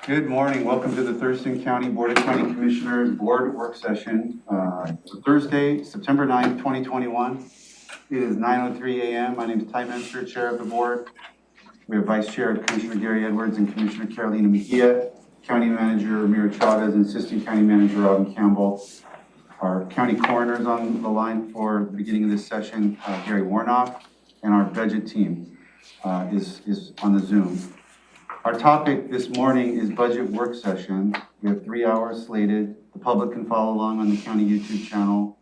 Good morning. Welcome to the Thurston County Board of County Commissioners Board Work Session. Thursday, September 9th, 2021. It is 9:03 a.m. My name is Ty Menster, Chair of the Board. We have Vice Chair Commissioner Gary Edwards and Commissioner Carolina Mejia, County Manager Amira Chavez, and Assistant County Manager Robin Campbell. Our county coroners on the line for the beginning of this session, Gary Warnock, and our budget team is on the Zoom. Our topic this morning is budget work session. We have 3 hours slated. The public can follow along on the county YouTube channel.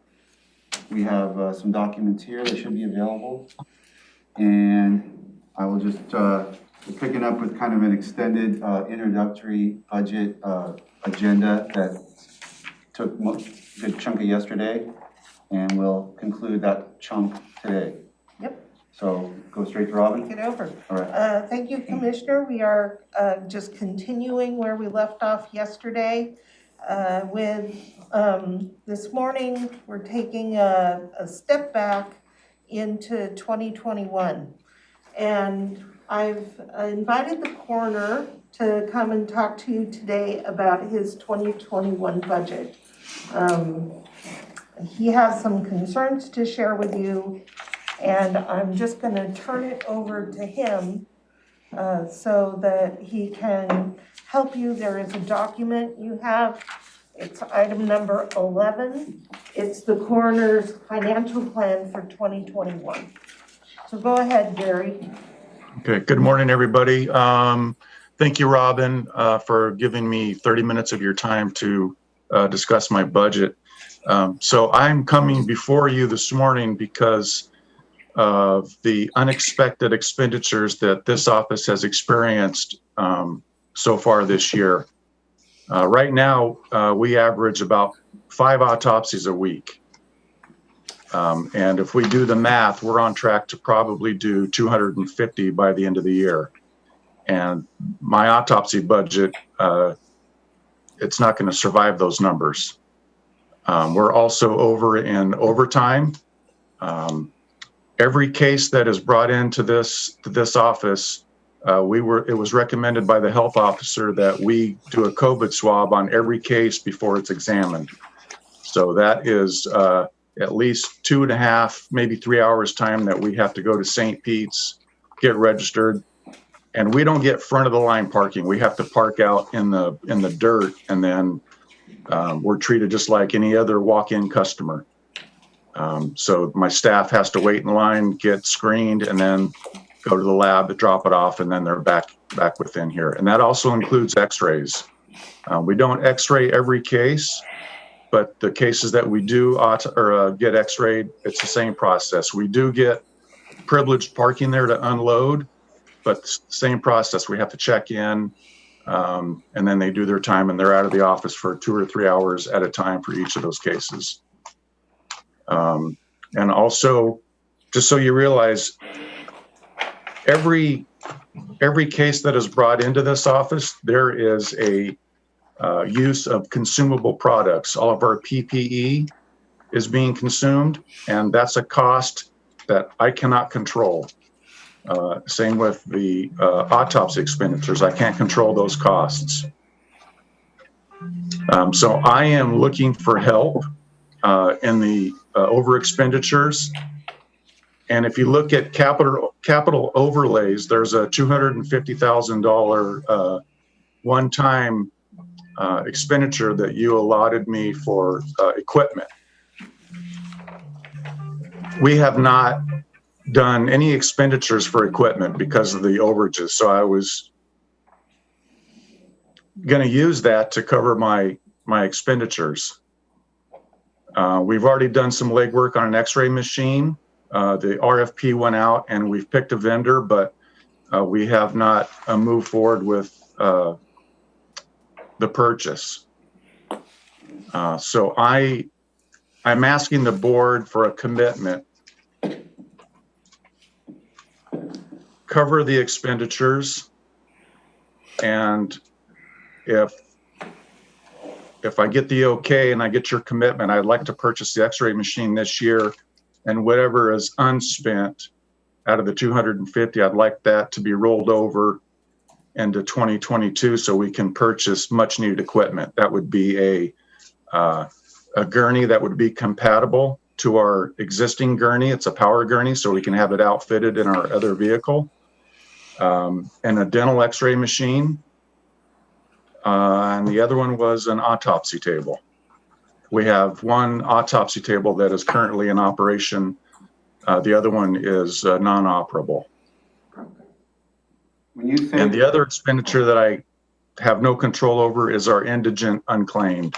We have some documents here that should be available. And I will just, picking up with kind of an extended introductory budget agenda that took a good chunk of yesterday, and we'll conclude that chunk today. Yep. So go straight to Robin. Get over. All right. Thank you, Commissioner. We are just continuing where we left off yesterday. With this morning, we're taking a step back into 2021. And I've invited the coroner to come and talk to you today about his 2021 budget. He has some concerns to share with you, and I'm just going to turn it over to him so that he can help you. There is a document you have. It's item number 11. It's the coroner's financial plan for 2021. So go ahead, Gary. Okay, good morning, everybody. Thank you, Robin, for giving me 30 minutes of your time to discuss my budget. So I'm coming before you this morning because of the unexpected expenditures that this office has experienced so far this year. Right now, we average about 5 autopsies a week. And if we do the math, we're on track to probably do 250 by the end of the year. And my autopsy budget, it's not going to survive those numbers. We're also over in overtime. Every case that is brought into this office, it was recommended by the health officer that we do a COVID swab on every case before it's examined. So that is at least 2.5, maybe 3 hours time that we have to go to St. Pete's, get registered. And we don't get front of the line parking. We have to park out in the dirt, and then we're treated just like any other walk-in customer. So my staff has to wait in line, get screened, and then go to the lab, drop it off, and then they're back within here. And that also includes x-rays. We don't x-ray every case, but the cases that we do get x-rayed, it's the same process. We do get privileged parking there to unload, but same process. We have to check in, and then they do their time, and they're out of the office for 2 or 3 hours at a time for each of those cases. And also, just so you realize, every case that is brought into this office, there is a use of consumable products. All of our PPE is being consumed, and that's a cost that I cannot control. Same with the autopsy expenditures. I can't control those costs. So I am looking for help in the over expenditures. And if you look at capital overlays, there's a $250,000 one-time expenditure that you allotted me for equipment. We have not done any expenditures for equipment because of the overages. So I was going to use that to cover my expenditures. We've already done some legwork on an x-ray machine. The RFP went out and we've picked a vendor, but we have not moved forward with the purchase. So I'm asking the board for a commitment. Cover the expenditures, and if I get the okay and I get your commitment, I'd like to purchase the x-ray machine this year, and whatever is unspent out of the 250, I'd like that to be rolled over into 2022 so we can purchase much needed equipment. That would be a gurney that would be compatible to our existing gurney. It's a power gurney, so we can have it outfitted in our other vehicle. And a dental x-ray machine. And the other one was an autopsy table. We have one autopsy table that is currently in operation. The other one is non-operable. When you say And the other expenditure that I have no control over is our indigent unclaimed.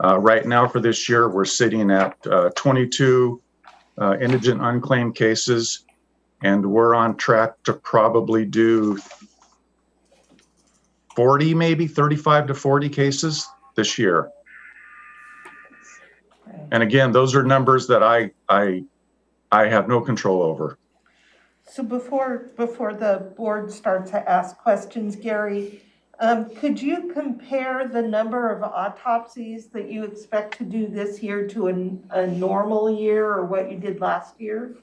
Right now for this year, we're sitting at 22 indigent unclaimed cases, and we're on track to probably do 40, maybe 35 to 40 cases this year. And again, those are numbers that I have no control over. So before the board starts to ask questions, Gary, could you compare the number of autopsies that you expect to do this year to a normal year or what you did last year?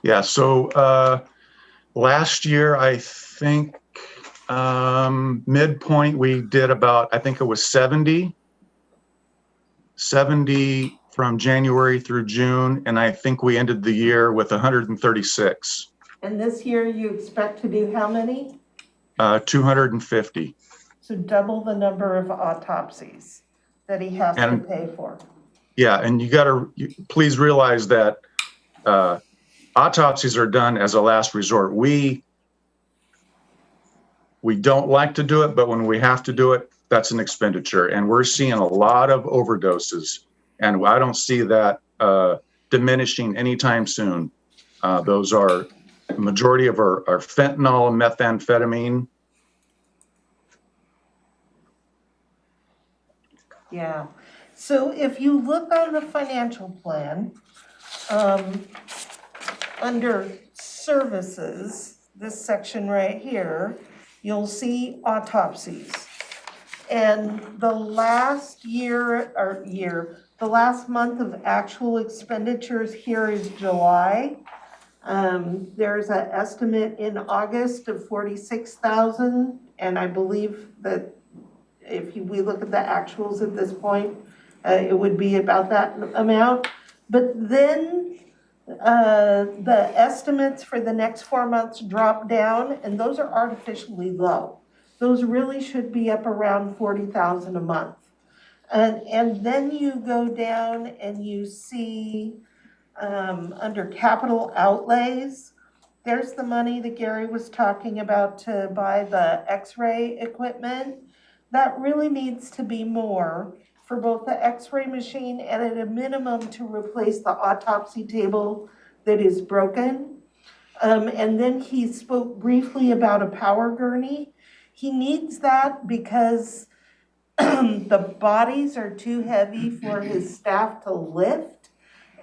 Yeah, so last year, I think midpoint, we did about, I think it was 70 from January through June, and I think we ended the year with 136. And this year you expect to do how many? 250. So double the number of autopsies that he has to pay for. Yeah, and please realize that autopsies are done as a last resort. We don't like to do it, but when we have to do it, that's an expenditure. And we're seeing a lot of overdoses, and I don't see that diminishing anytime soon. Those are the majority of our fentanyl and methamphetamine. Yeah. So if you look on the financial plan, under services, this section right here, you'll see autopsies. And the last the last month of actual expenditures here is July. There's an estimate in August of 46,000, and I believe that if we look at the actuals at this point, it would be about that amount. But then the estimates for the next 4 months drop down, and those are artificially low. Those really should be up around 40,000 a month. And then you go down and you see under capital outlays, there's the money that Gary was talking about to buy the x-ray equipment. That really needs to be more for both the x-ray machine and at a minimum to replace the autopsy table that is broken. And then he spoke briefly about a power gurney. He needs that because the bodies are too heavy for his staff to lift,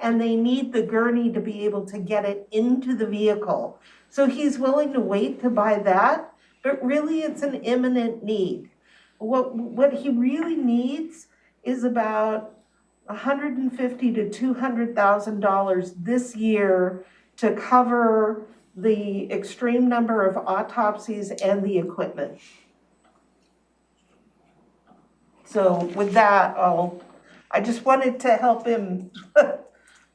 and they need the gurney to be able to get it into the vehicle. So he's willing to wait to buy that, but really it's an imminent need. What he really needs is about $150,000 to $200,000 this year to cover the extreme number of autopsies and the equipment. So with that, I just wanted to help him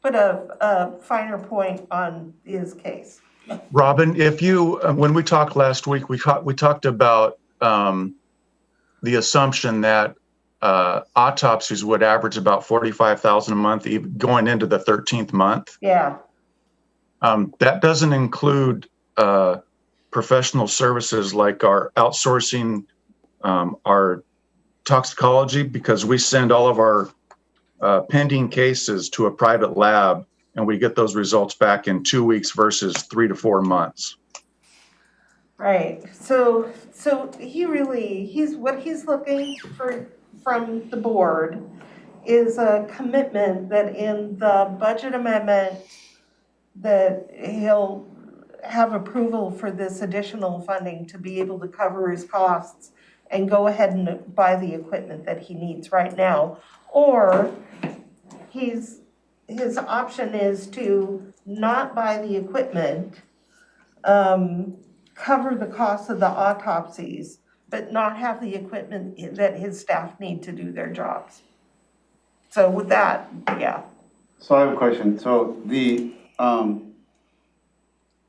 put a finer point on his case. Robin, when we talked last week, we talked about the assumption that autopsies would average about 45,000 a month, even going into the 13th month. Yeah. That doesn't include professional services like our outsourcing, our toxicology, because we send all of our pending cases to a private lab, and we get those results back in 2 weeks versus 3 to 4 months. Right. So what he's looking for from the board is a commitment that in the budget amendment that he'll have approval for this additional funding to be able to cover his costs and go ahead and buy the equipment that he needs right now. Or his option is to not buy the equipment, cover the cost of the autopsies, but not have the equipment that his staff need to do their jobs. So with that, yeah. So I have a question. So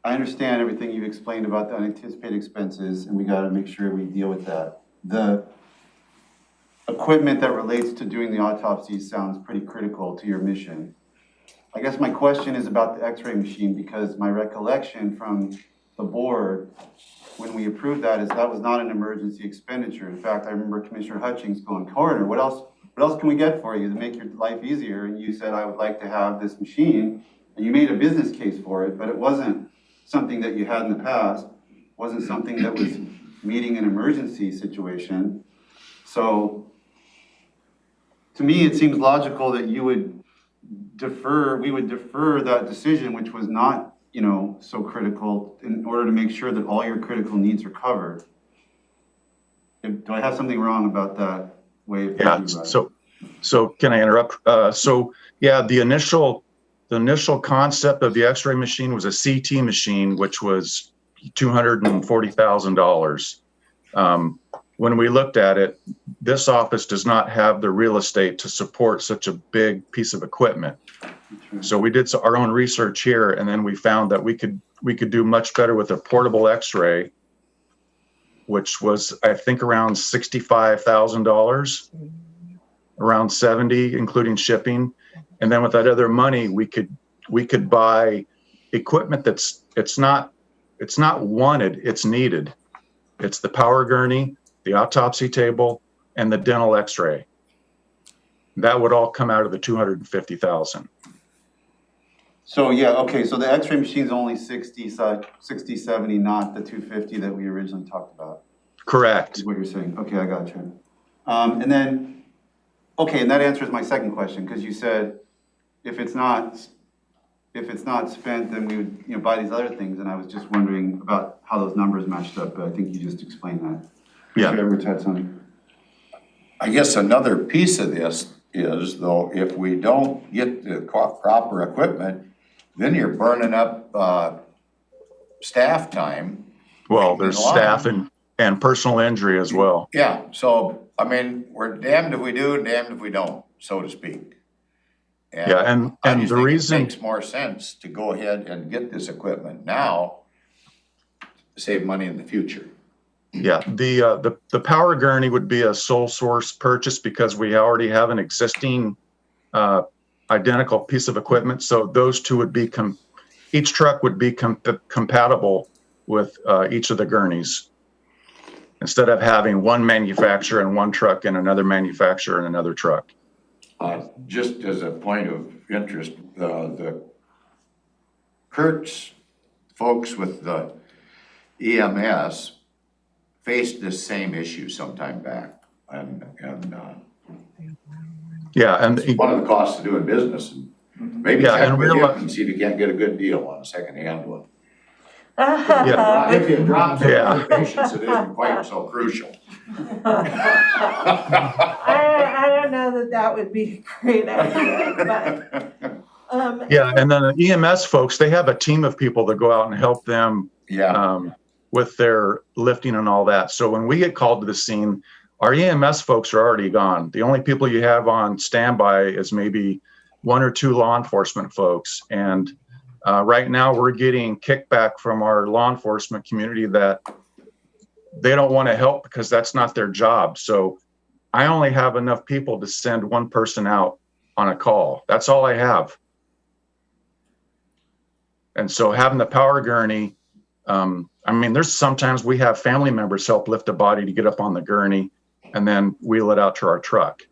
I understand everything you've explained about the unanticipated expenses, and we gotta make sure we deal with that. The equipment that relates to doing the autopsies sounds pretty critical to your mission. I guess my question is about the x-ray machine, because my recollection from the board, when we approved that, is that was not an emergency expenditure. In fact, I remember Commissioner Hutchings going, "Coroner, what else can we get for you to make your life easier?" And you said, "I would like to have this machine," and you made a business case for it, but it wasn't something that you had in the past, wasn't something that was meeting an emergency situation. So to me, it seems logical that we would defer that decision, which was not, so critical, in order to make sure that all your critical needs are covered. Do I have something wrong about that way of thinking about it? So can I interrupt? The initial concept of the x-ray machine was a CT machine, which was $240,000. When we looked at it, this office does not have the real estate to support such a big piece of equipment. So we did our own research here, and then we found that we could do much better with a portable x-ray, which was, I think, around $65,000, around 70, including shipping. And then with that other money, we could buy equipment it's not wanted, it's needed. It's the power gurney, the autopsy table, and the dental x-ray. That would all come out of the $250,000. So, yeah, okay, so the x-ray machine's only 60, 70, not the 250 that we originally talked about. Correct. Is what you're saying. Okay, I got you. And then, okay, and that answers my second question, because you said if it's not spent, then we would, buy these other things, and I was just wondering about how those numbers matched up, but I think you just explained that. Yeah. Edwards had something. I guess another piece of this is, though, if we don't get the proper equipment, then you're burning up staff time. Well, there's staff and personal injury as well. Yeah, so, I mean, we're damned if we do and damned if we don't, so to speak. And the reason it makes more sense to go ahead and get this equipment now, to save money in the future. Yeah, the power gurney would be a sole source purchase because we already have an existing identical piece of equipment. So those two would be each truck would be compatible with each of the gurneys, instead of having one manufacturer and one truck and another manufacturer and another truck. Just as a point of interest, the Kurt's folks with the EMS faced this same issue sometime back, and it's one of the costs of doing business. And maybe check with him and see if you can't get a good deal on a second-hand one. If you drop some patients, it isn't quite so crucial. I don't know that would be a great idea, but. And then the EMS folks, they have a team of people that go out and help them with their lifting and all that. So when we get called to the scene, our EMS folks are already gone. The only people you have on standby is maybe one or two law enforcement folks. And right now we're getting kickback from our law enforcement community that they don't want to help because that's not their job. So I only have enough people to send one person out on a call. That's all I have. And so having the power gurney, there's sometimes we have family members help lift a body to get up on the gurney and then wheel it out to our truck.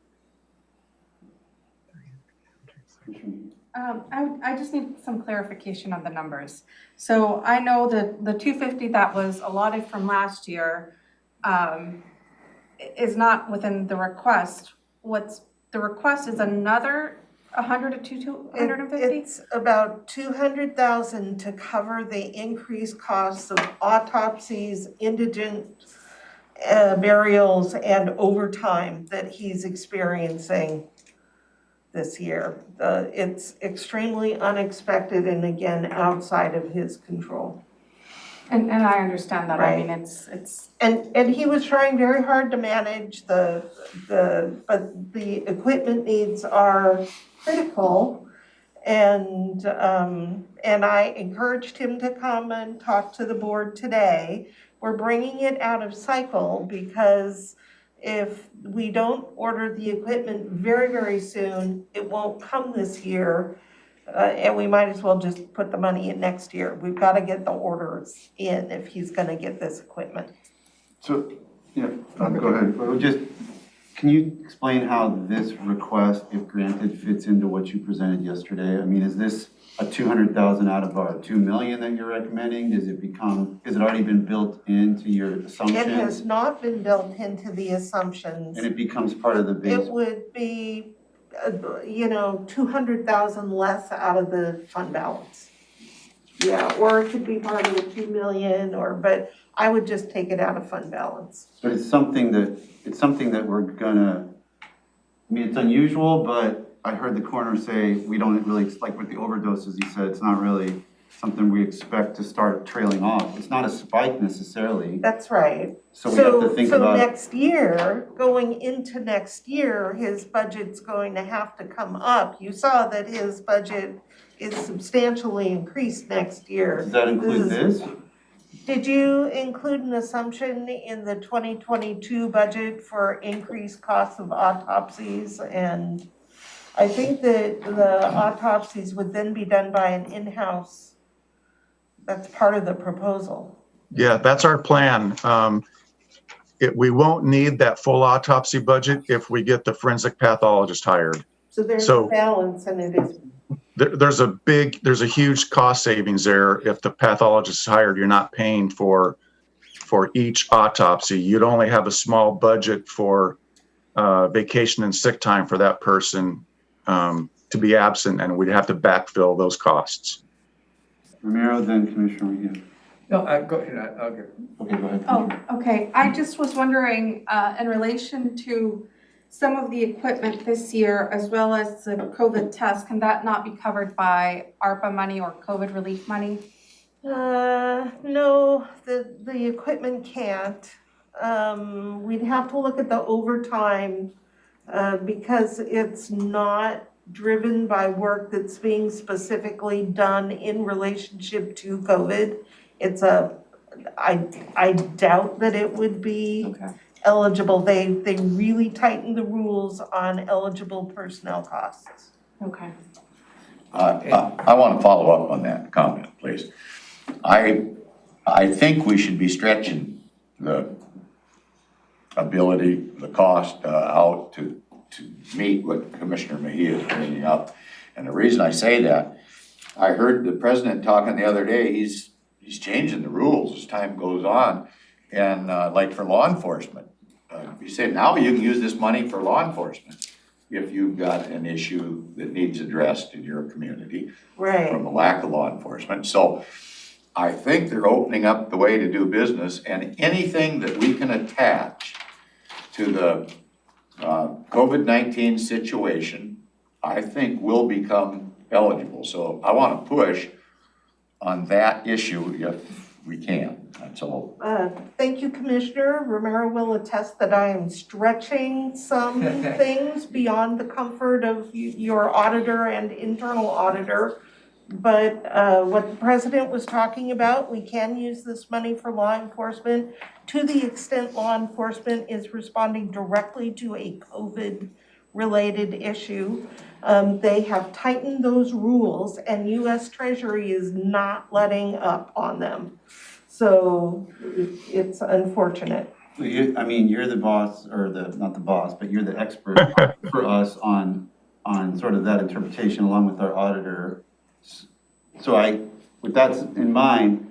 I just need some clarification on the numbers. So I know that the 250 that was allotted from last year is not within the request. What's the request is another 100 to 250? It's about 200,000 to cover the increased costs of autopsies, indigent burials, and overtime that he's experiencing this year. It's extremely unexpected and again, outside of his control. And I understand that, I Right. mean, it's, And he was trying very hard to manage but the equipment needs are critical. And I encouraged him to come and talk to the board today. We're bringing it out of cycle because if we don't order the equipment very, very soon, it won't come this year. And we might as well just put the money in next year. We've got to get the orders in if he's gonna get this equipment. So, yeah, go ahead. Can you explain how this request, if granted, fits into what you presented yesterday? I mean, is this a 200,000 out of our 2 million that you're recommending? Has it already been built into your assumptions? It has not been built into the assumptions. And it becomes part of the base? It would be, 200,000 less out of the fund balance. Yeah, or it could be part of the 2 million, but I would just take it out of fund balance. But it's something that we're gonna, I mean, it's unusual, but I heard the coroner say, we don't really, like with the overdoses, he said, it's not really something we expect to start trailing off. It's not a spike necessarily, That's right. so we have to think So about. next year, going into next year, his budget's going to have to come up. You saw that his budget is substantially increased next year. Does that include this? Did you include an assumption in the 2022 budget for increased costs of autopsies? And I think that the autopsies would then be done by an in-house. That's part of the proposal. Yeah, that's our plan. We won't need that full autopsy budget if we get the forensic pathologist hired. So there's a balance, and it is. There's a huge cost savings there. If the pathologist is hired, you're not paying for each autopsy. You'd only have a small budget for vacation and sick time for that person to be absent, and we'd have to backfill those costs. Ramiro, then Commissioner McGee. No, go ahead, I'll get. Okay, go ahead. oh, okay. I just was wondering, in relation to some of the equipment this year, as well as the COVID test, can that not be covered by ARPA money or COVID relief money? No, the equipment can't. We'd have to look at the overtime, because it's not driven by work that's being specifically done in relationship to COVID. I doubt that it would be Okay. eligible. They really tightened the rules on eligible personnel costs. Okay. I want to follow up on that comment, please. I think we should be stretching the ability, the cost out to meet what Commissioner Mejia is bringing up. And the reason I say that, I heard the president talking the other day, he's changing the rules as time goes on. And like for law enforcement, he said now you can use this money for law enforcement if you've got an issue that needs addressed in your community Right. from a lack of law enforcement. So I think they're opening up the way to do business, and anything that we can attach to the COVID-19 situation, I think will become eligible. So I want to push on that issue if we can. That's all. Thank you, Commissioner. Romero will attest that I am stretching some things beyond the comfort of your auditor and internal auditor. But what the president was talking about, we can use this money for law enforcement to the extent law enforcement is responding directly to a COVID-related issue. They have tightened those rules, and U.S. Treasury is not letting up on them. So it's unfortunate. You're the boss, or not the boss, but you're the expert for us on sort of that interpretation along with our auditor. So with that in mind,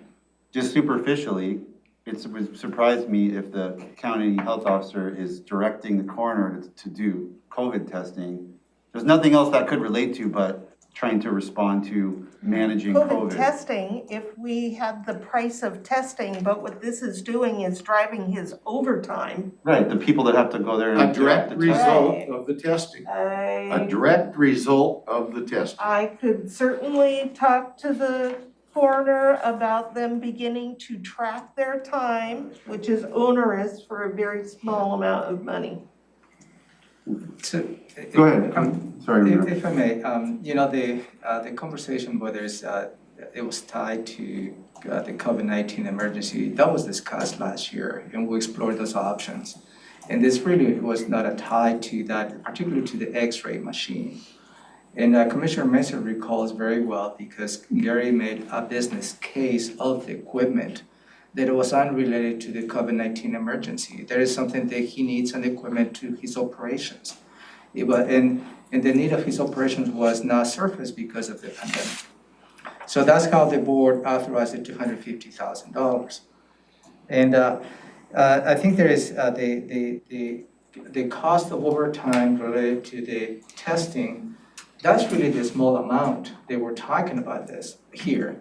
just superficially, it would surprise me if the county health officer is directing the coroner to do COVID testing. There's nothing else that could relate to but trying to respond to managing COVID. Testing, if we had the price of testing, but what this is doing is driving his overtime. Right, the people that have to go there. A and direct have to test. result of the testing. A direct result of the testing. I could certainly talk to the coroner about them beginning to track their time, which is onerous for a very small amount of money. So, Go ahead, sorry. if I may, the conversation whether it was tied to the COVID-19 emergency, that was discussed last year, and we explored those options. And this really was not a tie to that, particularly to the X-ray machine. And Commissioner Mesa recalls very well because Gary made a business case of the equipment that it was unrelated to the COVID-19 emergency. There is something that he needs an equipment to his operations. And the need of his operations was not surfaced because of the pandemic. So that's how the board authorized the $250,000. And I think there is the cost of overtime related to the testing. That's really the small amount that we're talking about this here.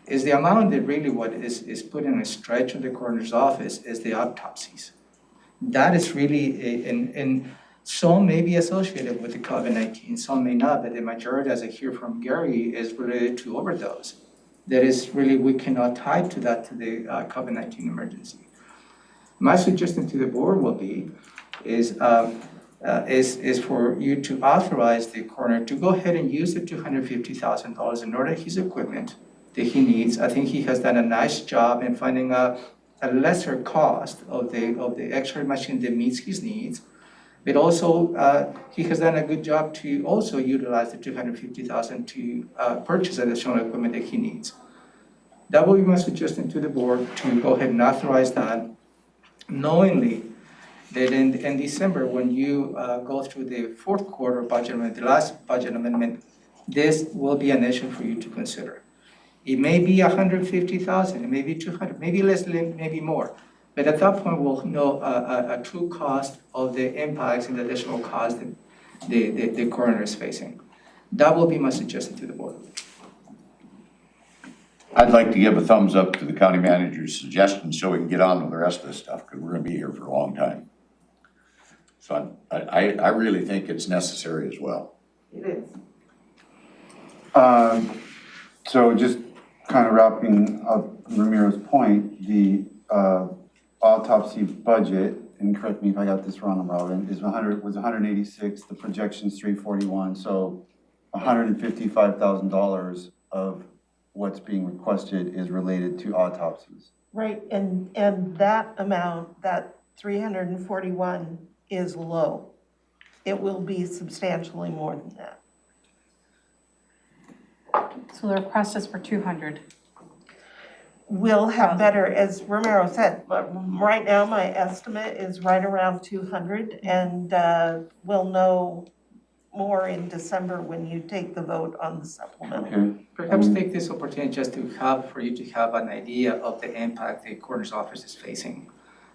Is the amount that really what is put in a stretch of the coroner's office is the autopsies. That is really, and some may be associated with the COVID-19, some may not, but the majority, as I hear from Gary, is related to overdose. That is really, we cannot tie to that to the COVID-19 emergency. My suggestion to the board will be, is for you to authorize the coroner to go ahead and use the $250,000 in order his equipment that he needs. I think he has done a nice job in finding a lesser cost of the X-ray machine that meets his needs. But also, he has done a good job to also utilize the $250,000 to purchase additional equipment that he needs. That will be my suggestion to the board to go ahead and authorize that, knowingly that in December, when you go through the fourth quarter budget amendment, the last budget amendment, this will be an issue for you to consider. It may be $150,000, it may be $200,000, maybe less, maybe more. But at that point, we'll know a true cost of the impacts and the additional cost that the coroner is facing. That will be my suggestion to the board. I'd like to give a thumbs up to the county manager's suggestion so we can get on with the rest of this stuff, because we're gonna be here for a long time. So I really think it's necessary as well. It is. So just kind of wrapping up Ramiro's point, the autopsy budget, and correct me if I got this wrong, Robin, was 186, the projection's 341, so $155,000 of what's being requested is related to autopsies. Right, and that amount, that 341 is low. It will be substantially more than that. So the request is for 200. We'll have better, as Ramiro said, but right now my estimate is right around 200, and we'll know more in December when you take the vote on the supplemental. Okay. Perhaps take this opportunity just for you to have an idea of the impact the coroner's office is facing.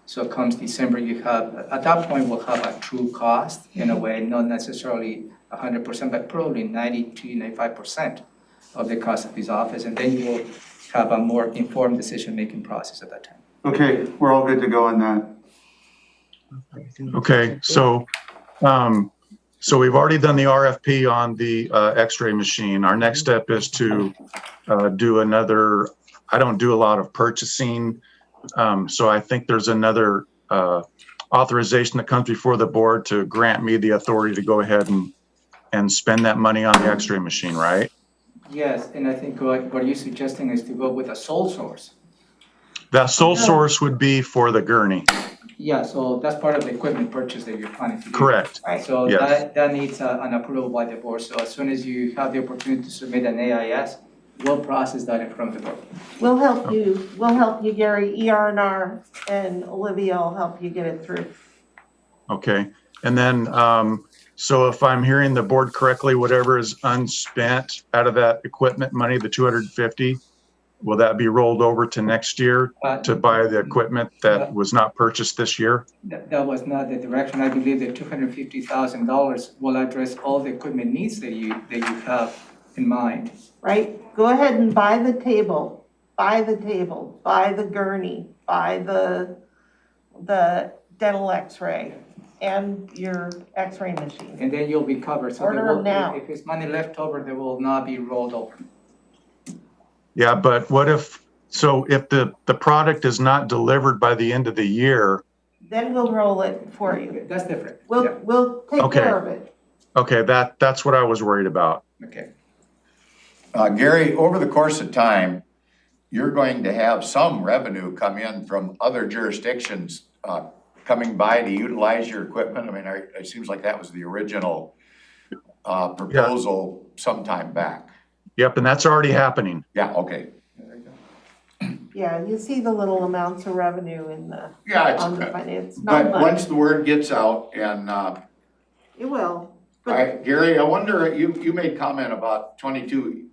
So comes December, at that point, we'll have a true cost in a way, not necessarily 100%, but probably 95% of the cost of his office. And then you will have a more informed decision-making process at that time. Okay, we're all good to go on that. Okay, so we've already done the RFP on the X-ray machine. Our next step is to do another. I don't do a lot of purchasing, so I think there's another authorization that comes before the board to grant me the authority to go ahead and spend that money on the X-ray machine, right? Yes, and I think what you're suggesting is to go with a sole source. That sole source would be for the gurney. Yeah, so that's part of the equipment purchase that you're planning to do. Correct. Right. So Yes. that needs an approval by the board. So as soon as you have the opportunity to submit an AIS, we'll process that in front of the board. We'll help you, Gary. ER&R and Olivia will help you get it through. Okay, and then, so if I'm hearing the board correctly, whatever is unspent out of that equipment money, the 250, will that be rolled over to next year to buy the equipment that was not purchased this year? That was not the direction. I believe that $250,000 will address all the equipment needs that you have in mind. Right? Go ahead and buy the table, buy the gurney, buy the dental x-ray and your x-ray machine. And then you'll be covered. So Order them now. if it's money left over, they will not be rolled over. Yeah, but what if, so if the product is not delivered by the end of the year, Then we'll roll it for you. That's different. We'll take Okay. care of it. okay, that's what I was worried about. Okay. Gary, over the course of time, you're going to have some revenue come in from other jurisdictions, coming by to utilize your equipment. I mean, it seems like that was the original, proposal sometime back. Yep, and that's already happening. Yeah, okay. Yeah, you see the little amounts of revenue in the, Yeah, it's, on the finance, not but much. once the word gets out and, It will, but Gary, I wonder, you made comment about 22,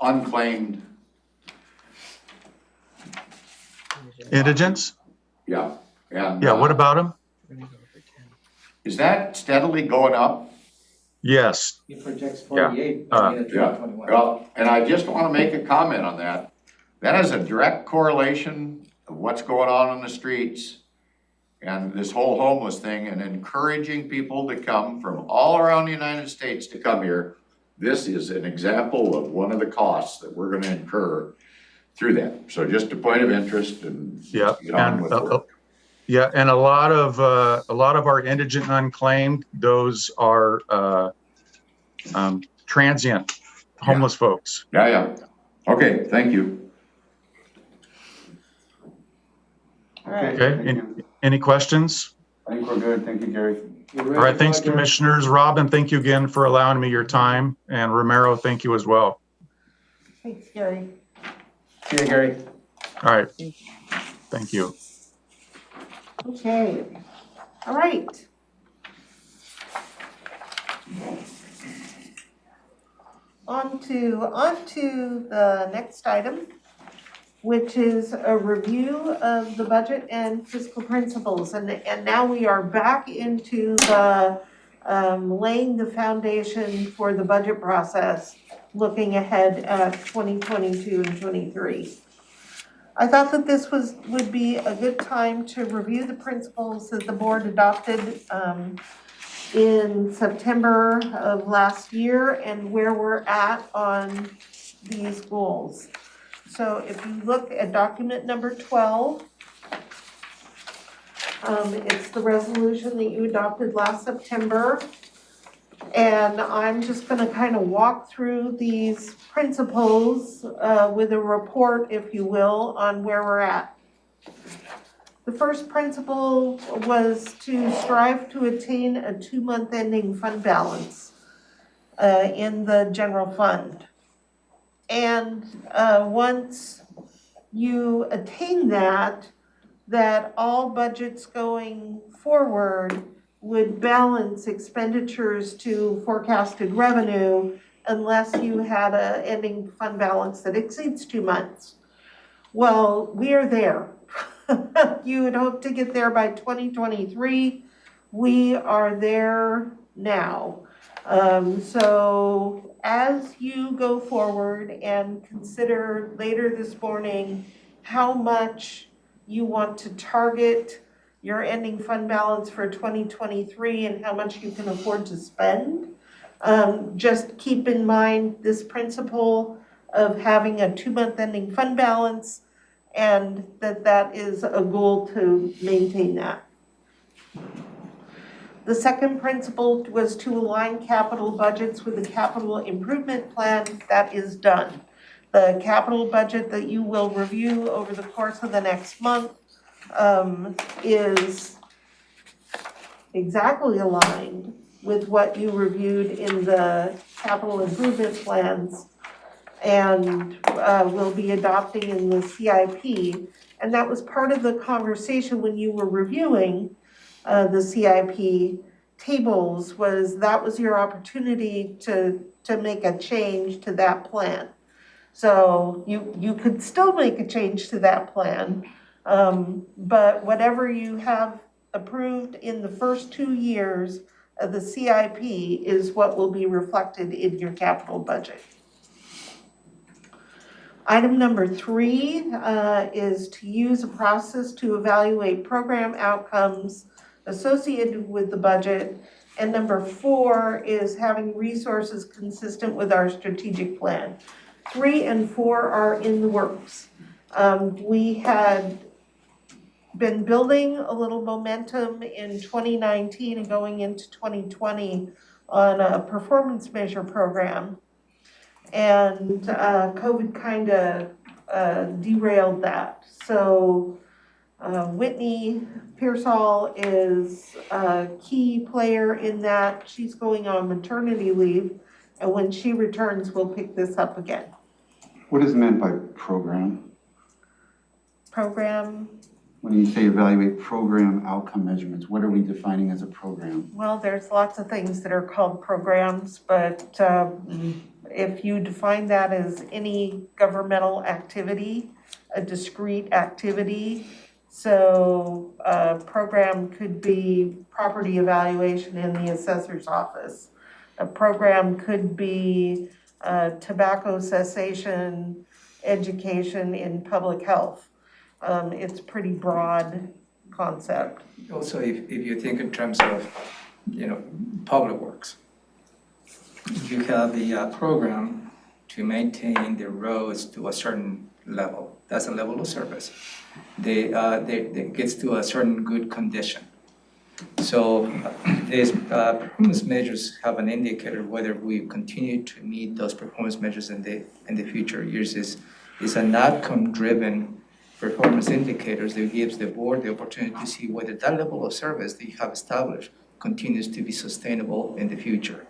unclaimed, Indigents? yeah. And, Yeah, what about them? is that steadily going up? Yes, It projects Yeah. 48 by the end of Yeah, 2021. well, and I just wanna make a comment on that. That is a direct correlation of what's going on the streets and this whole homeless thing and encouraging people to come from all around the United States to come here. This is an example of one of the costs that we're gonna incur through that. So just a point of interest and yeah, get on and with work. yeah, and a lot of our indigent and unclaimed, those are transient homeless folks. Yeah. Okay, thank you. all right. Okay, Thank you. any questions? I think we're good. Thank you, Gary. All right, thanks, commissioners. Robin, thank you again for allowing me your time, and Romero, thank you as well. Thanks, Gary. See you, Gary. All right, thank you. Okay, all right. On to the next item, which is a review of the budget and fiscal principles. And now we are back into the laying the foundation for the budget process, looking ahead at 2022 and 23. I thought that this would be a good time to review the principles that the board adopted in September of last year and where we're at on these goals. So if you look at document number 12, it's the resolution that you adopted last September. And I'm just gonna kind of walk through these principles with a report, if you will, on where we're at. The first principle was to strive to attain a 2-month ending fund balance in the general fund. And once you attain that all budgets going forward would balance expenditures to forecasted revenue unless you had an ending fund balance that exceeds 2 months. Well, we are there. You would hope to get there by 2023. We are there now. So as you go forward and consider later this morning how much you want to target your ending fund balance for 2023 and how much you can afford to spend, just keep in mind this principle of having a 2-month ending fund balance, and that is a goal to maintain that. The second principle was to align capital budgets with the capital improvement plan. That is done. The capital budget that you will review over the course of the next month is exactly aligned with what you reviewed in the capital improvement plans and will be adopting in the CIP. And that was part of the conversation when you were reviewing the CIP tables, that was your opportunity to make a change to that plan. So you could still make a change to that plan, but whatever you have approved in the first 2 years of the CIP is what will be reflected in your capital budget. Item number 3 is to use a process to evaluate program outcomes associated with the budget. And number 4 is having resources consistent with our strategic plan. 3 and 4 are in the works. We had been building a little momentum in 2019 and going into 2020 on a performance measure program. And COVID kind of derailed that. So Whitney Pearsall is a key player in that. She's going on maternity leave, and when she returns, we'll pick this up again. What is meant by program? Program, When you say evaluate program outcome measurements, what are we defining as a program? well, there's lots of things that are called programs, but if you define that as any governmental activity, a discrete activity, so a program could be property evaluation in the assessor's office. A program could be tobacco cessation education in public health. It's pretty broad concept. Also, if you think in terms of, public works, you have the program to maintain the roads to a certain level. That's a level of service. They gets to a certain good condition. So these performance measures have an indicator whether we continue to meet those performance measures in the future years. Is an outcome-driven performance indicators that gives the board the opportunity to see whether that level of service that you have established continues to be sustainable in the future.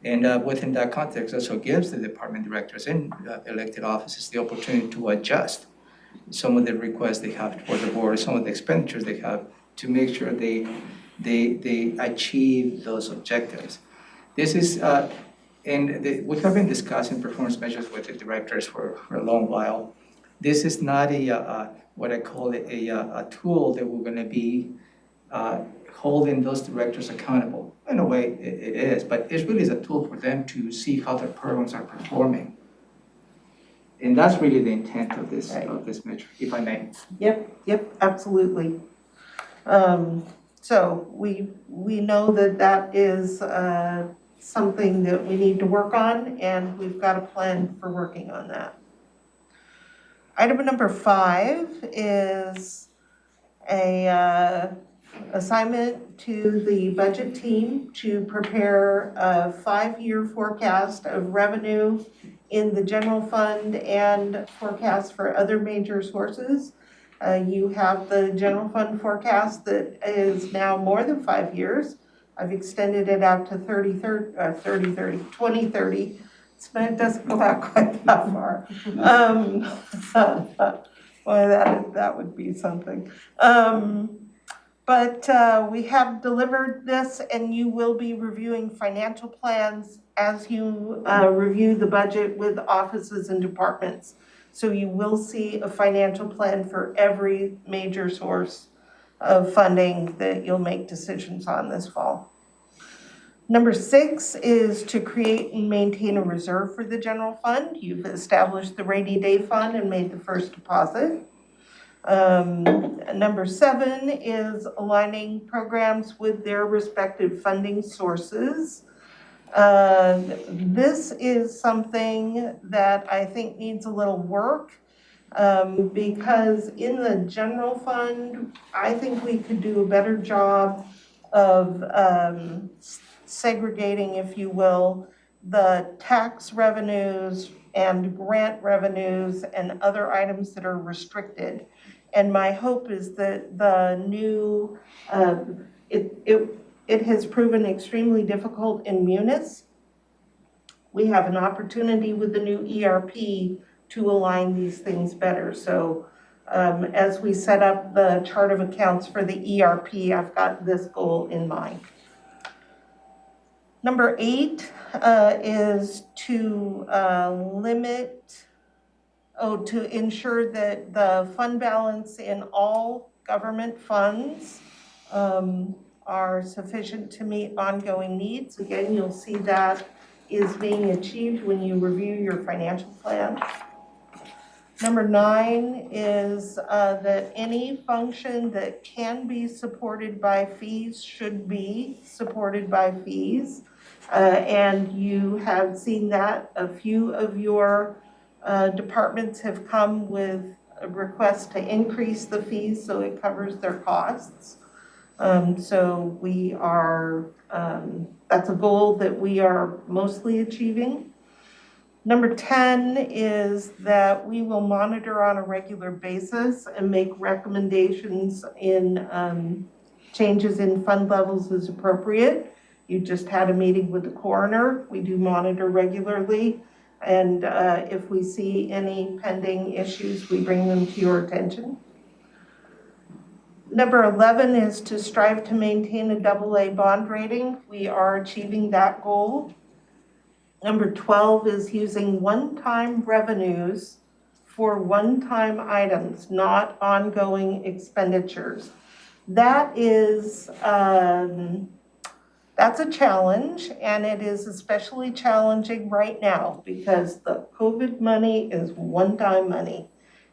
And within that context, also gives the department directors and elected offices the opportunity to adjust some of the requests they have for the board, some of the expenditures they have, to make sure they achieve those objectives. This is, we have been discussing performance measures with the directors for a long while. This is not what I call a tool that we're gonna be holding those directors accountable. In a way, it is, but it really is a tool for them to see how their programs are performing. And that's really the intent of this measure, if I may. Yep, absolutely. So we know that is something that we need to work on, and we've got a plan for working on that. Item number 5 is a assignment to the budget team to prepare a 5-year forecast of revenue in the general fund and forecast for other major sources. You have the general fund forecast that is now more than 5 years. I've extended it out to 2030. It doesn't go out quite that far. Well, that would be something. But we have delivered this, and you will be reviewing financial plans as you review the budget with offices and departments. So you will see a financial plan for every major source of funding that you'll make decisions on this fall. Number 6 is to create and maintain a reserve for the general fund. You've established the rainy day fund and made the first deposit. Number 7 is aligning programs with their respective funding sources. This is something that I think needs a little work because in the general fund, I think we could do a better job of segregating, if you will, the tax revenues and grant revenues and other items that are restricted. And my hope is that the new, it has proven extremely difficult in Munis. We have an opportunity with the new ERP to align these things better. So as we set up the chart of accounts for the ERP, I've got this goal in mind. Number 8 is to to ensure that the fund balance in all government funds are sufficient to meet ongoing needs. Again, you'll see that is being achieved when you review your financial plan. Number 9 is that any function that can be supported by fees should be supported by fees. And you have seen that a few of your Departments have come with a request to increase the fees so it covers their costs. So we are, that's a goal that we are mostly achieving. Number 10 is that we will monitor on a regular basis and make recommendations in changes in fund levels as appropriate. You just had a meeting with the coroner. We do monitor regularly. And if we see any pending issues, we bring them to your attention. Number 11 is to strive to maintain a AA bond rating. We are achieving that goal. Number 12 is using one-time revenues for one-time items, not ongoing expenditures. That is, that's a challenge, and it is especially challenging right now because the COVID money is one-time money,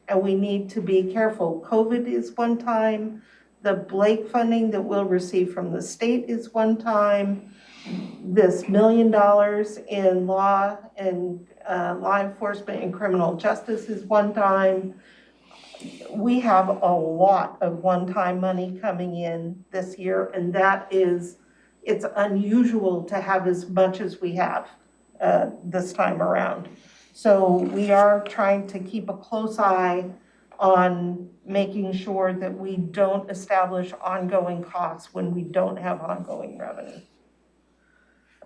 and we need to be careful. COVID is one time. The Blake funding that we'll receive from the state is one time. This $1 million in law and law enforcement and criminal justice is one time. We have a lot of one-time money coming in this year, and that is, it's unusual to have as much as we have this time around. So we are trying to keep a close eye on making sure that we don't establish ongoing costs when we don't have ongoing revenue.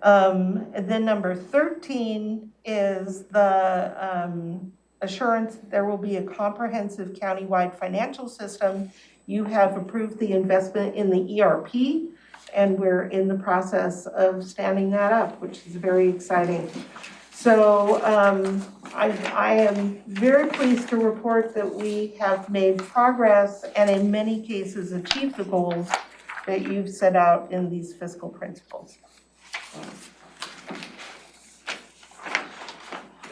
And then number 13 is the assurance that there will be a comprehensive countywide financial system. You have approved the investment in the ERP, and we're in the process of standing that up, which is very exciting. So I am very pleased to report that we have made progress and in many cases achieved the goals that you've set out in these fiscal principles.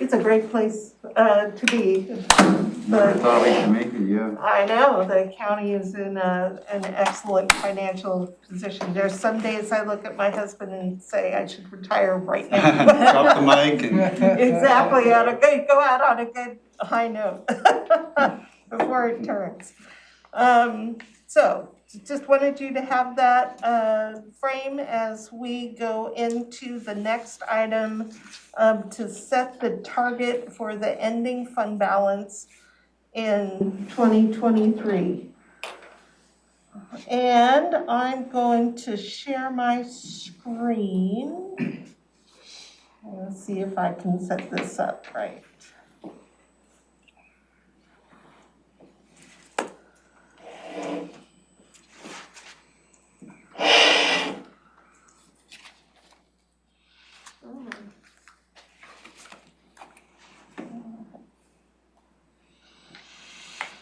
It's a great place to be. Never thought we could make it, yeah. I know, the county is in an excellent financial position. There's some days I look at my husband and say I should retire right now. Drop the mic and. Exactly, go out on a good high note before it turns. So just wanted you to have that frame as we go into the next item to set the target for the ending fund balance in 2023. And I'm going to share my screen. Let's see if I can set this up right.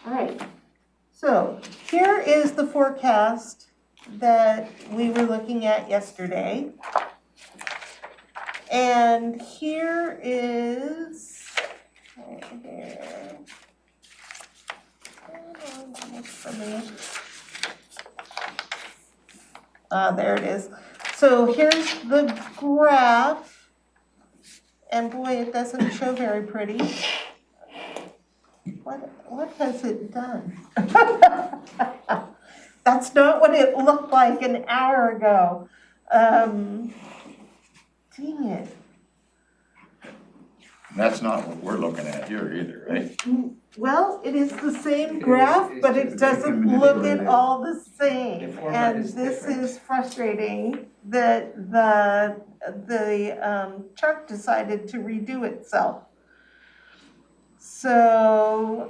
All right, so here is the forecast that we were looking at yesterday. And here is, right here. There it is. So here's the graph. And boy, it doesn't show very pretty. What has it done? That's not what it looked like an hour ago. Dang it. That's not what we're looking at here either, right? Well, it is the same graph, but it doesn't look at all the same. And this is frustrating that the chart decided to redo itself. So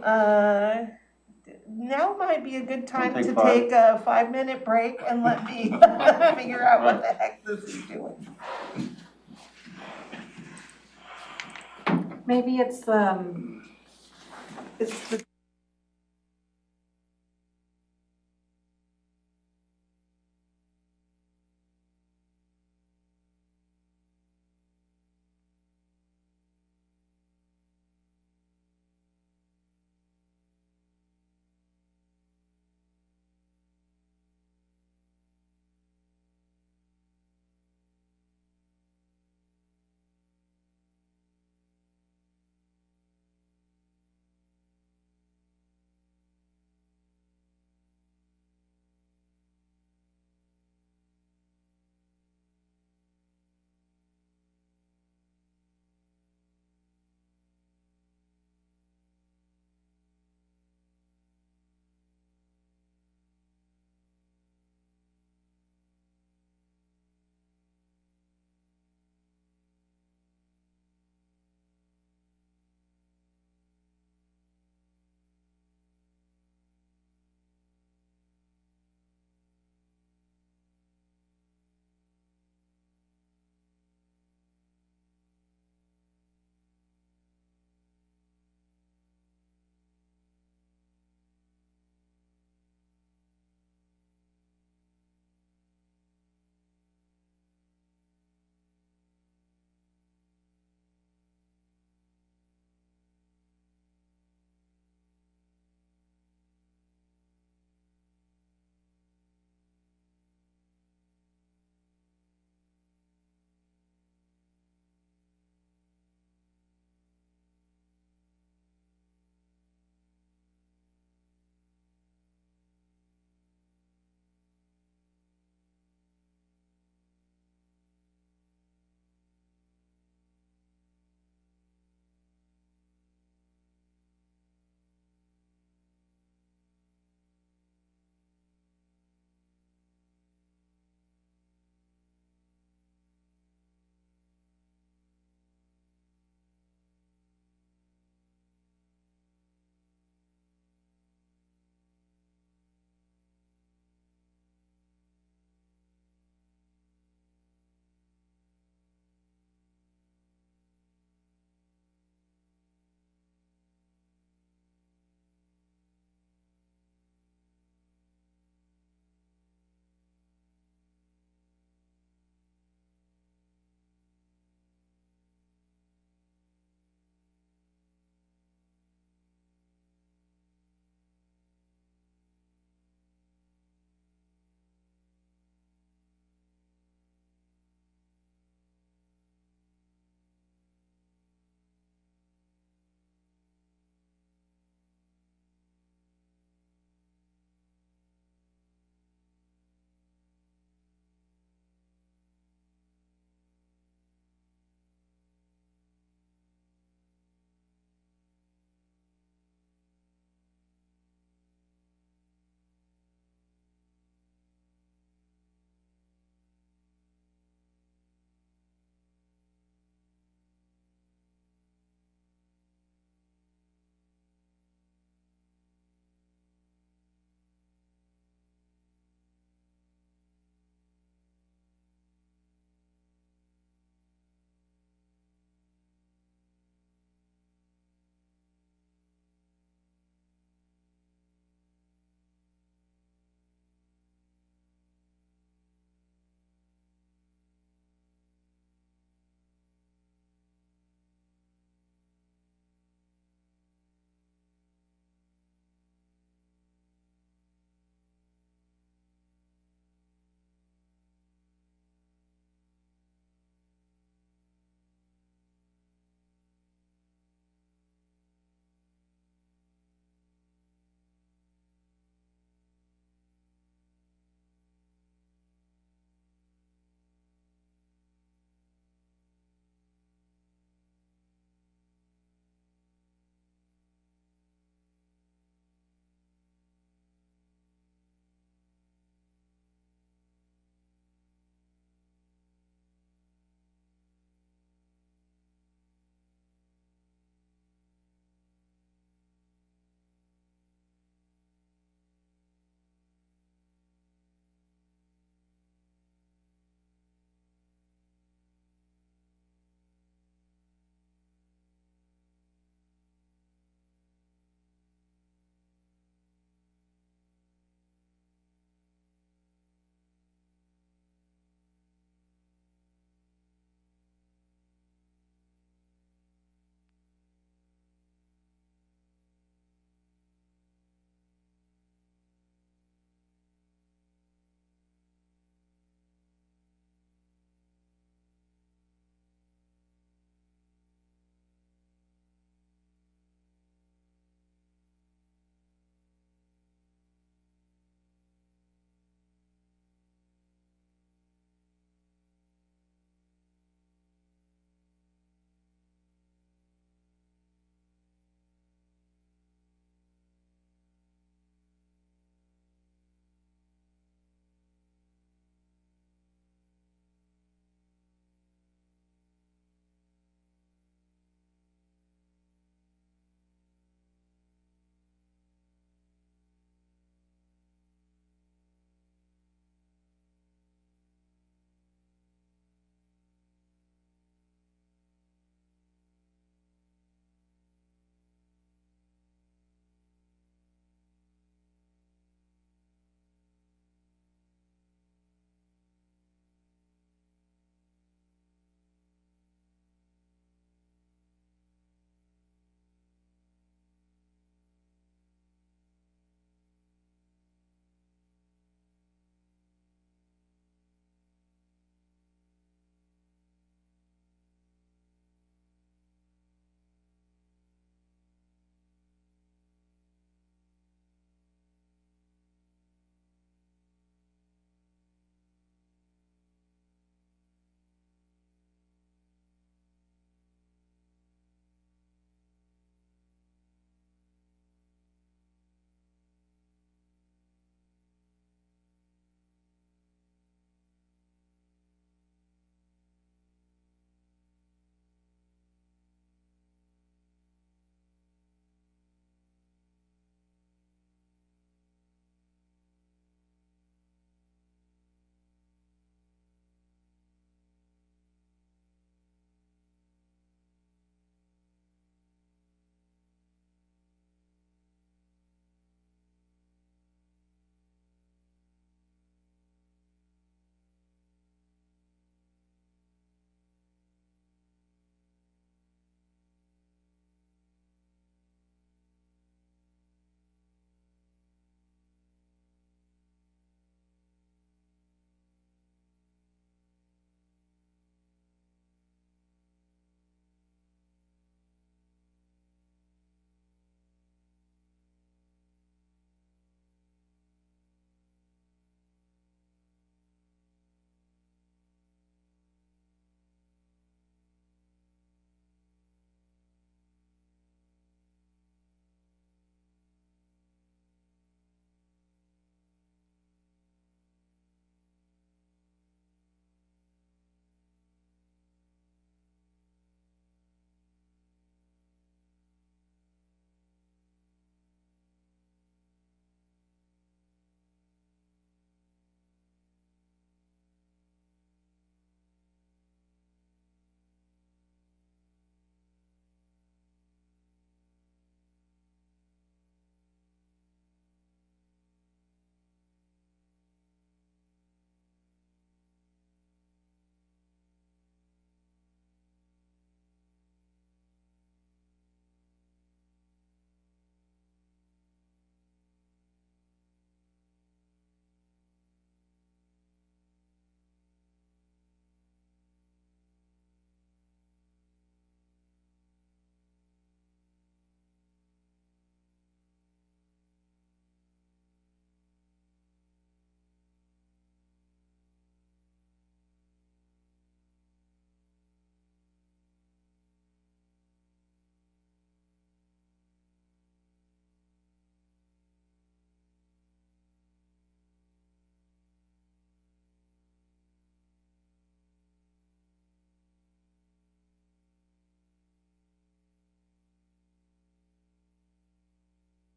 now might be a good time to take a 5-minute break and let me figure out what the heck this is doing. Maybe it's the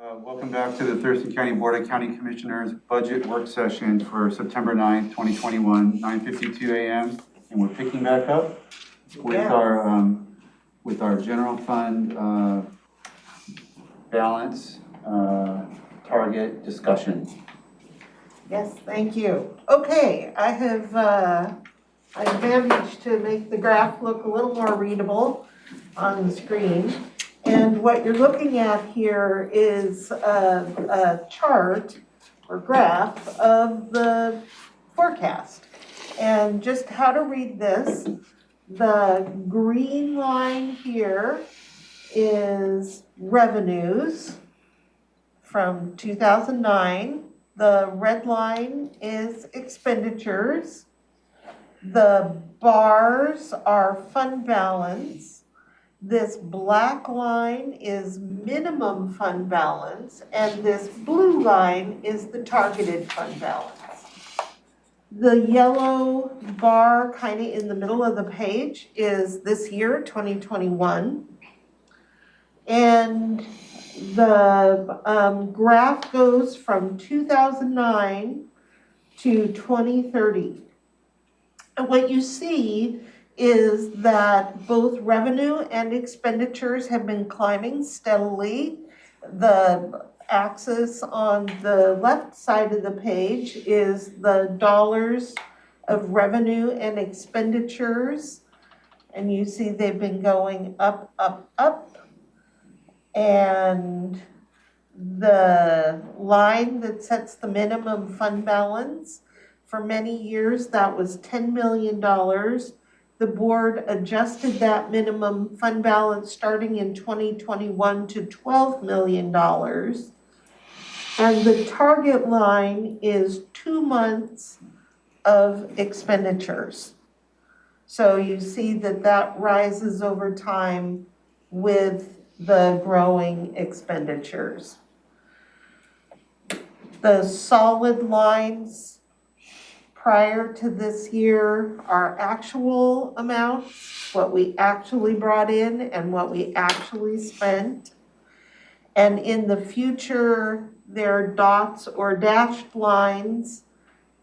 Welcome back to the Thurston County Board of County Commissioners Budget Work Session for September 9th, 2021, 9:52 a.m. And we're picking back up with our general fund balance target discussion. Yes, thank you. Okay, I managed to make the graph look a little more readable on the screen. And what you're looking at here is a chart or graph of the forecast. And just how to read this, the green line here is revenues from 2009. The red line is expenditures. The bars are fund balance. This black line is minimum fund balance, and this blue line is the targeted fund balance. The yellow bar kind of in the middle of the page is this year, 2021. And the graph goes from 2009 to 2030. And what you see is that both revenue and expenditures have been climbing steadily. The axis on the left side of the page is the dollars of revenue and expenditures. And you see they've been going up, up, up. And the line that sets the minimum fund balance, for many years that was $10 million. The board adjusted that minimum fund balance starting in 2021 to $12 million. And the target line is 2 months of expenditures. So you see that rises over time with the growing expenditures. The solid lines prior to this year are actual amounts, what we actually brought in and what we actually spent. And in the future, there are dots or dashed lines.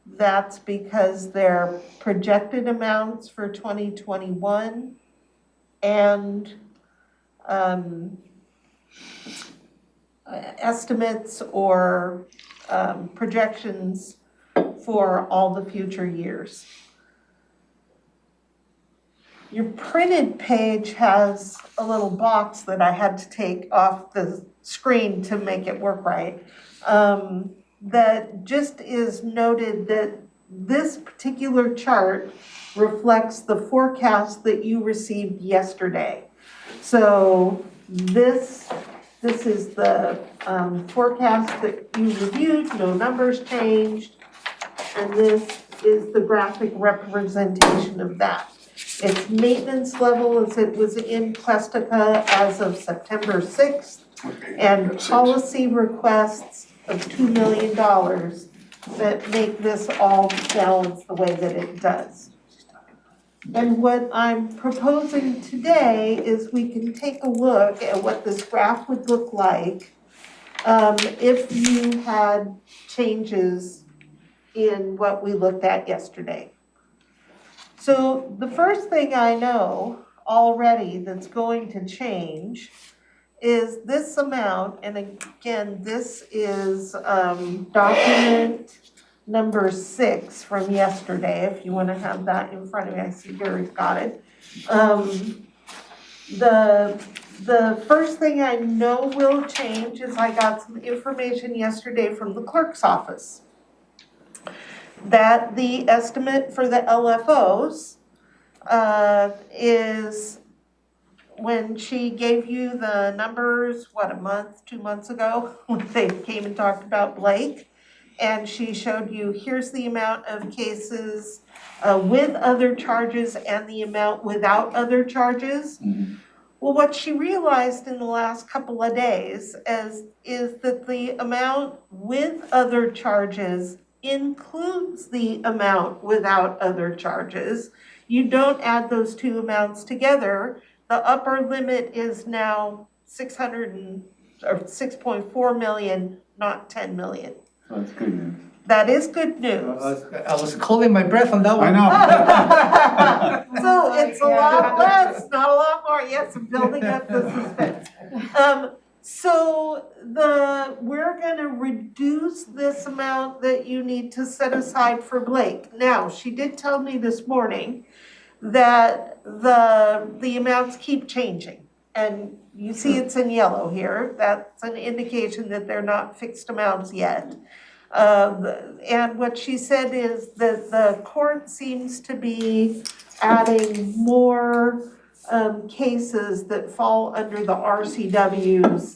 That's because they're projected amounts for 2021 and estimates or projections for all the future years. Your printed page has a little box that I had to take off the screen to make it work right. That just is noted that this particular chart reflects the forecast that you received yesterday. So this is the forecast that you reviewed, no numbers changed. And this is the graphic representation of that. Its maintenance level as it was in Questica as of September 6th, and policy requests of $2 million that make this all balance the way that it does. And what I'm proposing today is we can take a look at what this graph would look like if you had changes in what we looked at yesterday. So the first thing I know already that's going to change is this amount, and again, this is document number 6 from yesterday, if you want to have that in front of me. I see Gary's got it. The first thing I know will change is I got some information yesterday from the clerk's office that the estimate for the LFOs is, when she gave you the numbers, a month, 2 months ago, when they came and talked about Blake, and she showed you, here's the amount of cases with other charges and the amount without other charges. Mm-hmm. Well, what she realized in the last couple of days is that the amount with other charges includes the amount without other charges. You don't add those two amounts together. The upper limit is now $600 or 6.4 million, not 10 million. So that's good news. That is good news. I was holding my breath on that I one. know. So it's a lot less, not a lot more. Yes, I'm building up the suspense. So we're gonna reduce this amount that you need to set aside for Blake. Now, she did tell me this morning that the amounts keep changing. And you see it's in yellow here. That's an indication that they're not fixed amounts yet. And what she said is that the court seems to be adding more cases that fall under the RCWs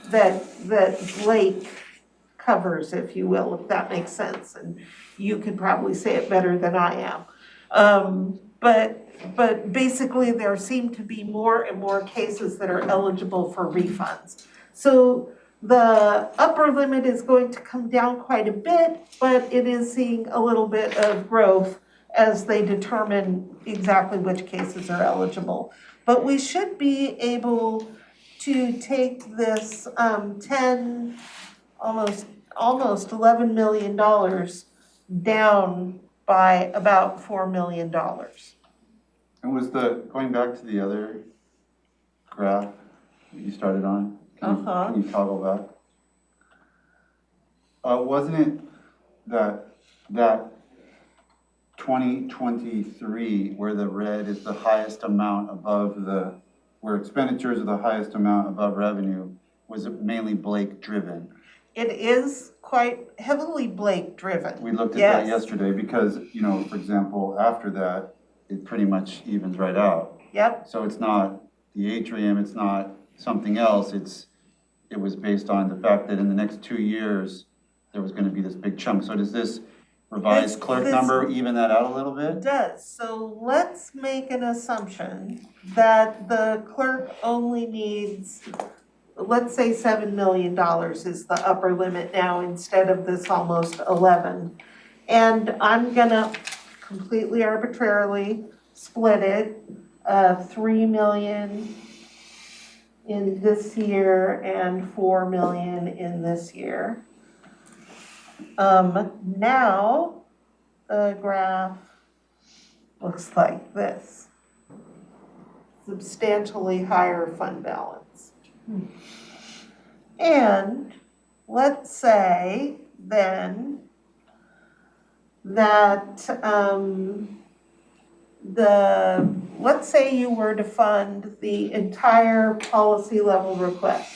that Blake covers, if you will, if that makes sense. And you could probably say it better than I am. But basically there seem to be more and more cases that are eligible for refunds. So the upper limit is going to come down quite a bit, but it is seeing a little bit of growth as they determine exactly which cases are eligible. But we should be able to take this almost $11 million down by about $4 million. And was going back to the other graph that you started on? Can you toggle back? Wasn't it that 2023 where the red is the highest amount above where expenditures are the highest amount above revenue, was it mainly Blake driven? It is quite heavily Blake driven. We looked at that yesterday because, for example, after that, it pretty much evens right out. Yep. So it's not the atrium, it's not something else, it was based on the fact that in the next 2 years, there was gonna be this big chunk. So does this revised clerk number even that out a little bit? It does. So let's make an assumption that the clerk only needs, let's say $7 million is the upper limit now instead of this almost 11. And I'm gonna completely arbitrarily split it, 3 million in this year and 4 million in this year. Now the graph looks like this. Substantially higher fund balance. And let's say then that let's say you were to fund the entire policy level request,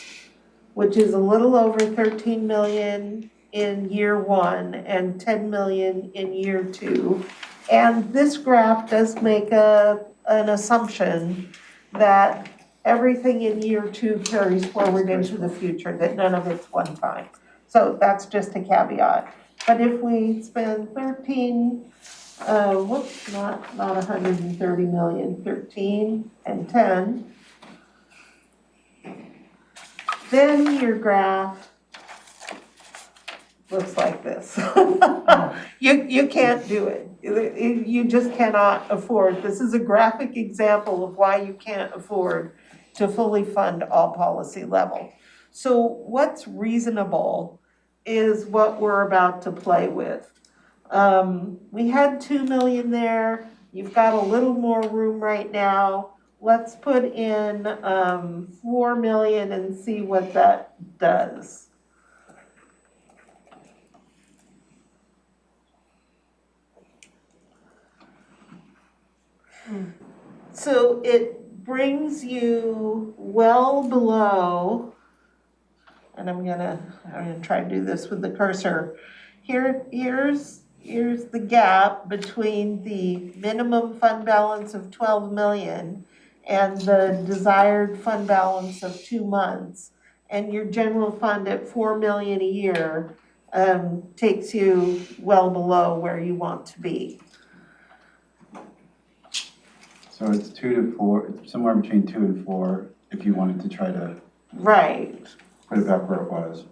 which is a little over 13 million in year 1 and 10 million in year 2. And this graph does make an assumption that everything in year 2 carries forward into the future, that none of it's one time. So that's just a caveat. But if we spend 13, not 130 million, 13 and 10, then your graph looks like this. You can't do it. You just cannot afford. This is a graphic example of why you can't afford to fully fund all policy level. So what's reasonable is what we're about to play with. We had 2 million there. You've got a little more room right now. Let's put in 4 million and see what that does. So it brings you well below, and I'm gonna try to do this with the cursor. Here's the gap between the minimum fund balance of 12 million and the desired fund balance of 2 months. And your general fund at 4 million a year takes you well below where you want to be. So it's 2 to 4, it's somewhere between 2 and 4 if you wanted to try to Right. put it back where it was.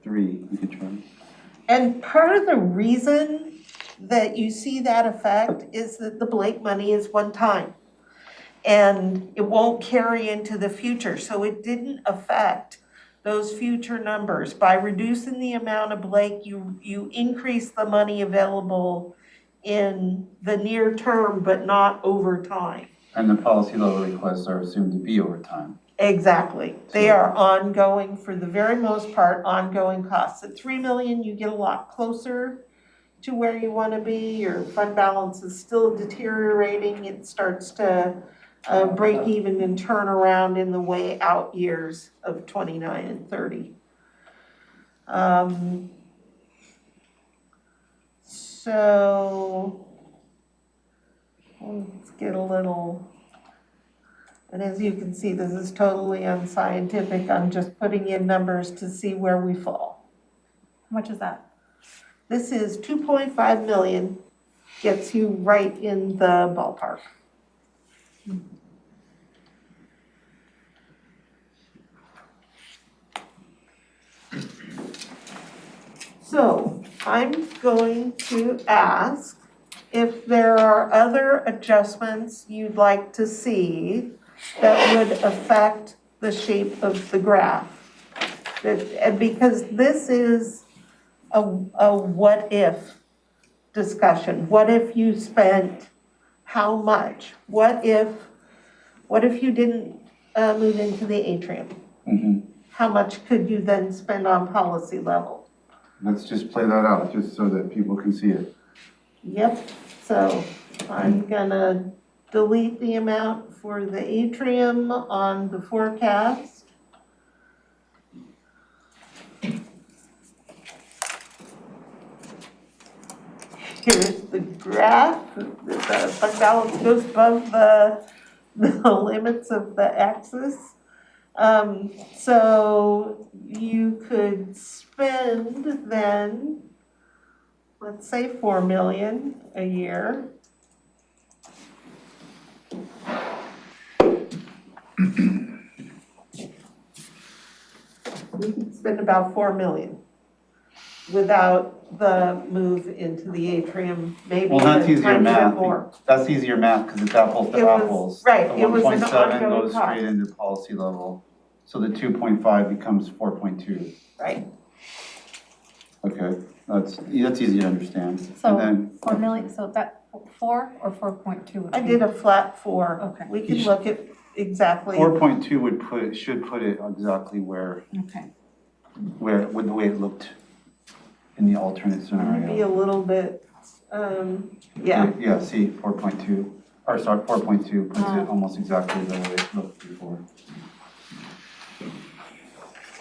3, you could try. And part of the reason that you see that effect is that the Blake money is one time. And it won't carry into the future, so it didn't affect those future numbers. By reducing the amount of Blake, you increase the money available in the near term, but not over time. And the policy level requests are assumed to be over time. Exactly. They are ongoing, for the very most part, ongoing costs. At 3 million, you get a lot closer to where you want to be. Your fund balance is still deteriorating. It starts to break even and turn around in the way out years of 29 and 30. So let's get a little, and as you can see, this is totally unscientific. I'm just putting in numbers to see where we fall. How much is that? This is 2.5 million, gets you right in the ballpark. So I'm going to ask if there are other adjustments you'd like to see that would affect the shape of the graph. And because this is a what if discussion. What if you spent how much? What if you didn't move into the atrium? Mm-hmm. How much could you then spend on policy level? Let's just play that out, just so that people can see it. Yep, so I'm gonna delete the amount for the atrium on the forecast. Here's the graph. The fund balance goes above the limits of the axis. So you could spend then, let's say 4 million a year. We could spend about 4 million without the move into the atrium, maybe Well, that's a easier tiny bit math. more. That's easier math because it's apples It to was- apples. right, The it was an 1.7 ongoing goes cost. straight into policy level. So the 2.5 becomes 4.2. Right. Okay, that's easy to understand. So And then 4 million, so that 4 or 4.2? I did a flat 4. Okay. We can look at exactly. 4.2 should put it exactly where with the way it looked in the alternate Maybe scenario. a little bit, yeah. Yeah, see, 4.2, or sorry, 4.2 puts it almost exactly the way it looked before.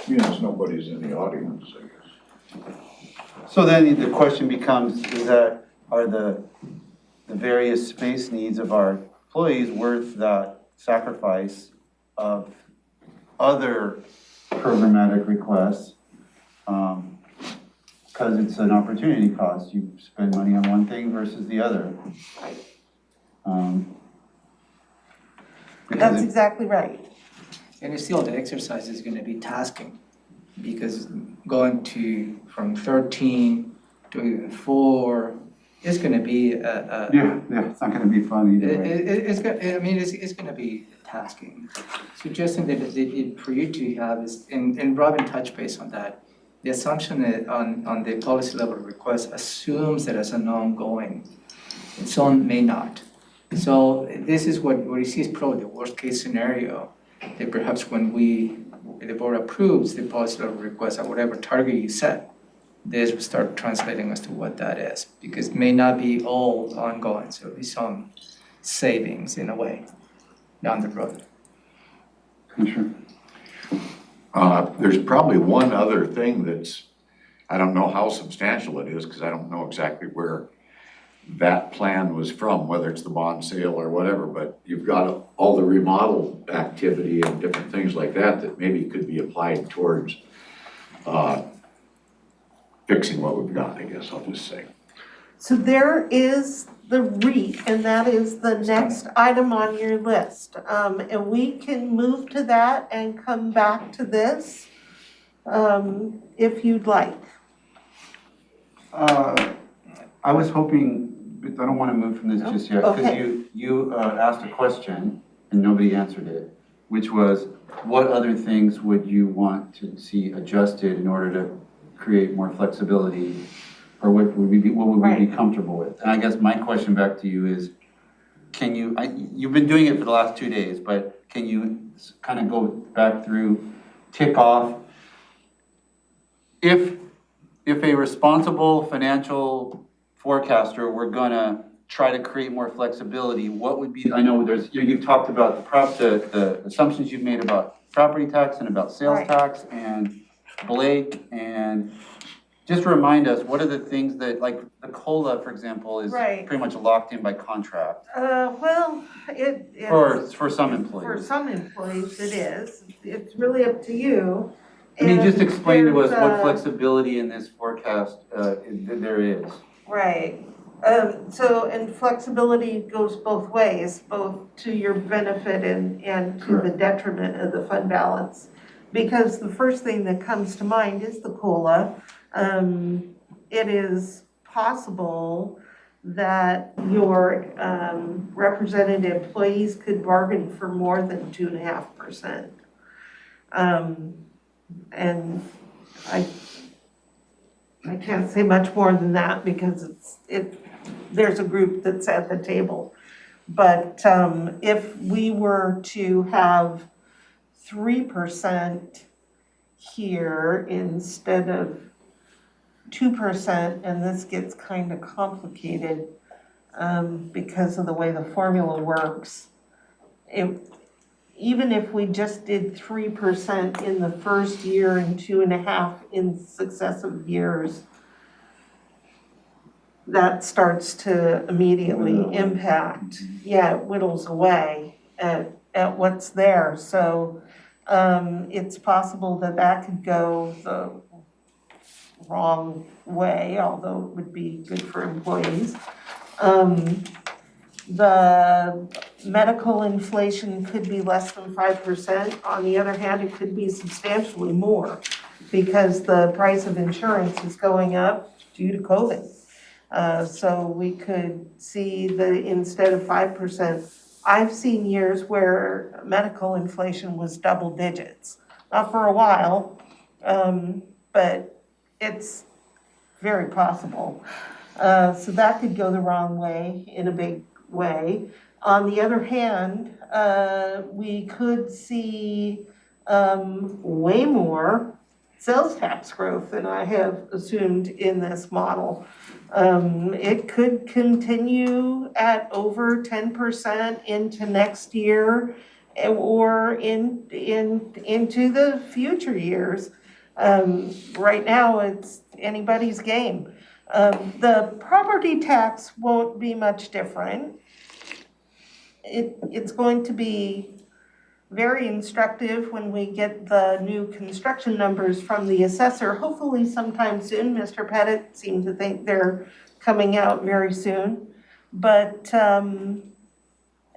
Yes, nobody's in the audience, I guess. So then the question becomes, are the various space needs of our employees worth that sacrifice of other programmatic requests? Because it's an opportunity cost. You spend money on one thing versus the other. That's exactly right. And still, the exercise is gonna be tasking, because going from 13 to 4 is gonna be Yeah, it's not gonna be fun either way. it's gonna be tasking. Suggesting that for you to have is, and Robin touched base on that, the assumption on the policy level request assumes that it's an ongoing, and some may not. So this is what you see is probably the worst case scenario, that perhaps when the board approves the policy level request at whatever target you set, this will start translating as to what that is, because it may not be all ongoing, so there'll be some savings in a way down the road. Sure. There's probably one other thing that's, I don't know how substantial it is, because I don't know exactly where that plan was from, whether it's the bond sale or whatever, but you've got all the remodel activity and different things like that maybe could be applied towards fixing what we've got, I guess I'll just say. So there is the REIT, and that is the next item on your list. And we can move to that and come back to this, if you'd like. I was hoping, but I don't want to move from this just yet, because Okay. you asked a question, and nobody answered it, which was, what other things would you want to see adjusted in order to create more flexibility? Or what would we be comfortable with? And I guess my question back to you is, can you, you've been doing it for the last 2 days, but can you kind of go back through, tick off, if a responsible financial forecaster were gonna try to create more flexibility, what would be, I know you've talked about the assumptions you've made about property tax and about sales tax and Blake, and just remind us, what are the things that, like the COLA, for example, is pretty much locked in by contract? Well, For some employees. For some employees, it is. It's really up to you. I mean, just explain to us what There's, flexibility in this forecast there is. Right. And flexibility goes both ways, both to your benefit and to the detriment of the fund balance. Because the first thing that comes to mind is the COLA. It is possible that your represented employees could bargain for more than 2.5%. And I can't say much more than that because there's a group that's at the table. But if we were to have 3% here instead of 2%, and this gets kind of complicated because of the way the formula works. Even if we just did 3% in the first year and 2.5% in successive years, that starts to immediately impact. Yeah, it whittles away at what's there. So it's possible that could go the wrong way, although it would be good for employees. The medical inflation could be less than 5%. On the other hand, it could be substantially more because the price of insurance is going up due to COVID. So we could see instead of 5%, I've seen years where medical inflation was double digits. Not for a while, but it's very possible. So that could go the wrong way in a big way. On the other hand, we could see way more sales tax growth than I have assumed in this model. It could continue at over 10% into next year or into the future years. Right now, it's anybody's game. The property tax won't be much different. It's going to be very instructive when we get the new construction numbers from the assessor, hopefully sometime soon. Mr. Pettit seemed to think they're coming out very soon. But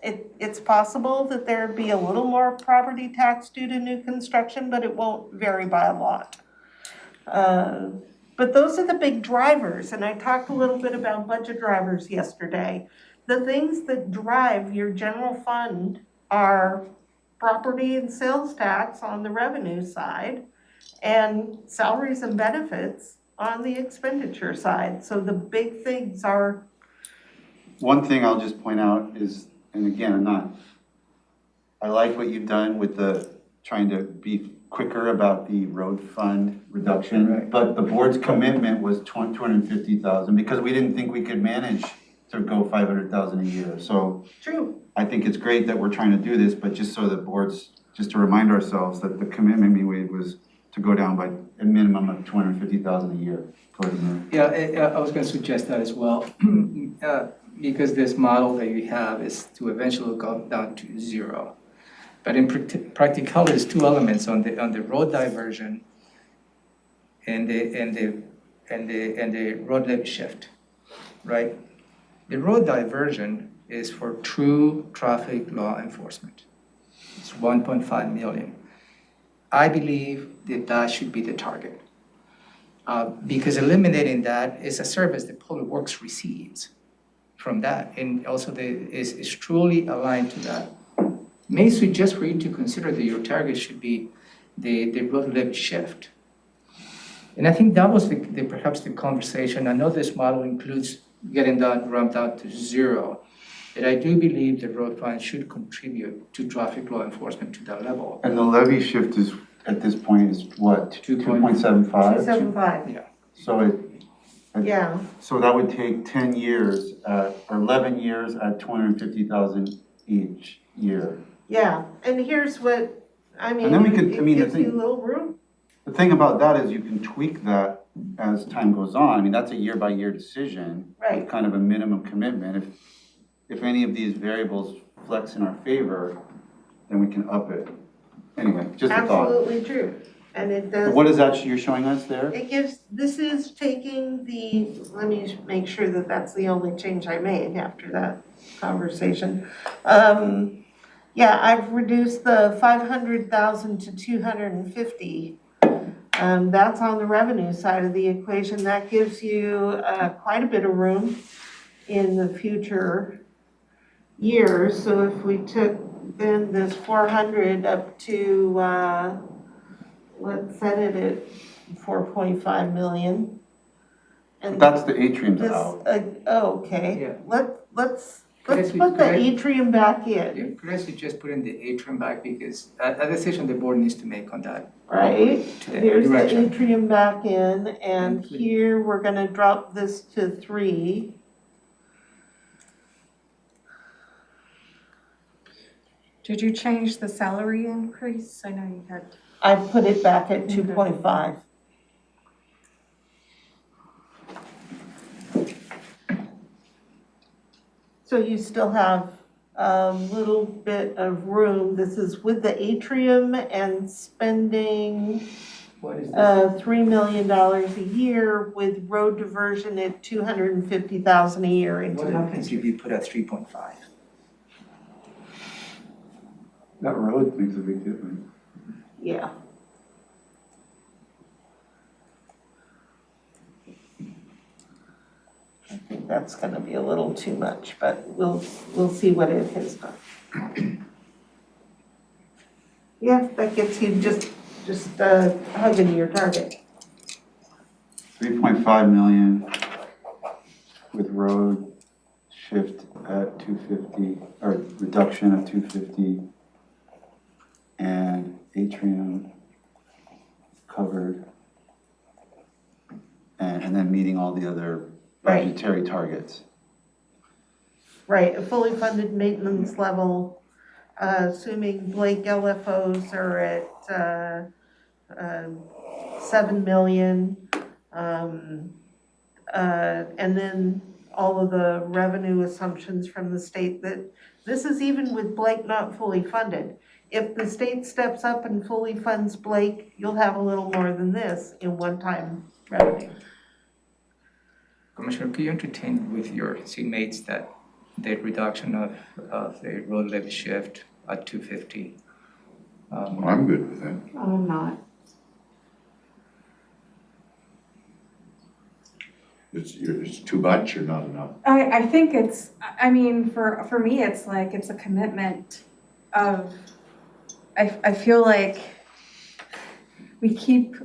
it's possible that there'd be a little more property tax due to new construction, but it won't vary by a lot. But those are the big drivers, and I talked a little bit about budget drivers yesterday. The things that drive your general fund are property and sales tax on the revenue side and salaries and benefits on the expenditure side. So the big things are. One thing I'll just point out is, and again, I like what you've done with trying to be quicker about the road fund reduction, but the board's commitment was $250,000 because we didn't think we could manage to go $500,000 a year. So True. I think it's great that we're trying to do this, but just so the boards, just to remind ourselves that the commitment we made was to go down by a minimum of $250,000 a year. Yeah, I was going to suggest that as well, because this model that you have is to eventually go down to zero. But in practicality, there's two elements on the road diversion and the road levy shift, right? The road diversion is for true traffic law enforcement. It's 1.5 million. I believe that should be the target. Because eliminating that is a service that Public Works receives from that, and also is truly aligned to that. may suggest for you to consider that your target should be the road levy shift. And I think that was perhaps the conversation. I know this model includes getting that ramped out to zero, but I do believe the road fund should contribute to traffic law enforcement to that level. And the levy shift is, at this point, is what, 2.75? 275, Yeah. So yeah, so that would take 10 years, or 11 years at 250,000 each year. yeah. And here's what, I mean, And then we could- it I mean, the gives you thing- a little room. The thing about that is you can tweak that as time goes on. I mean, that's a year-by-year decision. Right. With kind of a minimum commitment. If any of these variables flex in our favor, then we can up it. Anyway, just a thought. Absolutely true. And it does. What is that you're showing us there? It gives, this is taking let me make sure that that's the only change I made after that conversation. Yeah, I've reduced the 500,000 to 250. That's on the revenue side of the equation. That gives you quite a bit of room in the future years. So if we took then this 400 up to, let's set it at 4.5 million. And That's the atrium's this, out. okay. Yeah. Let's Could put the I- atrium back Yeah, in, could I suggest putting the atrium back, because a decision the board needs to make on that. right? To Here's the direction. atrium back in, and And we- here we're gonna drop this to 3. Did you change the salary increase? I know you had. I put it back at 2.5. So you still have a little bit of room. This is with the atrium and spending What is this? $3 million a year with road diversion at 250,000 a year into What the happens future. if you put at 3.5? That road makes a big difference. Yeah. I think that's gonna be a little too much, but we'll see what it has done. Yeah, that gets you just hugging your target. 3.5 million with road shift at 250, or reduction at 250, and atrium covered, and then meeting all the other Right. budgetary targets. Right, a fully funded maintenance level, assuming Blake LFOs are at 7 million. And then all of the revenue assumptions from the state that, this is even with Blake not fully funded. If the state steps up and fully funds Blake, you'll have a little more than this in one-time revenue. Commissioner, could you entertain with your teammates that the reduction of the road levy shift at 250? I'm good with that. I'm not. It's too much or not enough? I think it's, I mean, for me, it's like, it's a commitment of, I feel like we keep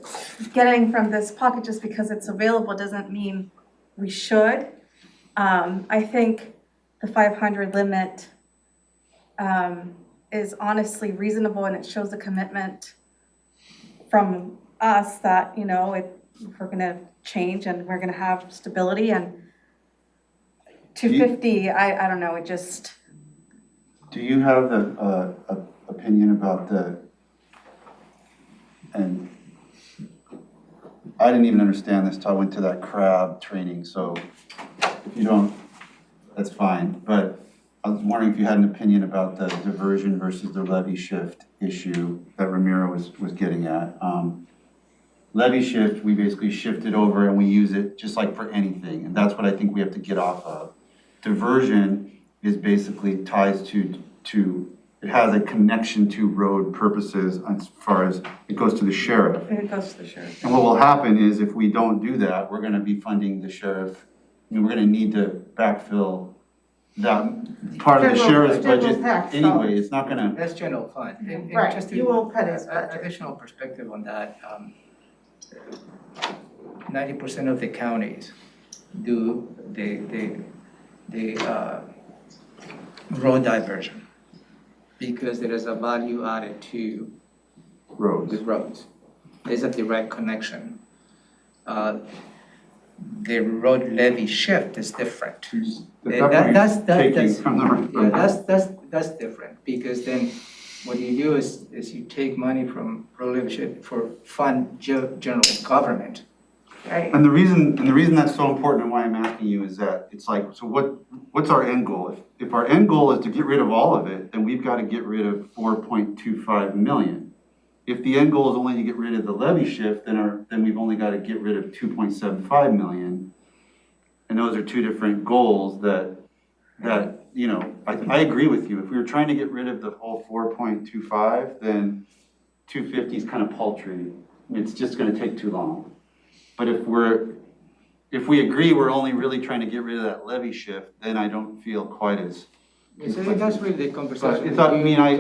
getting from this pocket just because it's available doesn't mean we should. I think the 500 limit is honestly reasonable, and it shows a commitment from us that, you know, we're gonna change and we're gonna have stability, and 250, I don't know, it just, Do you have the opinion about and I didn't even understand this till I went to that crab training, so if you don't, that's fine. But I was wondering if you had an opinion about the diversion versus the levy shift issue that Ramiro was getting at. Levy shift, we basically shift it over and we use it just like for anything, and that's what I think we have to get off of. Diversion is basically ties to it has a connection to road purposes as far as it goes to the sheriff. it goes to the sheriff. And what will happen is if we don't do that, we're gonna be funding the sheriff. I mean, we're gonna need to backfill that part of the sheriff's General budget tax anyway, dollars. it's not gonna, That's general fund. And Right, just to- you won't cut his budget. Additional perspective on that, 90% of the counties do the road diversion because there is a value added to roads. the roads. There's a direct connection. The road levy shift is different. That's taking from Yeah, the. that's different, because then what you do is you take money from road levy shift for fund general government. Right. And the reason that's so important and why I'm asking you is that it's like, so what's our end goal? If our end goal is to get rid of all of it, then we've got to get rid of 4.25 million. If the end goal is only to get rid of the levy shift, then we've only got to get rid of 2.75 million. And those are two different goals that I agree with you. If we were trying to get rid of the whole 4.25, then 250 is kind of paltry. It's just going to take too long. But if we agree we're only really trying to get rid of that levy shift, then I don't feel quite as. So that's really the conversation. But I mean, I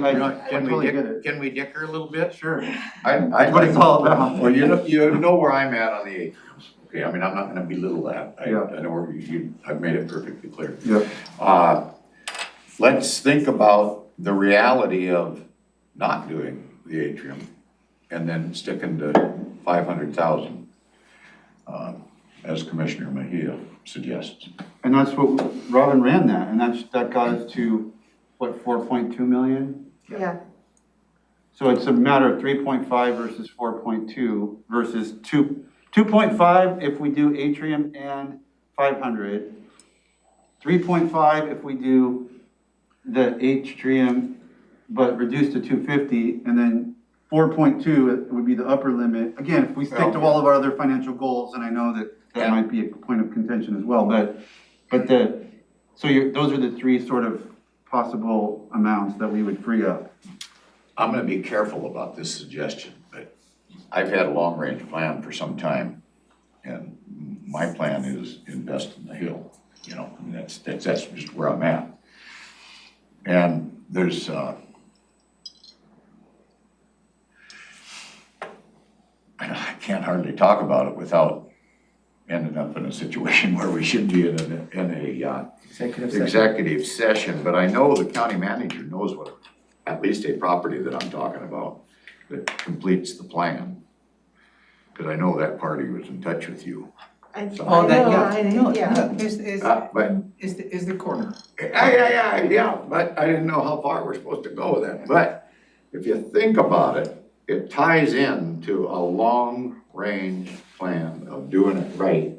Can totally we get it. can we dicker a little bit? Sure. I'd That's what it's all about. Well, you know where I'm at on the atriums. Okay, I mean, I'm not gonna belittle that. I know where I've made it perfectly clear. Yep. Let's think about the reality of not doing the atrium and then sticking to 500,000, as Commissioner Mejia suggests. And that's what, Robin ran that, and that got us to, what, 4.2 million? Yeah, So it's a matter of 3.5 versus 4.2 versus 2.5 if we do atrium and 500. 3.5 if we do the atrium, but reduced to 250, and then 4.2 would be the upper limit. Again, if we stick to all of our other financial goals, and I know that might be a point of contention as well, those are the three sort of possible amounts that we would free up. I'm gonna be careful about this suggestion, but I've had a long-range plan for some time, and my plan is invest in the hill, and that's just where I'm at. And there's, I can't hardly talk about it without ending up in a situation where we should be in a executive session, but I know the county manager knows at least a property that I'm talking about that completes the plan. Because I know that party was in touch with you. I Oh, that, know, yeah, yeah. is the corner. Yeah, but I didn't know how far we're supposed to go with that. But if you think about it, it ties into a long-range plan of doing it right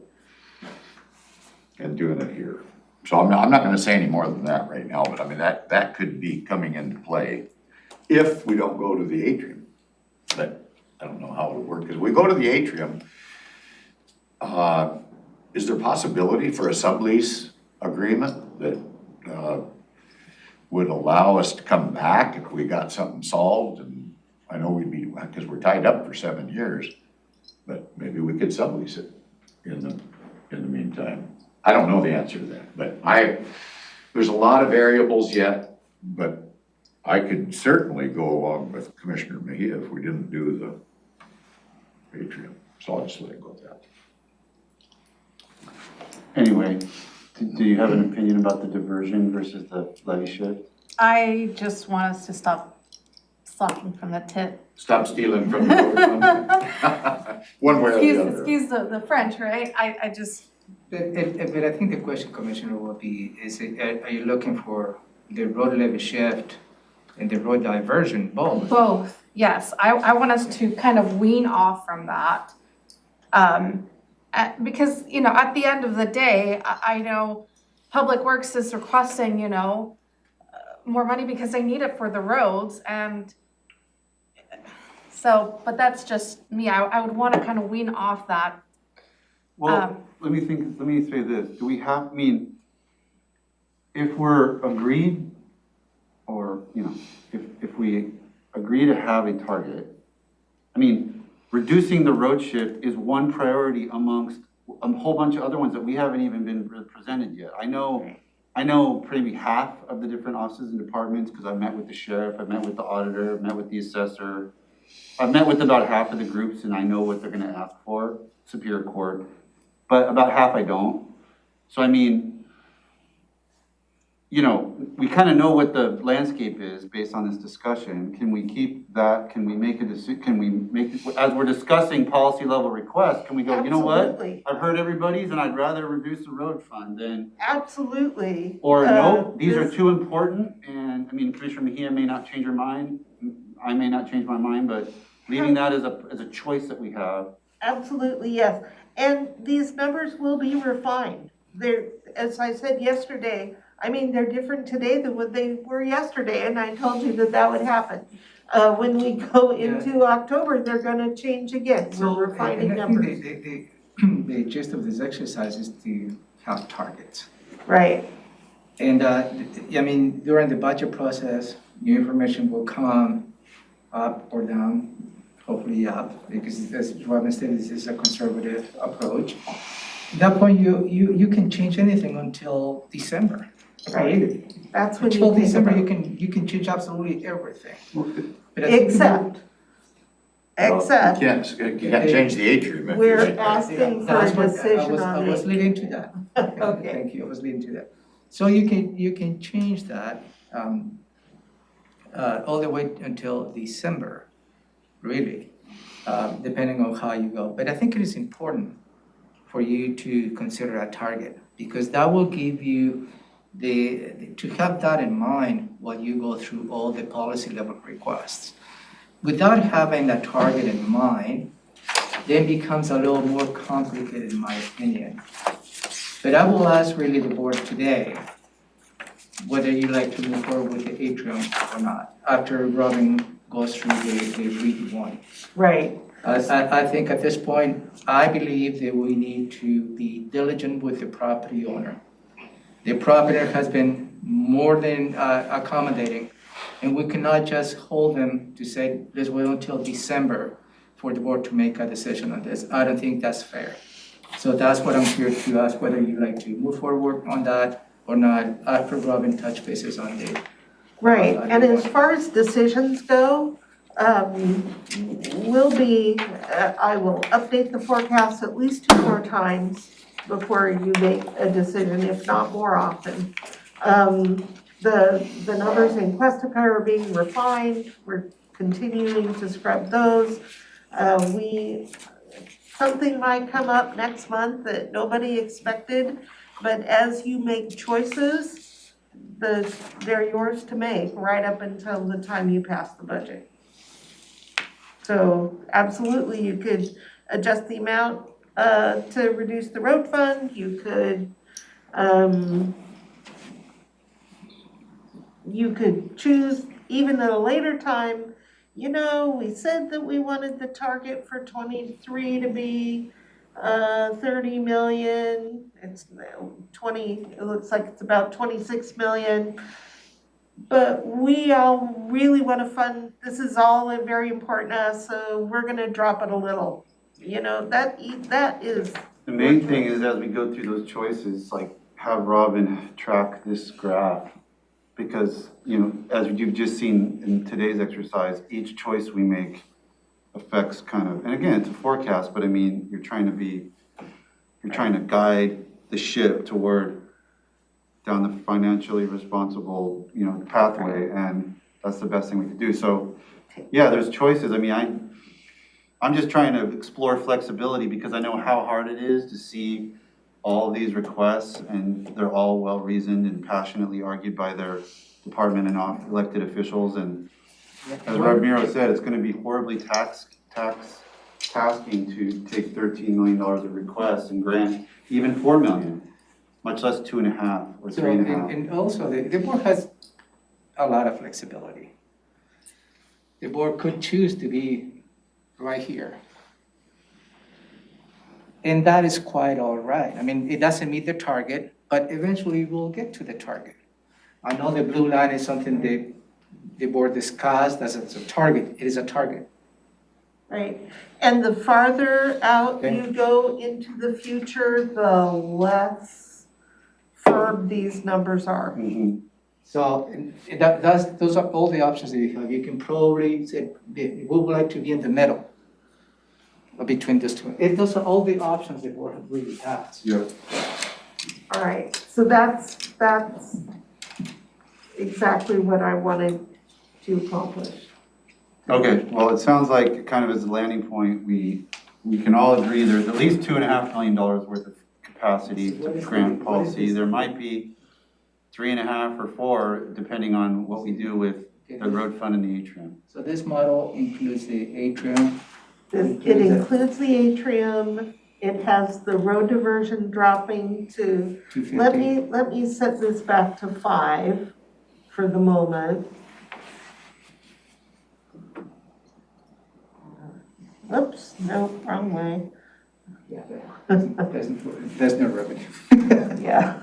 and doing it here. So I'm not gonna say any more than that right now, but I mean, that could be coming into play if we don't go to the atrium. But I don't know how it would work, because we go to the atrium, is there possibility for a sublease agreement that would allow us to come back if we got something solved? And I know we'd be, because we're tied up for 7 years, but maybe we could sublease it in the meantime. I don't know the answer to that, but there's a lot of variables yet, but I could certainly go along with Commissioner Mejia if we didn't do the atrium. So I'll just let it go at that. Anyway, do you have an opinion about the diversion versus the levy shift? I just want us to stop slacking from the tit. Stop stealing from the road fund. One way or the other. Excuse the French, right? I just, But I think the question, Commissioner, will be, are you looking for the road levy shift and the road diversion both? both, yes. I want us to kind of wean off from that. Because, at the end of the day, I know Public Works is requesting, more money because they need it for the roads, and so, but that's just me. I would want to kind of wean off that. Well, let me say this, if we're agreed, or, if we agree to have a target, reducing the road shift is one priority amongst a whole bunch of other ones that we haven't even been presented yet. I know I know maybe half of the different offices and departments, because I've met with the sheriff, I've met with the auditor, I've met with the assessor. I've met with about half of the groups and I know what they're gonna ask for, Superior Court, but about half I don't. So I mean, you know, we kind of know what the landscape is based on this discussion. Can we keep that? Can we make a decision? Can we make, as we're discussing policy level requests, can we go, you know what? Absolutely. I've heard everybody's and I'd rather reduce the road fund than, Absolutely. or no, these are this- too important. And I mean, Commissioner Mejia may not change her mind. I may not change my mind, but leaving that as a choice that we have. Absolutely, yes. And these numbers will be refined. They're, as I said yesterday, I mean, they're different today than what they were yesterday, and I told you that that would happen. When we go into October, they're gonna change again. We're refining And I think numbers. the gist of this exercise is to have targets. Right, And, I mean, during the budget process, new information will come up or down, hopefully up, because as Robin said, this is a conservative approach. At that point, you can change anything until December. right. That's when Until you think December, about. you can change absolutely everything. But I think Except, You can't change the atrium. if you we're make that. asking for a That's what decision I on was it. leading to that. Okay. Thank you, I was leading to that. So you can change that all the way until December, really, depending on how you go. But I think it is important for you to consider a target, because that will give you to have that in mind while you go through all the policy level requests. Without having that target in mind, then becomes a little more complicated in my opinion. But I will ask really the board today whether you like to move forward with the atrium or not, after Robin goes through the read one. Right, I think at this point, I believe that we need to be diligent with the property owner. The property owner has been more than accommodating, and we cannot just hold them to say, let's wait until December for the board to make a decision on this. I don't think that's fair. So that's what I'm here to ask, whether you like to move forward on that or not, after Robin touch bases on the. right. And as far as decisions go, I will update the forecast at least 2 more times before you make a decision, if not more often. The numbers in Questifier are being refined. We're continuing to scrub those. Something might come up next month that nobody expected, but as you make choices, they're yours to make right up until the time you pass the budget. So absolutely, you could adjust the amount to reduce the road fund. You could choose even at a later time. You know, we said that we wanted the target for 23 to be 30 million. It's 20, it looks like it's about 26 million. But we all really want to fund, this is all very important to us, so we're gonna drop it a little. You know, that is. The main thing is as we go through those choices, like have Robin track this graph. Because, you know, as you've just seen in today's exercise, each choice we make affects kind of, and again, it's a forecast, but I mean, you're trying to guide the ship toward down the financially responsible, you know, pathway, and that's the best thing we could do. So, yeah, there's choices. I mean, I'm just trying to explore flexibility because I know how hard it is to see all these requests, and they're all well-reasoned and passionately argued by their department and elected officials. And as Ramiro said, it's gonna be horribly tasking to take $13 million of requests and grant even $4 million, much less 2.5 or 3.5. And also, the board has a lot of flexibility. The board could choose to be right here. And that is quite all right. I mean, it doesn't meet the target, but eventually we'll get to the target. I know the blue line is something the board discussed as it's a target. It is a target. Right, and the farther out Okay. you go into the future, the less firm these numbers are. Mhm. So those are all the options that you have. You can probably say, we would like to be in the middle between these two. Those are all the options the board really has. Yep. All right, so that's exactly what I wanted to accomplish. Okay, well, it sounds like kind of as a landing point, we can all agree there's at least $2.5 million worth of capacity to grant policy. There might be 3.5 or 4, depending on what we do with the road fund and the atrium. So this model includes the atrium. It includes the atrium, it has the road diversion dropping to, 250. let me set this back to 5 for the moment. Oops, no, wrong way. Yeah, there's no revenue. Yeah.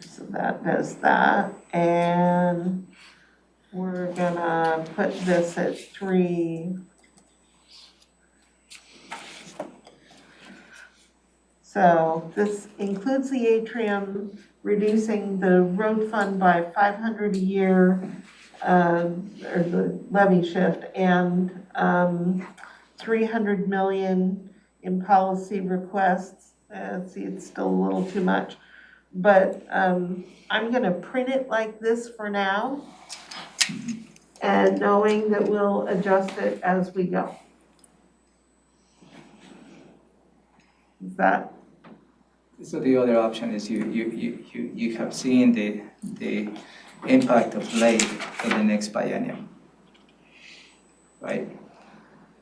So that does that, and we're gonna put this at 3. So this includes the atrium, reducing the road fund by 500 a year, or the levy shift, and 300 million in policy requests. See, it's still a little too much, but I'm gonna print it like this for now, and knowing that we'll adjust it as we go. Is that? So the other option is you have seen the impact of lake in the next biennium, right?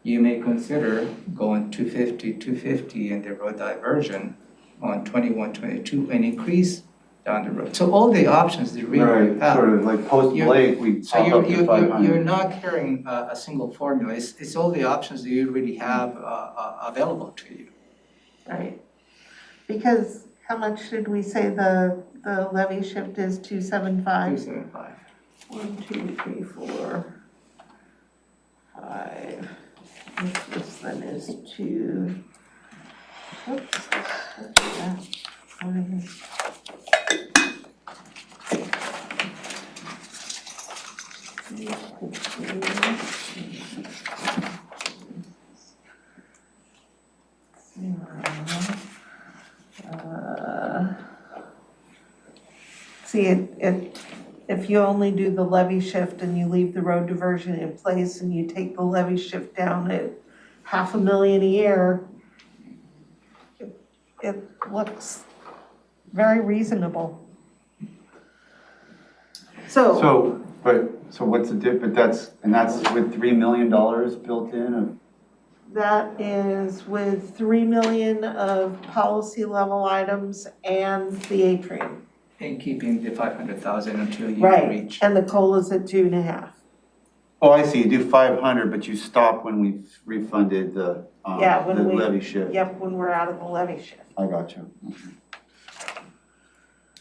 You may consider going 250 in the road diversion on 21, 22 and increase down the road. So all the options that really have. Sort of like post-Blake, we So pop up to 500. you're not carrying a single formula. It's all the options that you really have available to you. Right, because how much did we say the levy shift is, 275? 275. 1, 2, 3, 4, 5. This then is 2. Oops, let's do that. 5. See, if you only do the levy shift and you leave the road diversion in place and you take the levy shift down at $500,000 a year, it looks very reasonable. So What's the dip, but that's with $3 million built in of, that is with 3 million of policy level items and the atrium. And keeping the 500,000 until you Right, reach. and the COLA's at 2.5. oh, I see, you do 500, but you stop when we've refunded the When we- levy shift. Yep, when we're out of the levy shift. I got you.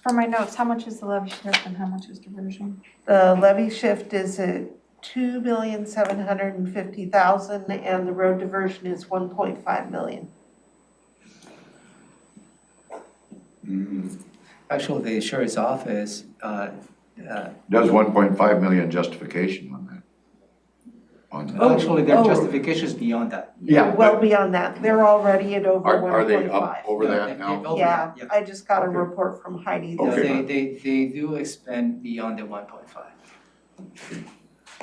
For my notes, how much is the levy shift and how much is diversion? The levy shift is at 2,750,000 and the road diversion is 1.5 million. Actually, the sheriff's office, Does 1.5 million justification on that? On that? actually, there are Oh. justifications beyond that. Yeah, Well but beyond that, they're already at over 1.5. are they up over that now? Oh, Yeah, yeah. I just got a Okay. report from Heidi. No, Okay. they do expend beyond the 1.5.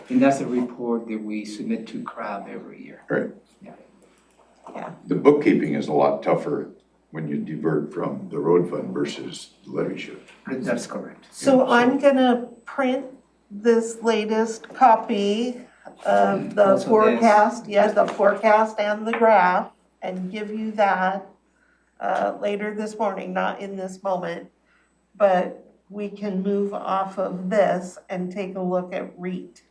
And that's a report that we submit to CRAB every year. The bookkeeping is a lot tougher when you divert from the road fund versus the levy shift. That's correct. So I'm gonna print this latest copy of the Also this. forecast, the forecast and the graph, and give you that later this morning, not in this moment. But we can move off of this and take a look at REIT,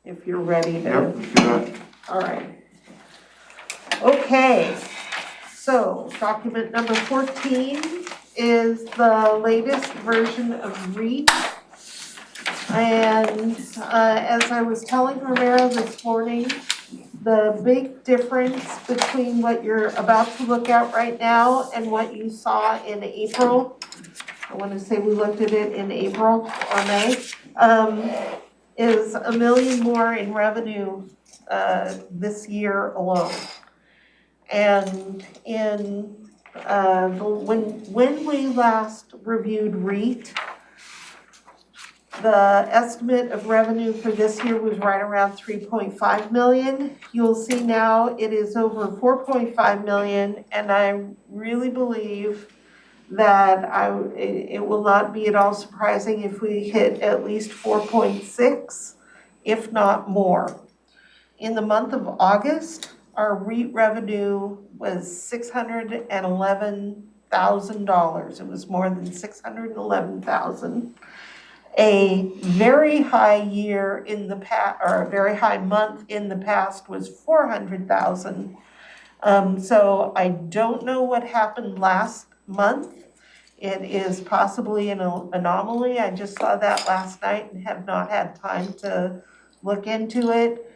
if you're ready to. Yep, let's do that. All right. Okay, so document number 14 is the latest version of REIT. And as I was telling Romero this morning, the big difference between what you're about to look at right now and what you saw in April, I want to say we looked at it in April or May, is $1 million more in revenue this year alone. And when we last reviewed REIT, the estimate of revenue for this year was right around 3.5 million. You'll see now it is over 4.5 million, and I really believe that it will not be at all surprising if we hit at least 4.6, if not more. In the month of August, our REIT revenue was $611,000. It was more than 611,000. A very high year in the past, or a very high month in the past was 400,000. So I don't know what happened last month. It is possibly an anomaly. I just saw that last night and have not had time to look into it.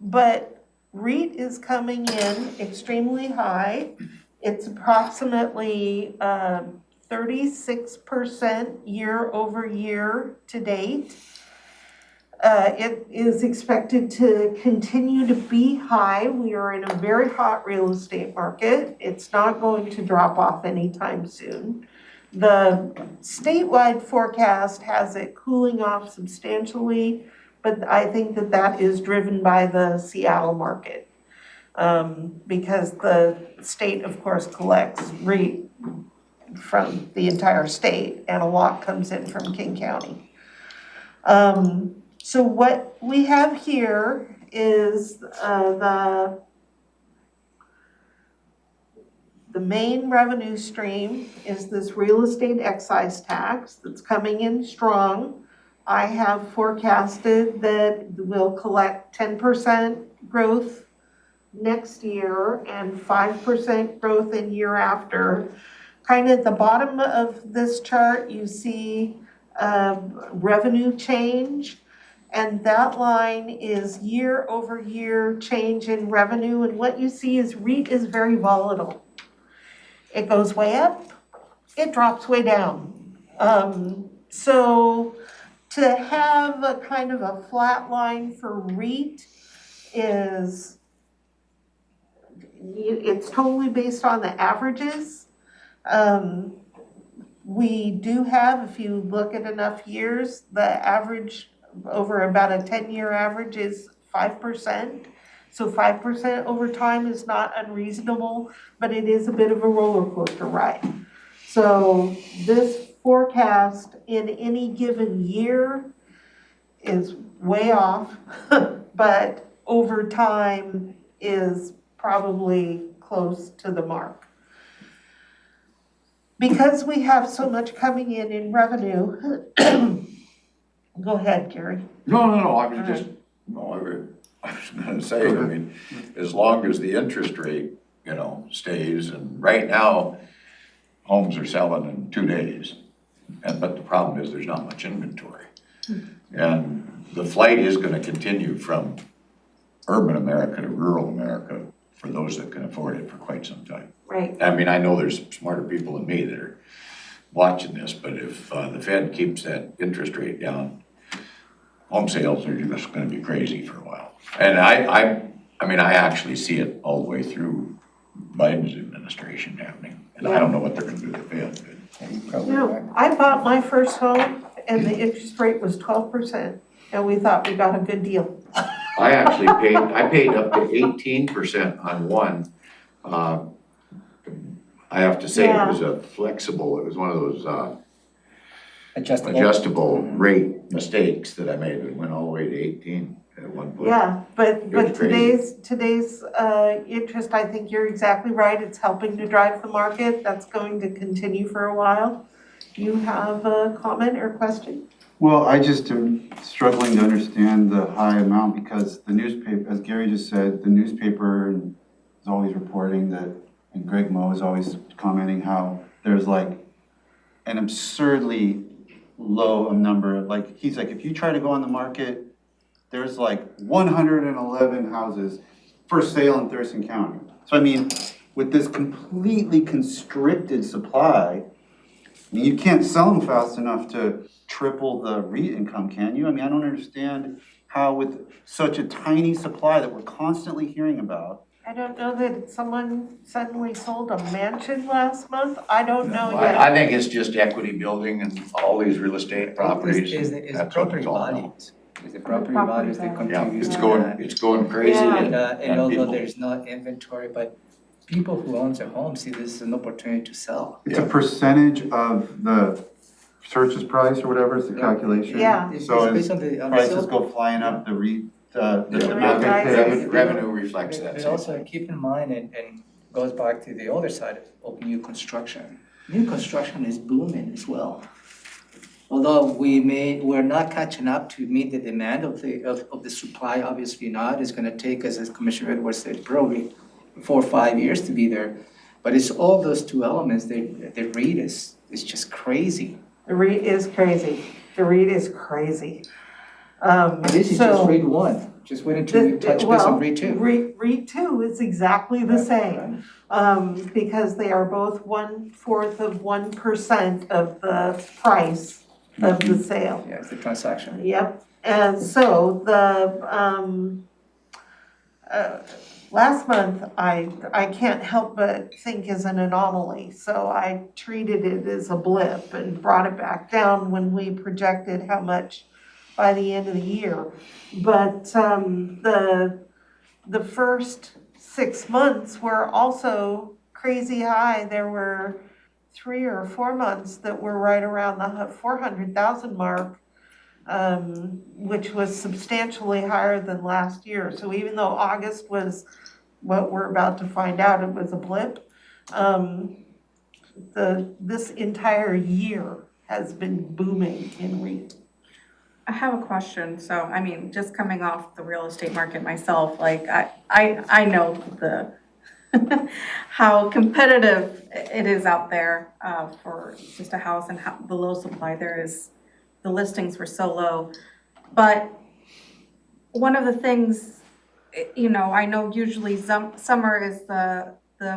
But REIT is coming in extremely high. It's approximately 36% year over year to date. It is expected to continue to be high. We are in a very hot real estate market. It's not going to drop off anytime soon. The statewide forecast has it cooling off substantially, but I think that that is driven by the Seattle market. Because the state, of course, collects REIT from the entire state, and a lot comes in from King County. So what we have here is the main revenue stream is this real estate excise tax that's coming in strong. I have forecasted that we'll collect 10% growth next year and 5% growth in year after. Kind of at the bottom of this chart, you see revenue change, and that line is year over year change in revenue. And what you see is REIT is very volatile. It goes way up, it drops way down. So to have a kind of a flat line for REIT it's totally based on the averages. We do have, if you look at enough years, the average over about a 10-year average is 5%. So 5% over time is not unreasonable, but it is a bit of a roller coaster ride. So this forecast in any given year is way off, but over time is probably close to the mark. Because we have so much coming in revenue, go ahead, Gary. No, I was gonna say, I mean, as long as the interest rate, stays, and right now, homes are selling in 2 days. But the problem is there's not much inventory. And the flight is gonna continue from urban America to rural America for those that can afford it for quite some time. Right. I mean, I know there's smarter people than me that are watching this, but if the Fed keeps that interest rate down, home sales are just gonna be crazy for a while. And I actually see it all the way through Biden's administration happening. And I don't know what they're gonna do to the Fed. I bought my first home and the interest rate was 12%, and we thought we got a good deal. I actually paid up to 18% on one. I have to say, it was it was one of those adjustable rate mistakes that I made. It went all the way to 18 at one point. Yeah, but was today's interest, I think you're exactly right. It's helping to drive the market. That's going to continue for a while. You have a comment or question? Well, I just am struggling to understand the high amount because the newspaper, as Gary just said, the newspaper is always reporting that, and Greg Moe is always commenting how there's like an absurdly low number. Like, he's like, if you try to go on the market there's like 111 houses for sale in Thurston County. So I mean, with this completely constricted supply, I mean, you can't sell them fast enough to triple the REIT income, can you? I mean, I don't understand how with such a tiny supply that we're constantly hearing about. I don't know that someone suddenly sold a mansion last month. I don't know I yet. think it's just equity building and all these real estate properties. Is That's what property it's all about. values. Is the property values that Yeah, contribute it's to going, that. it's going crazy. Yeah. And although people- there's no inventory, but people who own their home see this as an opportunity to sell. It's a percentage of the purchase price or whatever is the Yeah. calculation. Yeah. It's So based on the Prices sale. go flying up, the REIT, the Yeah. market Prices. pays. Revenue reflects that. But also keep in mind, and goes back to the other side of new construction. New construction is booming as well. Although we're not catching up to meet the demand of the supply, obviously not. It's gonna take us, as Commissioner Edwards said, probably 4 or 5 years to be there. But it's all those two elements, the REIT is just crazy. The REIT is crazy. The REIT is crazy. And this is So- just REIT 1, just waiting to touch base on REIT 2. REIT 2 is exactly the same, because they are both 1/4 of 1% of the price of the sale. Yeah, it's the transaction. Yep, and so last month, I can't help but think is an anomaly, so I treated it as a blip and brought it back down when we projected how much by the end of the year. But the first 6 months were also crazy high. There were 3 or 4 months that were right around the 400,000 mark, which was substantially higher than last year. So even though August was what we're about to find out, it was a blip, this entire year has been booming in REIT. I have a question. So, I mean, just coming off the real estate market myself, like I know the how competitive it is out there for just a house and how the low supply there is. The listings were so low. But one of the things, you know, I know usually summer is the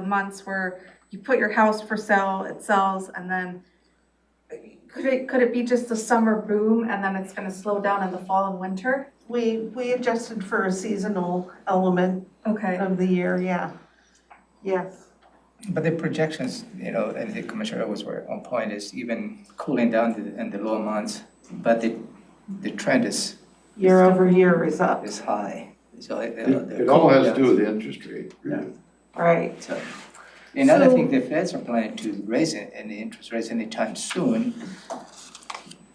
months where you put your house for sale, it sells, and then could it be just a summer boom and then it's gonna slow down in the fall and winter? We adjusted for a seasonal element Okay. of the year, yeah. Yes. But the projections, you know, and the Commissioner was on point, is even cooling down in the low months, but the trend is Year over year is up, high. So It all has to do with the interest rate. really. right. So, and I don't So- think the Feds are planning to raise any interest rates anytime soon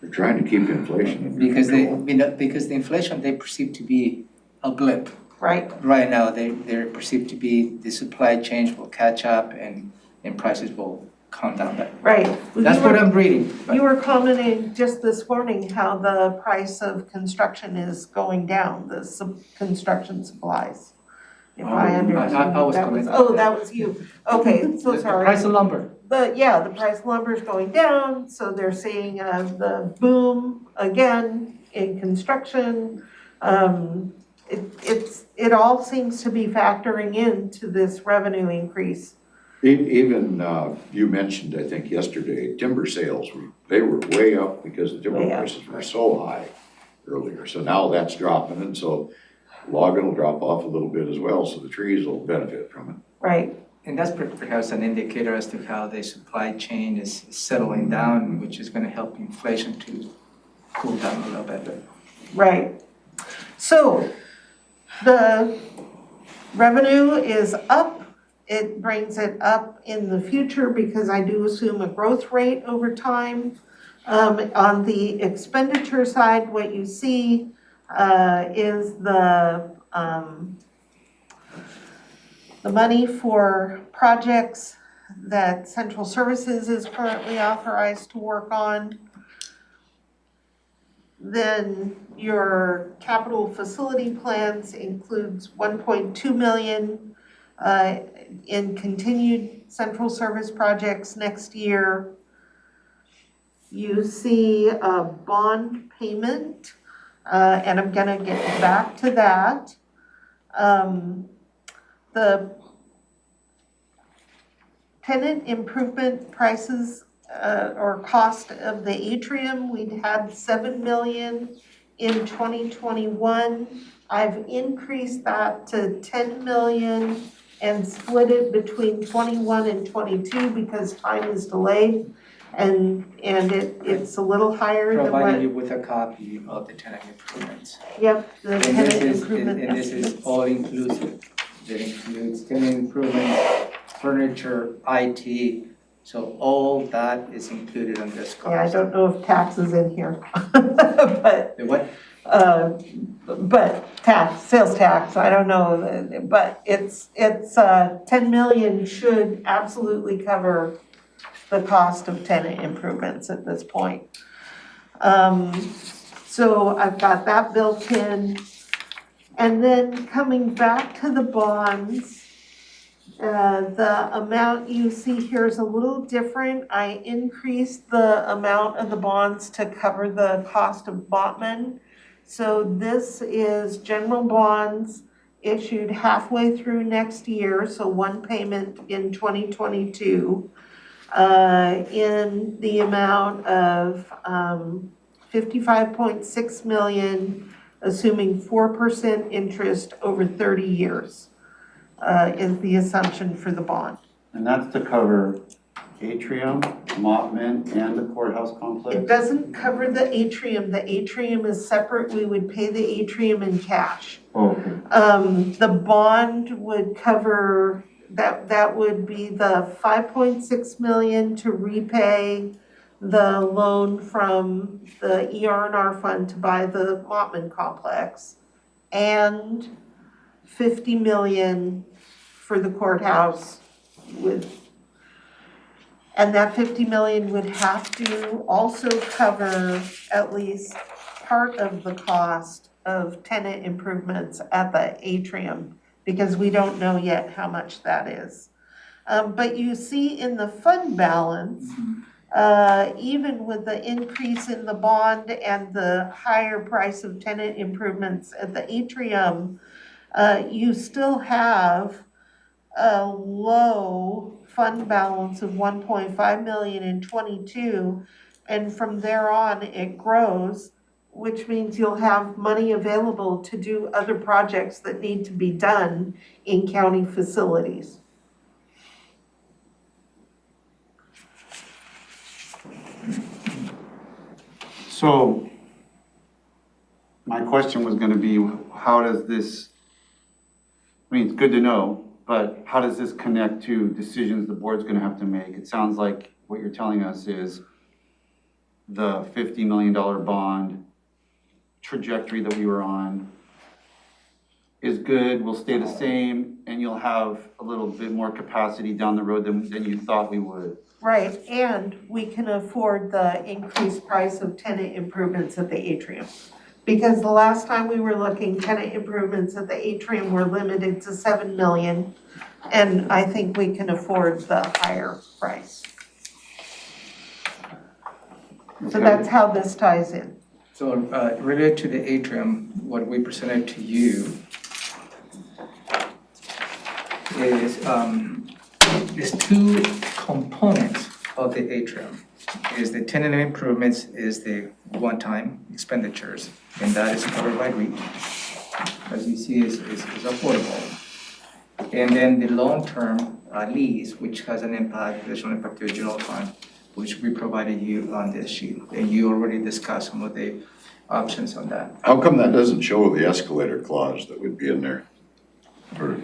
They're trying to keep inflation under because control. because the inflation they perceive to be a blip. Right, Right now, they're perceived to be the supply chain will catch up and prices will calm down. But right. that's what I'm reading. You were commenting just this morning how the price of construction is going down, the construction supplies. If I understood. I was that commenting. Oh, that was you. Okay, so The sorry. price of lumber. The price of lumber is going down, so they're seeing the boom again in construction. It all seems to be factoring into this revenue increase. Even, you mentioned, I think yesterday, timber sales, they were way up because the timber Way up. prices were so high earlier. So now that's dropping, and so logging will drop off a little bit as well, so the trees will benefit from it. Right, And that's perhaps an indicator as to how the supply chain is settling down, which is gonna help inflation to cool down a little bit. right. So the revenue is up. It brings it up in the future because I do assume a growth rate over time. On the expenditure side, what you see is the money for projects that Central Services is currently authorized to work on. Then your capital facility plans includes 1.2 million in continued central service projects next year. You see a bond payment and I'm gonna get back to that. The tenant improvement prices, or cost of the atrium, we'd had 7 million in 2021. I've increased that to 10 million and split it between 21 and 22 because time is delayed. And it's a little higher than Provided what, you with a copy of the tenant improvements. yep, the And tenant this is, improvement and this is estimates. all inclusive. That includes tenant improvements, furniture, IT, so all that is included in this cost. Yeah, I don't know if tax is in here, but, The what? sales tax, I don't know, but it's 10 million should absolutely cover the cost of tenant improvements at this point. So I've got that built in. And then coming back to the bonds, the amount you see here is a little different. I increased the amount of the bonds to cover the cost of Botman. So this is general bonds issued halfway through next year, so one payment in 2022, in the amount of 55.6 million, assuming 4% interest over 30 years, is the assumption for the bond. And that's to cover atrium, Mottman, and the courthouse complex? It doesn't cover the atrium. The atrium is separate. We would pay the atrium in cash. Okay. The bond would cover, that would be the 5.6 million to repay the loan from the ER&R fund to buy the Mottman complex, and 50 million for the courthouse and that 50 million would have to also cover at least part of the cost of tenant improvements at the atrium, because we don't know yet how much that is. But you see in the fund balance, even with the increase in the bond and the higher price of tenant improvements at the atrium, you still have a low fund balance of 1.5 million in 22, and from there on it grows, which means you'll have money available to do other projects that need to be done in county facilities. So my question was gonna be, how does this, I mean, it's good to know, but how does this connect to decisions the board's gonna have to make? It sounds like what you're telling us is the $50 million bond trajectory that we were on is good, will stay the same, and you'll have a little bit more capacity down the road than you thought we would. Right, and we can afford the increased price of tenant improvements at the atrium. Because the last time we were looking, tenant improvements at the atrium were limited to 7 million, and I think we can afford the higher price. So that's how this ties in. So related to the atrium, what we presented to you is two components of the atrium. Is the tenant improvements is the one-time expenditures, and that is covered by REIT. As you see, is affordable. And then the long-term lease, which has an impact, additional impact to the general fund, which we provided you on this sheet, and you already discussed some of the options on that. How come that doesn't show the escalator clause that would be in there for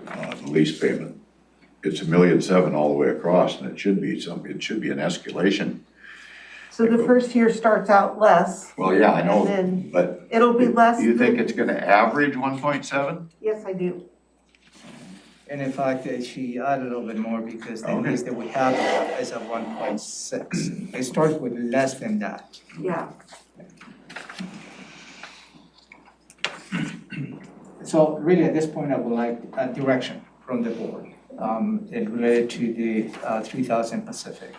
the lease payment? It's $1.7 million all the way across, and it should be an escalation. So the first year starts out less. Well, yeah, I know, And then but it'll be less. do you think than- it's gonna average 1.7? Yes, I do. And in fact, she added a little bit more because the Okay. lease that we have is a 1.6. It starts with less than that. Yeah. So really, at this point, I would like a direction from the board, it related to the 3000 Pacific.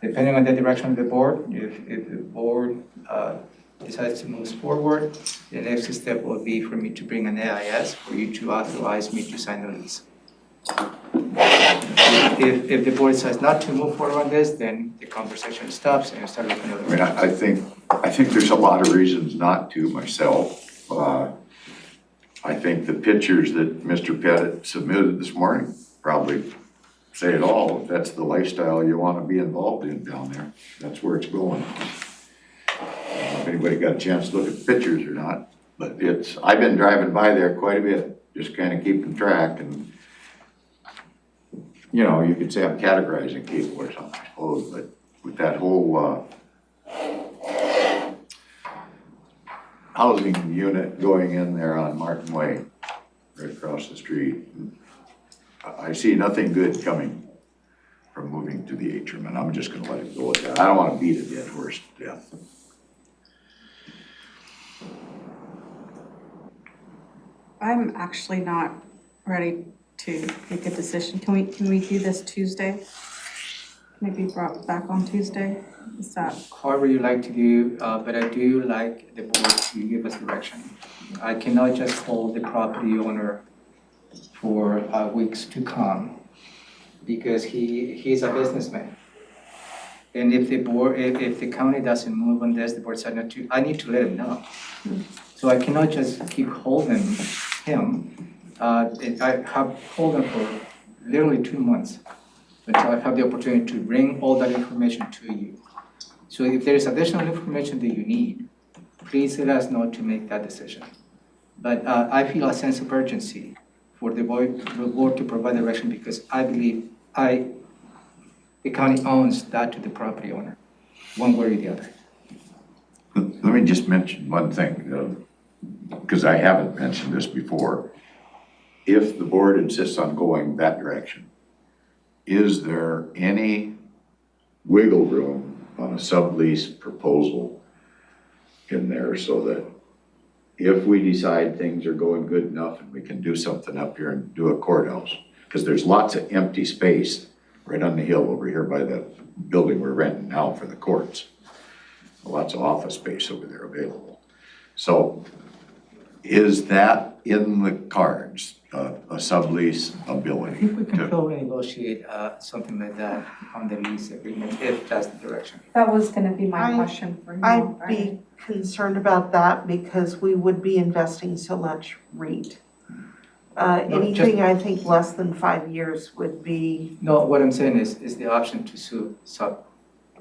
Depending on the direction of the board, if the board decides to move forward, the next step will be for me to bring an AIS for you to authorize me to sign the lease. If the board decides not to move forward on this, then the conversation stops and I start looking at I mean, I think there's a lot of reasons not to myself. I think the pictures that Mr. Pettit submitted this morning probably say it all. If that's the lifestyle you want to be involved in down there, that's where it's going. If anybody got a chance to look at the pictures or not, but I've been driving by there quite a bit, just kind of keeping track, and you know, you could say I'm categorizing people or something, I suppose, but with that whole housing unit going in there on Martin Way, right across the street, I see nothing good coming from moving to the atrium, and I'm just gonna let it go with that. I don't wanna beat a dead horse to death. I'm actually not ready to make a decision. Can we do this Tuesday? Maybe brought back on Tuesday? Is that? however you like to do, but I do like the board to give us direction. I cannot just hold the property owner for weeks to come because he's a businessman. And if the county doesn't move on this, the board said not to, I need to let him know. So I cannot just keep holding him. I have hold him for literally 2 months until I have the opportunity to bring all that information to you. So if there is additional information that you need, please let us know to make that decision. But I feel a sense of urgency for the board to provide direction because I believe the county owns that to the property owner, one way or the other. Let me just mention one thing, because I haven't mentioned this before. If the board insists on going that direction, is there any wiggle room on a sublease proposal in there so that if we decide things are going good enough and we can do something up here and do a courthouse, because there's lots of empty space right on the hill over here by that building we're renting now for the courts. Lots of office space over there available. So is that in the cards, a sublease ability? I think we can probably negotiate something like that on the lease agreement if that's the direction. That was gonna be my question for you. I'd be concerned about that because we would be investing so much REIT. Anything I think less than 5 years would be. No, what I'm saying is the option to sub.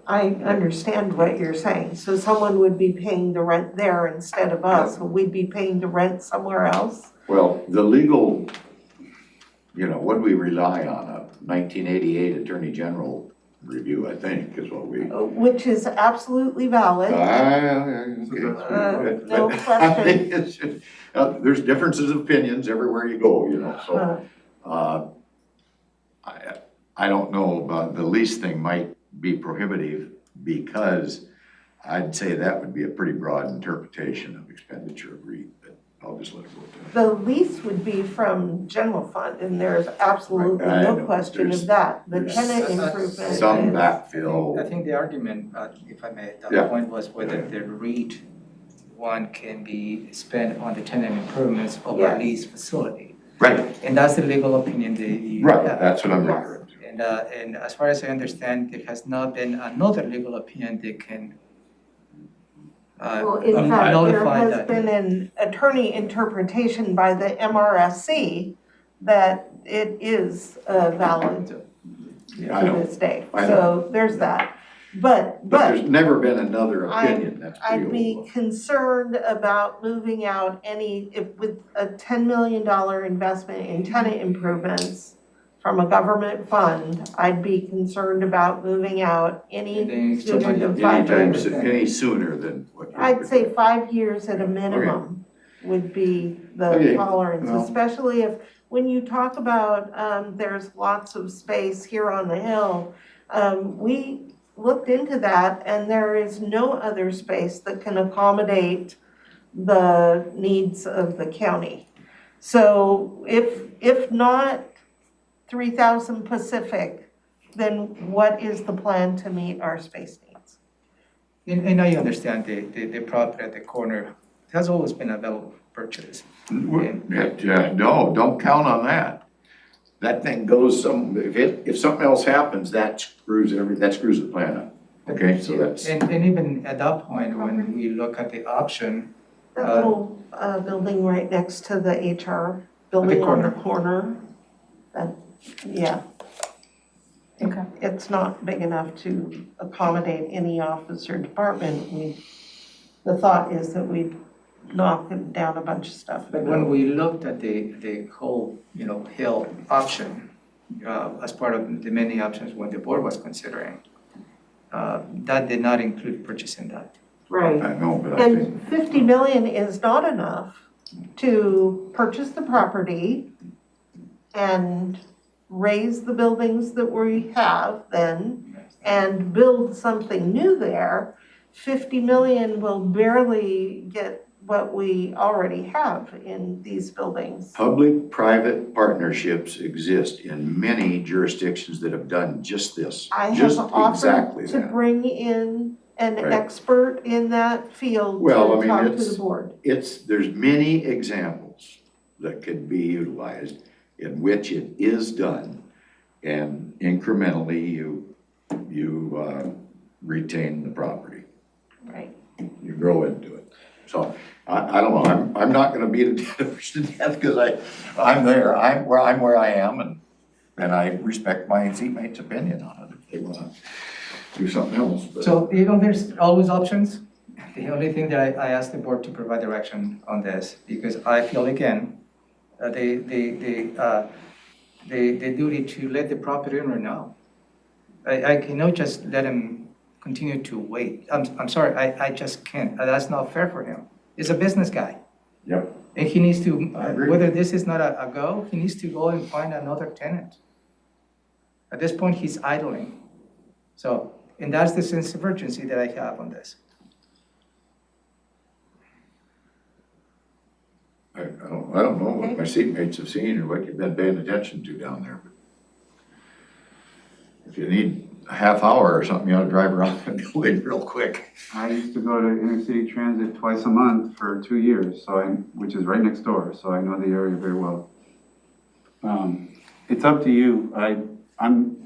I understand what you're saying. So someone would be paying the rent there instead of us, and we'd be paying the rent somewhere else? Well, the legal, you know, what we rely on, a 1988 Attorney General review, I think, is what we. Which is absolutely valid. No question. There's differences of opinions everywhere you go, you know, so. I don't know about the lease thing might be prohibitive because I'd say that would be a pretty broad interpretation of expenditure of REIT, but I'll just let it go with that. The lease would be from general fund, and there's absolutely I no know. question There's- of that. The there's tenant improvement Some is. I backfill, think the argument, if I may, Yeah. the point was whether the REIT one can be spent on the tenant improvements of a Yes. lease facility. right, And that's the legal opinion that you right, have. that's what I'm Yes. referring to. And as far as I understand, there has not been another legal opinion that can Well, in fact, there nullify has that. been an attorney interpretation by the MRSC that it is valid to I know, this day. I So there's that. But but there's never been another opinion, that's pretty I'd be old. concerned about moving out with a $10 million investment in tenant improvements from a government fund, I'd be concerned about moving out And any then sooner somebody- than 5 Anytime, years. any sooner than what. you're- I'd say 5 years at a minimum would be the Okay, tolerance, well. especially when you talk about, there's lots of space here on the hill. We looked into that and there is no other space that can accommodate the needs of the county. So if not 3,000 Pacific, then what is the plan to meet our space needs? And I understand the property at the corner has always been available for purchase. No, don't count on that. That thing goes if something else happens, that screws the plan up. Okay, so that's. And even at that point, when we look at the option, That little building right next to the HR building on the corner, yeah. Okay. It's not big enough to accommodate any office or department. The thought is that we knock down a bunch of stuff. but when we looked at the whole, hill option, as part of the many options when the board was considering, that did not include purchasing that. Right. I know, but I think. And 50 million is not enough to purchase the property and raise the buildings that we have then and build something new there. 50 million will barely get what we already have in these buildings. Public-private partnerships exist in many jurisdictions that have done just this. I have Just offered exactly to that. bring in an Right. expert in that field Well, I to mean, talk to it's- the board. There's many examples that could be utilized in which it is done, and incrementally you retain the property. Right. You grow into it. So, I don't know, I'm not gonna beat a dead horse to death, because I'm there, I'm where I am, and I respect my seatmate's opinion on it, if they wanna do something else, but. So, there's always options. The only thing that I asked the board to provide direction on this, because I feel again, the duty to let the property owner know. I cannot just let him continue to wait. I'm sorry, I just can't. That's not fair for him. He's a business guy. Yep. And he needs to, I agree. whether this is not a go, he needs to go and find another tenant. At this point, he's idling. So, and that's the sense of urgency that I have on this. I don't know what my seatmates have seen or what you've been paying attention to down there. But if you need a half hour or something, you ought to drive around the building real quick. I used to go to intercity transit twice a month for 2 years, which is right next door, so I know the area very well. It's up to you. I'm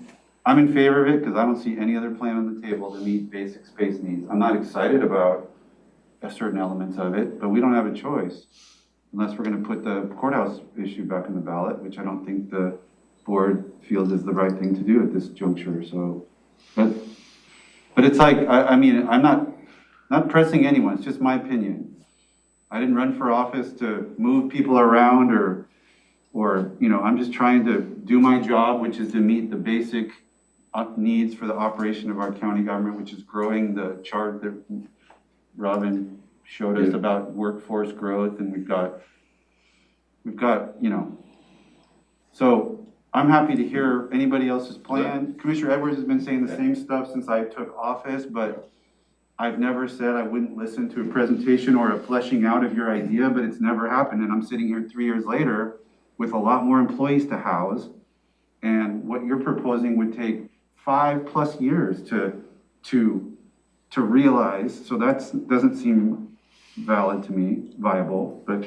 in favor of it because I don't see any other plan on the table to meet basic space needs. I'm not excited about certain elements of it, but we don't have a choice unless we're going to put the courthouse issue back on the ballot, which I don't think the board feels is the right thing to do at this juncture. So, but it's like, I mean, I'm not pressing anyone. It's just my opinion. I didn't run for office to move people around or I'm just trying to do my job, which is to meet the basic needs for the operation of our county government, which is growing the chart that Robin showed us about workforce growth, and we've got, so I'm happy to hear anybody else's plan. Commissioner Edwards has been saying the same stuff since I took office, but I've never said I wouldn't listen to a presentation or a fleshing out of your idea, but it's never happened, and I'm sitting here 3 years later with a lot more employees to house, and what you're proposing would take 5+ years to realize, so that doesn't seem valid to me, viable, but,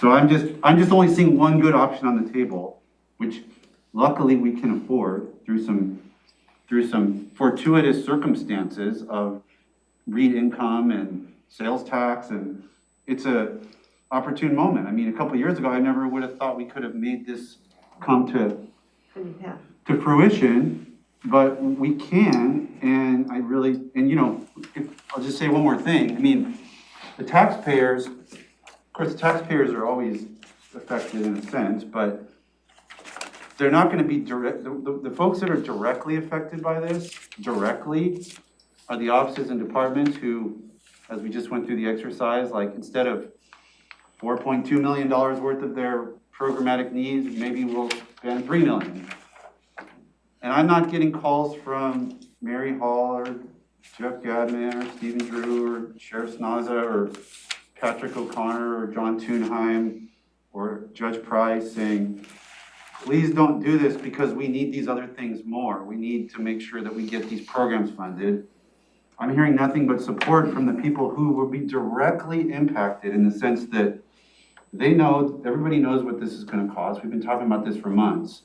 so I'm just only seeing one good option on the table, which luckily we can afford through some fortuitous circumstances of REIT income and sales tax, and it's a opportune moment. I mean, a couple of years ago, I never would have thought we could have made this come to fruition, but we can, and I'll just say one more thing. I mean, the taxpayers, of course, the taxpayers are always affected in a sense, but they're not gonna be direct, the folks that are directly affected by this, are the offices and departments who, as we just went through the exercise, like instead of $4.2 million worth of their programmatic needs, maybe we'll spend $3 million. And I'm not getting calls from Mary Hall or Jeff Gadman or Stephen Drew or Sheriff Snaza or Patrick O'Connor or John Thunheim or Judge Price saying, please don't do this because we need these other things more. We need to make sure that we get these programs funded. I'm hearing nothing but support from the people who will be directly impacted in the sense that they know, everybody knows what this is gonna cost. We've been talking about this for months.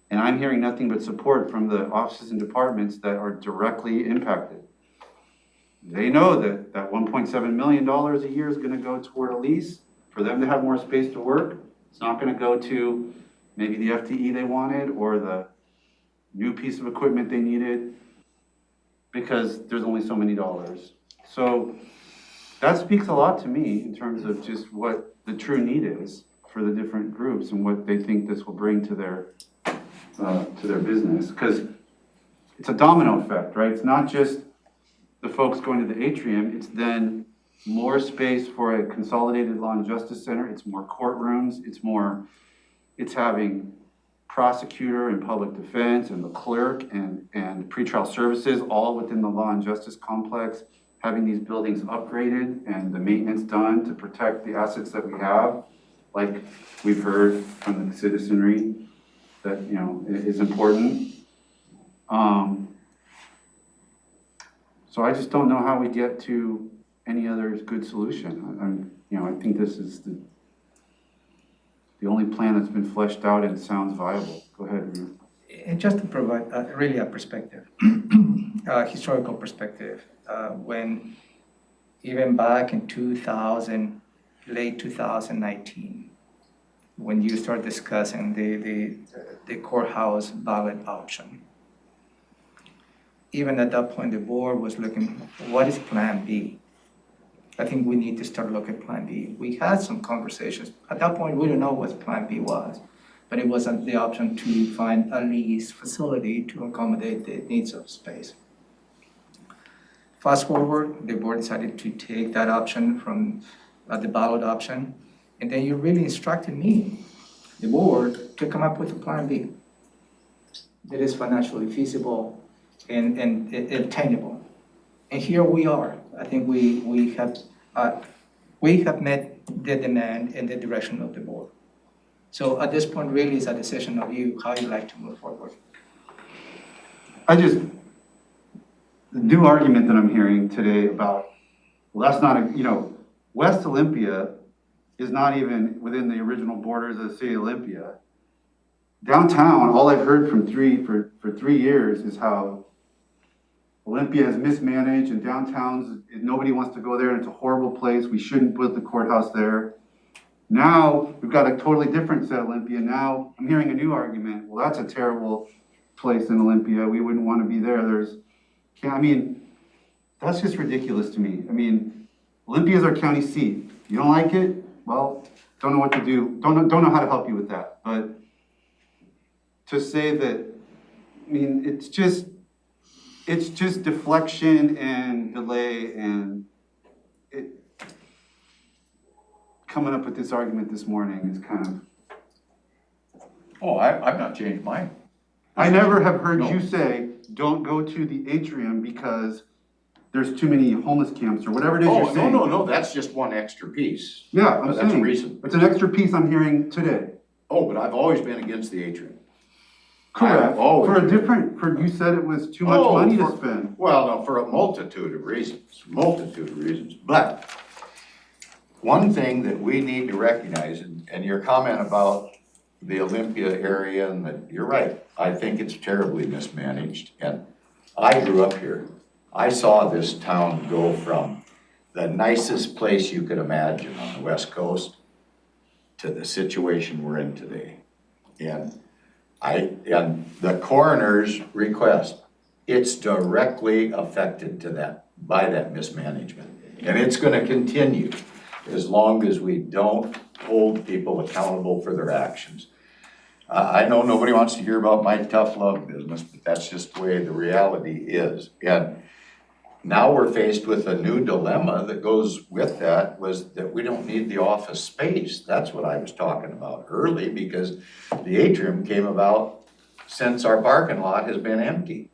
And I'm hearing nothing but support from the offices and departments that are directly impacted. They know that that $1.7 million a year is gonna go toward a lease for them to have more space to work. It's not gonna go to maybe the FTE they wanted or the new piece of equipment they needed because there's only so many dollars. So that speaks a lot to me in terms of just what the true need is for the different groups and what they think this will bring to their business. Because it's a domino effect, right? It's not just the folks going to the atrium, it's then more space for a consolidated law and justice center, it's more courtrooms, it's having prosecutor and public defense and the clerk and pretrial services all within the law and justice complex, having these buildings upgraded and the maintenance done to protect the assets that we have, like we've heard from the citizenry that, you know, is important. So I just don't know how we get to any other good solution. I think this is the only plan that's been fleshed out and sounds viable. Go ahead, Ryu. And just to provide really a perspective, historical perspective, when even back in late 2019, when you start discussing the courthouse ballot option, even at that point, the board was looking, what is Plan B? I think we need to start looking at Plan B. We had some conversations. At that point, we didn't know what Plan B was, but it was the option to find a lease facility to accommodate the needs of space. Fast forward, the board decided to take that option from the ballot option, and then you really instructed me, the board, to come up with a Plan B that is financially feasible and attainable. And here we are. I think we have met the demand and the direction of the board. So at this point, really, it's a decision of you, how you like to move forward. The new argument that I'm hearing today about, well, that's not West Olympia is not even within the original borders of the city of Olympia. Downtown, all I've heard for 3 years is how Olympia is mismanaged and downtown's, nobody wants to go there and it's a horrible place. We shouldn't put the courthouse there. Now, we've got a totally different set of Olympia. Now, I'm hearing a new argument. Well, that's a terrible place in Olympia. We wouldn't want to be there. That's just ridiculous to me. Olympia is our county seat. You don't like it? Well, don't know what to do. Don't know how to help you with that. But to say that, it's just deflection and delay and coming up with this argument this morning is kind of. Oh, I've not changed mine. I never have heard you say, don't go to the atrium because there's too many homeless camps or whatever it is you're saying. No, that's just one extra piece. Yeah, I'm saying. That's a reason. It's an extra piece I'm hearing today. Oh, but I've always been against the atrium. Correct. You said it was too much money to spend. Well, no, for a multitude of reasons, But one thing that we need to recognize, and your comment about the Olympia area, and that you're right, I think it's terribly mismanaged. And I grew up here. I saw this town go from the nicest place you could imagine on the West Coast to the situation we're in today. And the coroner's request, it's directly affected by that mismanagement. And it's gonna continue as long as we don't hold people accountable for their actions. I know nobody wants to hear about my tough love business, but that's just the way the reality is. And now we're faced with a new dilemma that goes with that, was that we don't need the office space. That's what I was talking about early, because the atrium came about since our parking lot has been empty.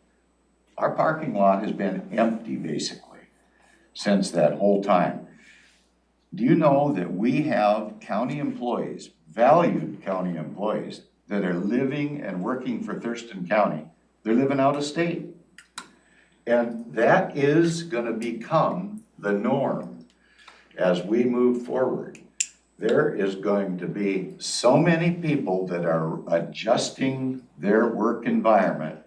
Our parking lot has been empty basically since that whole time. Do you know that we have county employees, valued county employees, that are living and working for Thurston County? They're living out of state. And that is gonna become the norm as we move forward. There is going to be so many people that are adjusting their work environment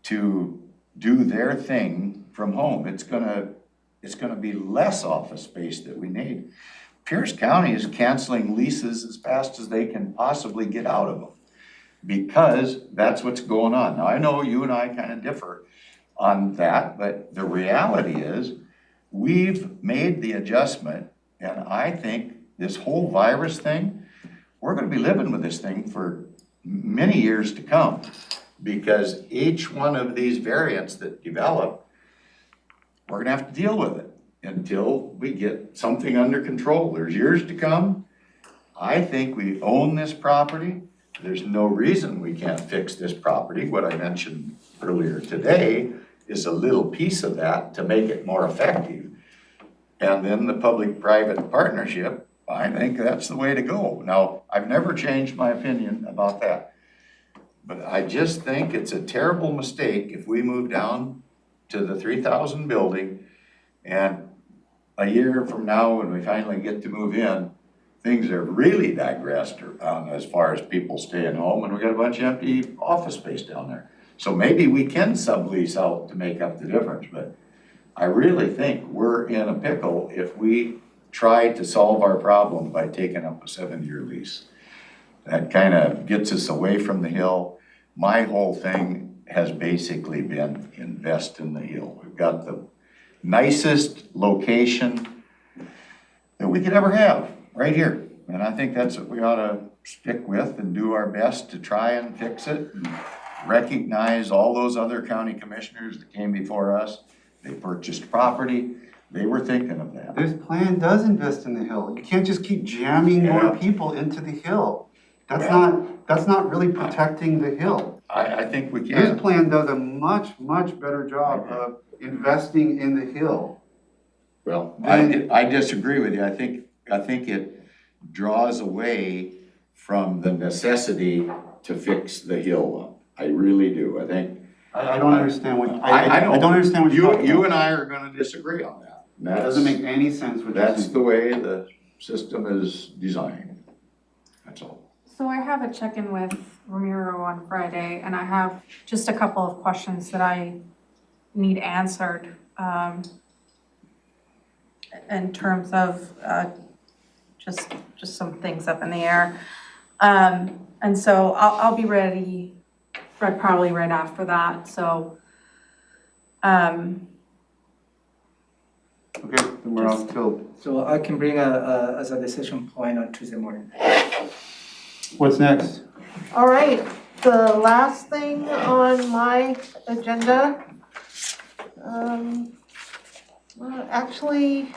to do their thing from home. It's gonna be less office space that we need. Pierce County is canceling leases as fast as they can possibly get out of them, because that's what's going on. Now, I know you and I kind of differ on that, but the reality is we've made the adjustment, and I think this whole virus thing, we're gonna be living with this thing for many years to come, because each one of these variants that develop, we're gonna have to deal with it until we get something under control. There's years to come. I think we own this property. There's no reason we can't fix this property. What I mentioned earlier today is a little piece of that to make it more effective. And then the public-private partnership, I think that's the way to go. Now, I've never changed my opinion about that. But I just think it's a terrible mistake if we move down to the 3,000 building, and a year from now, when we finally get to move in, things are really digressed as far as people staying home, and we got a bunch of empty office space down there. So maybe we can sublease out to make up the difference, but I really think we're in a pickle if we try to solve our problem by taking up a 7-year lease. That kind of gets us away from the hill. My whole thing has basically been invest in the hill. We've got the nicest location that we could ever have, right here. And I think that's what we ought to stick with and do our best to try and fix it and recognize all those other county commissioners that came before us. They purchased property. They were thinking of that. This plan does invest in the hill. You can't just keep jamming more people into the hill. That's not really protecting the hill. I think we This can. plan does a much better job of investing in the hill. Well, I disagree with you. I think it draws away from the necessity to fix the hill up. I really do. I don't understand what, I know. I don't understand what you're talking about. You and I are gonna disagree on that. That doesn't make any sense what you're That's saying. the way the system is designed. That's all. So I have a check-in with Ramiro on Friday, and I have just a couple of questions that I need answered, in terms of, just some things up in the air. And so I'll be ready, probably right after that, so, Okay, then we're off till, So I can bring as a decision point on Tuesday morning. what's next? All right, the last thing on my agenda, well, actually,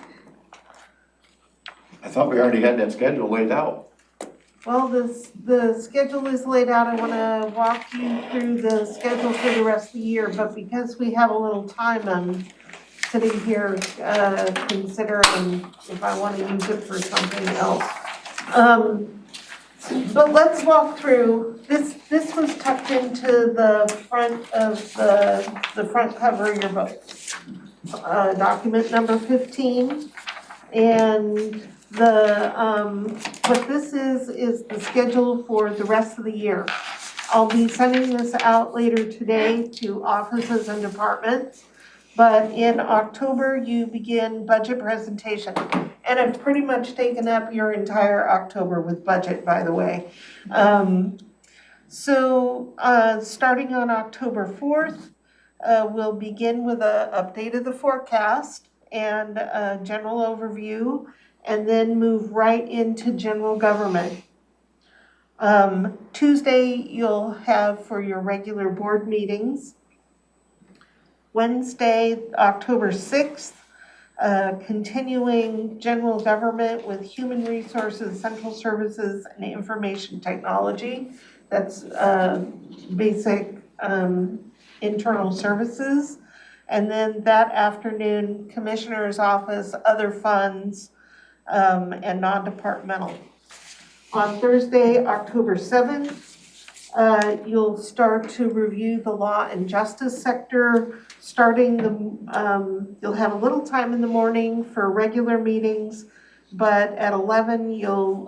I thought we already had that schedule laid out. well, the schedule is laid out. I want to walk you through the schedule for the rest of the year, but because we have a little time, I'm sitting here considering if I want to use it for something else. But let's walk through, this was tucked into the front of the front cover of your book. Document number 15, and what this is the schedule for the rest of the year. I'll be sending this out later today to offices and departments, but in October, you begin budget presentation. And I've pretty much taken up your entire October with budget, by the way. So starting on October 4th, we'll begin with an update of the forecast and a general overview, and then move right into general government. Tuesday, you'll have for your regular board meetings. Wednesday, October 6th, continuing general government with human resources, central services, and information technology. That's basic internal services. And then that afternoon, commissioner's office, other funds, and non-departmental. On Thursday, October 7th, You'll start to review the law and justice sector, you'll have a little time in the morning for regular meetings, but at 11, you'll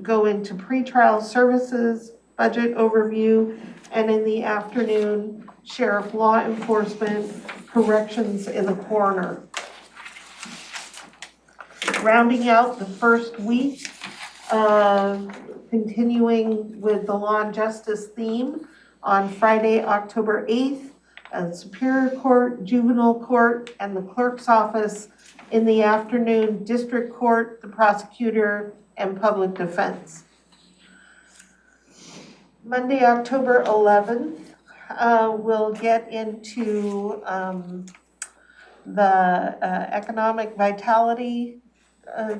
go into pretrial services, budget overview, and in the afternoon, sheriff, law enforcement, corrections, and the coroner. Rounding out the first week, continuing with the law and justice theme, on Friday, October 8th, Superior Court, Juvenile Court, and the Clerk's Office. In the afternoon, District Court, the Prosecutor, and Public Defense. Monday, October 11th, we'll get into the economic vitality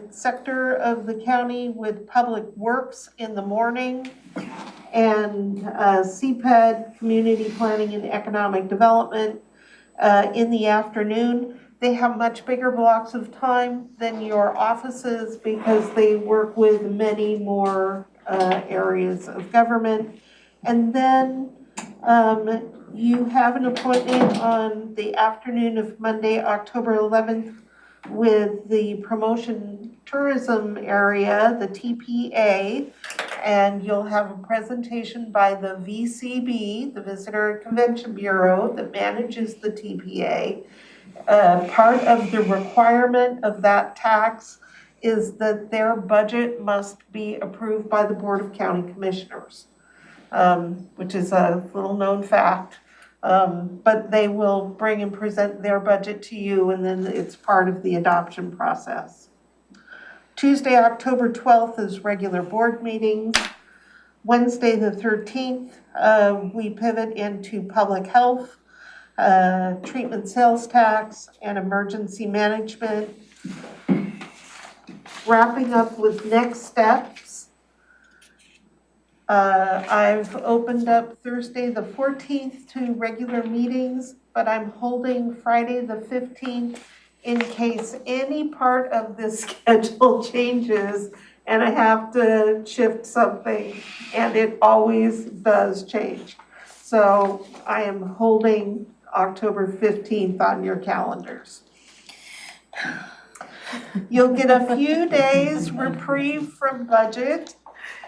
sector of the county with Public Works in the morning and CPED, Community Planning and Economic Development, in the afternoon. They have much bigger blocks of time than your offices because they work with many more areas of government. And then you have an appointment on the afternoon of Monday, October 11th, with the promotion tourism area, the TPA, and you'll have a presentation by the VCB, the Visitor Convention Bureau, that manages the TPA. Part of the requirement of that tax is that their budget must be approved by the Board of County Commissioners, which is a little known fact. But they will bring and present their budget to you, and then it's part of the adoption process. Tuesday, October 12th is regular board meetings. Wednesday, the 13th, we pivot into public health, treatment sales tax, and emergency management. Wrapping up with next steps. I've opened up Thursday the 14th to regular meetings, but I'm holding Friday the 15th in case any part of this schedule changes and I have to shift something, and it always does change. So I am holding October 15th on your calendars. You'll get a few days reprieve from budget.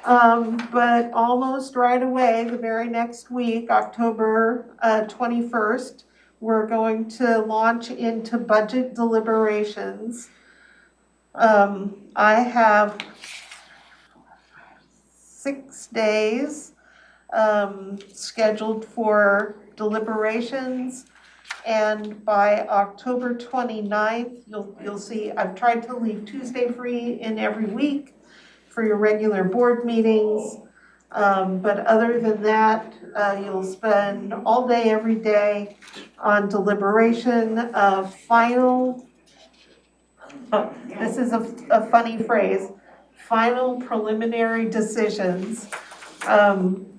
But almost right away, the very next week, October 21st, we're going to launch into budget deliberations. I have 6 days scheduled for deliberations, and by October 29th, you'll see I've tried to leave Tuesday free in every week for your regular board meetings, but other than that, you'll spend all day, every day on deliberation. This is a funny phrase, final preliminary decisions,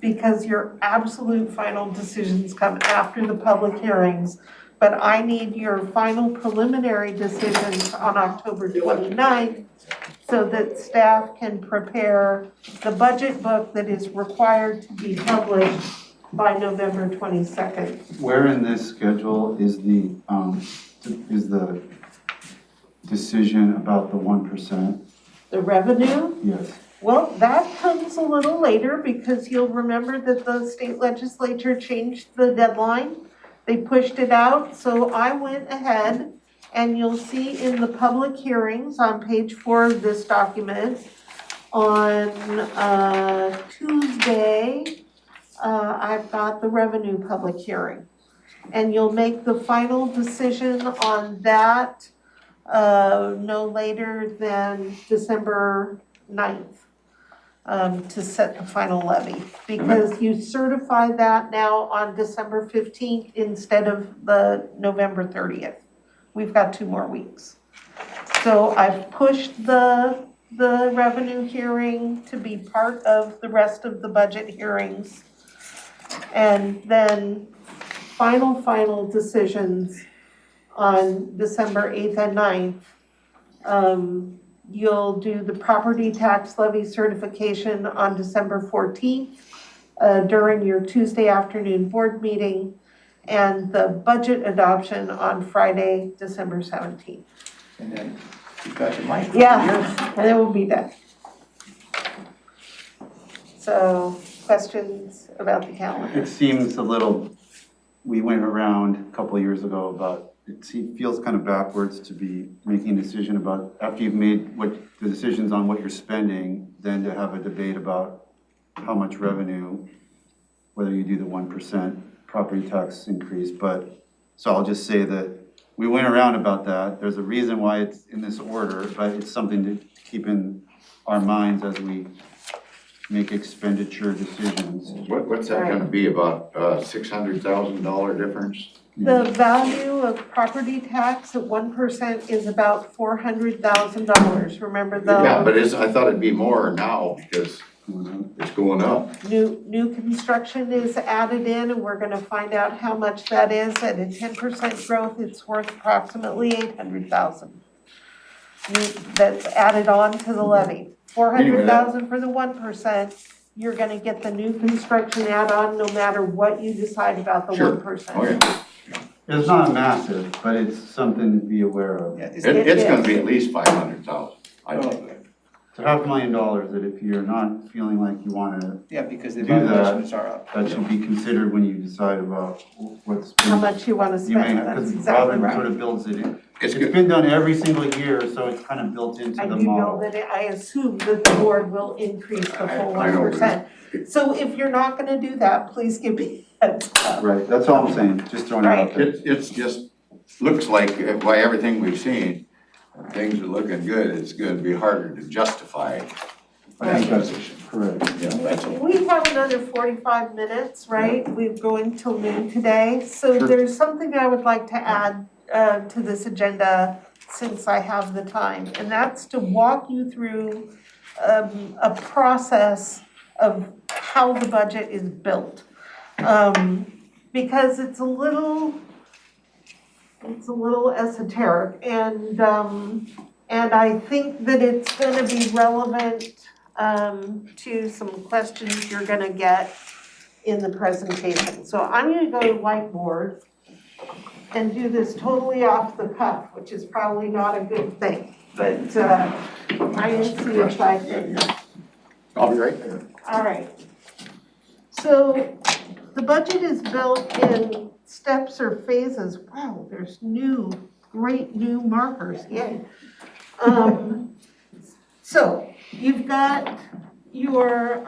because your absolute final decisions come after the public hearings, but I need your final preliminary decisions on October 29th, so that staff can prepare the budget book that is required to be published by November 22nd. Where in this schedule is the decision about the 1%? The revenue? Yes. Well, that comes a little later because you'll remember that the state legislature changed the deadline. They pushed it out, so I went ahead, and you'll see in the public hearings on page 4 of this document, on Tuesday, I've got the revenue public hearing. And you'll make the final decision on that no later than December 9th to set the final levy. Because you certify that now on December 15th instead of the November 30th. We've got 2 more weeks. So I've pushed the revenue hearing to be part of the rest of the budget hearings. And then final decisions on December 8th and 9th. You'll do the property tax levy certification on December 14th. during your Tuesday afternoon board meeting, and the budget adoption on Friday, December 17th. And then you've got your mic. Yeah, and then we'll be done. So, questions about the calendar? It seems a little, we went around a couple of years ago about, feels kind of backwards to be making a decision about, after you've made the decisions on what you're spending, then to have a debate about how much revenue, whether you do the 1% property tax increase. But, so I'll just say that we went around about that. There's a reason why it's in this order, but it's something to keep in our minds as we make expenditure decisions. What's that gonna be, about $600,000 difference? The value of property tax at 1% is about $400,000. Remember though? Yeah, but I thought it'd be more now because it's going up. New construction is added in, and we're gonna find out how much that is. At a 10% growth, it's worth approximately $800,000. That's added on to the levy. $400,000 for the 1%. You're gonna get the new construction add-on no matter what you decide about the Sure. 1%. Oh, yeah. It's not massive, but it's something to be aware of. Yeah, It's gonna be at least 500,000, I think. It's $500,000 that if you're not feeling like you wanna, yeah, because the Do that. valuations are up. that should be considered when you decide about what's. How much you wanna You may spend, have, that's because exactly Robin right. sort of builds it in. It's It's good. been done every single year, so it's kind of built into I the do know model. that I assume that the board will increase the full I know. 1%. So if you're not gonna do that, please give me a heads up. Right, that's all I'm saying, just throwing it out there. It's just, looks like by everything we've seen, things are looking good. It's gonna be harder to justify I think that that's position. correct. Yeah, that's all. We have another 45 minutes, right? We're going till noon today. So Sure. there's something I would like to add to this agenda since I have the time. And that's to walk you through a process of how the budget is built. Because it's a little esoteric, and I think that it's gonna be relevant to some questions you're gonna get in the presentation. So I'm gonna go to whiteboard and do this totally off the cuff, which is probably not a good thing, but I'm gonna see if I can. I'll be right there. All right. So the budget is built in steps or phases. Wow, there's great new markers, yay. So you've got your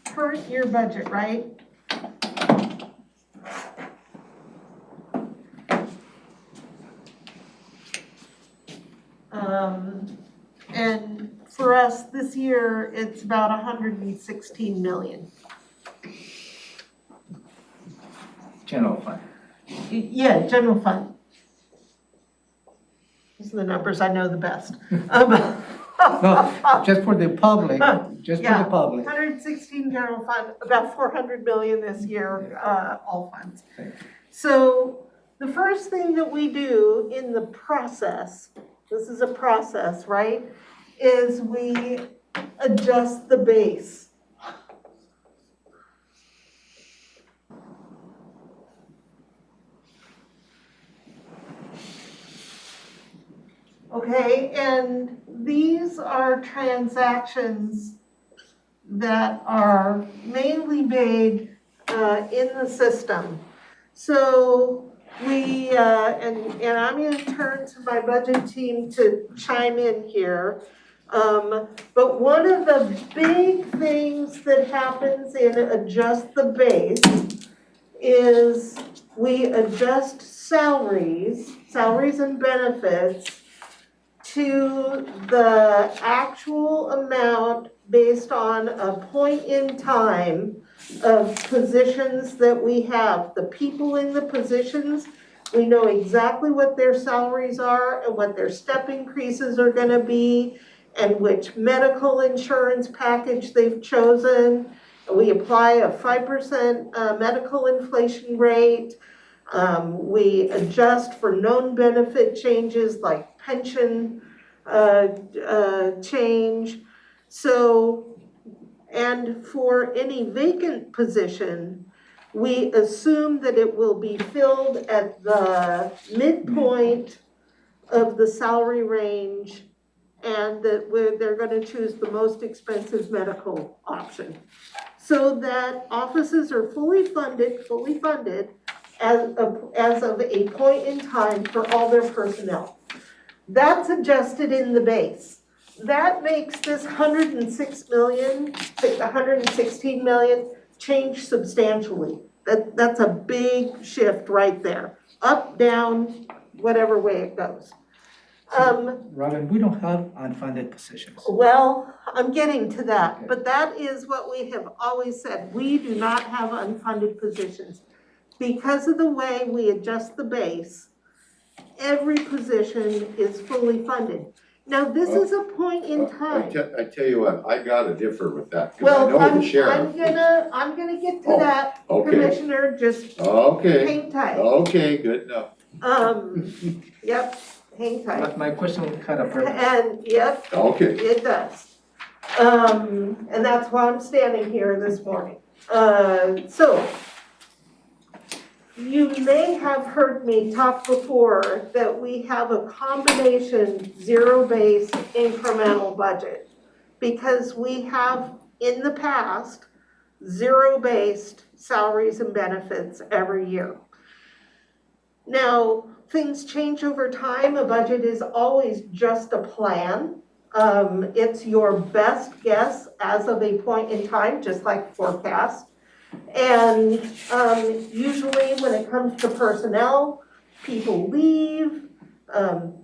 current year budget, right? And for us this year, it's about 116 million. General fund. Yeah, general fund. These are the numbers I know the best. No, just for the public, just for Yeah. the public. 116 general fund, about 400 million this year, all funds. Thank you. So the first thing that we do in the process, this is a process, right, is we adjust the base. Okay, and these are transactions that are mainly made in the system. So we, and I'm gonna turn to my budget team to chime in here. But one of the big things that happens in adjust the base is we adjust salaries and benefits to the actual amount based on a point in time of positions that we have. The people in the positions, we know exactly what their salaries are and what their step increases are gonna be and which medical insurance package they've chosen. We apply a 5% medical inflation rate. We adjust for known benefit changes like pension change. So And for any vacant position, we assume that it will be filled at the midpoint of the salary range, and that they're gonna choose the most expensive medical option. So that offices are fully funded as of a point in time for all their personnel. That's adjusted in the base. That makes this 106 million, 116 million change substantially. That's a big shift right there. Up, down, whatever way it goes. Robin, we don't have unfunded positions. Well, I'm getting to that, but that is what we have always said. We do not have unfunded positions. Because of the way we adjust the base, every position is fully funded. Now, this is a point in time. I tell you what, I gotta differ with that, cause I Well, know the I'm sheriff. gonna get to that, okay. Commissioner, just Okay, hang tight. okay, good enough. Yep, hang tight. My question had a purpose. And, yep, Okay, it does. And that's why I'm standing here this morning. So, you may have heard me talk before that we have a combination zero-based incremental budget, because we have in the past zero-based salaries and benefits every year. Now, things change over time. A budget is always just a plan. It's your best guess as of a point in time, just like forecast. And usually when it comes to personnel, people leave,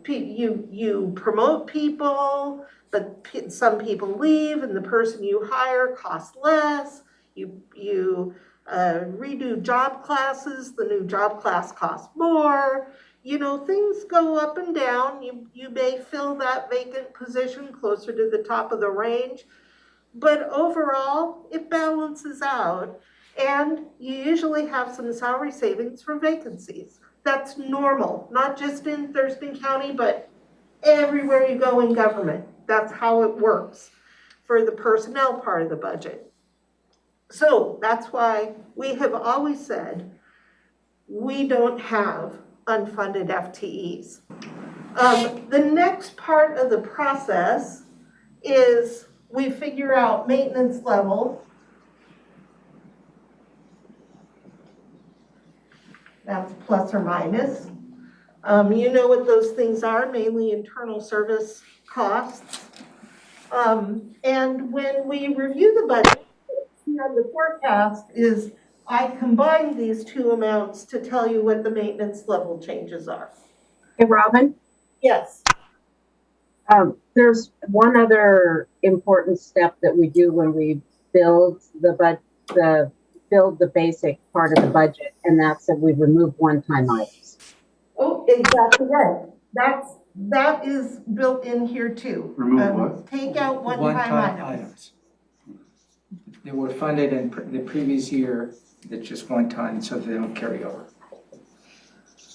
you promote people, but some people leave and the person you hire costs less. You redo job classes, the new job class costs more. You know, things go up and down. You may fill that vacant position closer to the top of the range, but overall it balances out. And you usually have some salary savings from vacancies. That's normal, not just in Thurston County, but everywhere you go in government. That's how it works for the personnel part of the budget. So that's why we have always said we don't have unfunded FTEs. The next part of the process is we figure out maintenance level. That's plus or minus. You know what those things are, mainly internal service costs. And when we review the budget, on the forecast is I combined these two amounts to tell you what the maintenance level changes are. Hey, Robin, Yes. there's one other important step that we do when we build the basic part of the budget, and that's that we remove one-time items. Oh, exactly right. That is built in here too. Remove what? Take out one-time items. They were funded in the previous year, that's just one time, so they don't carry over.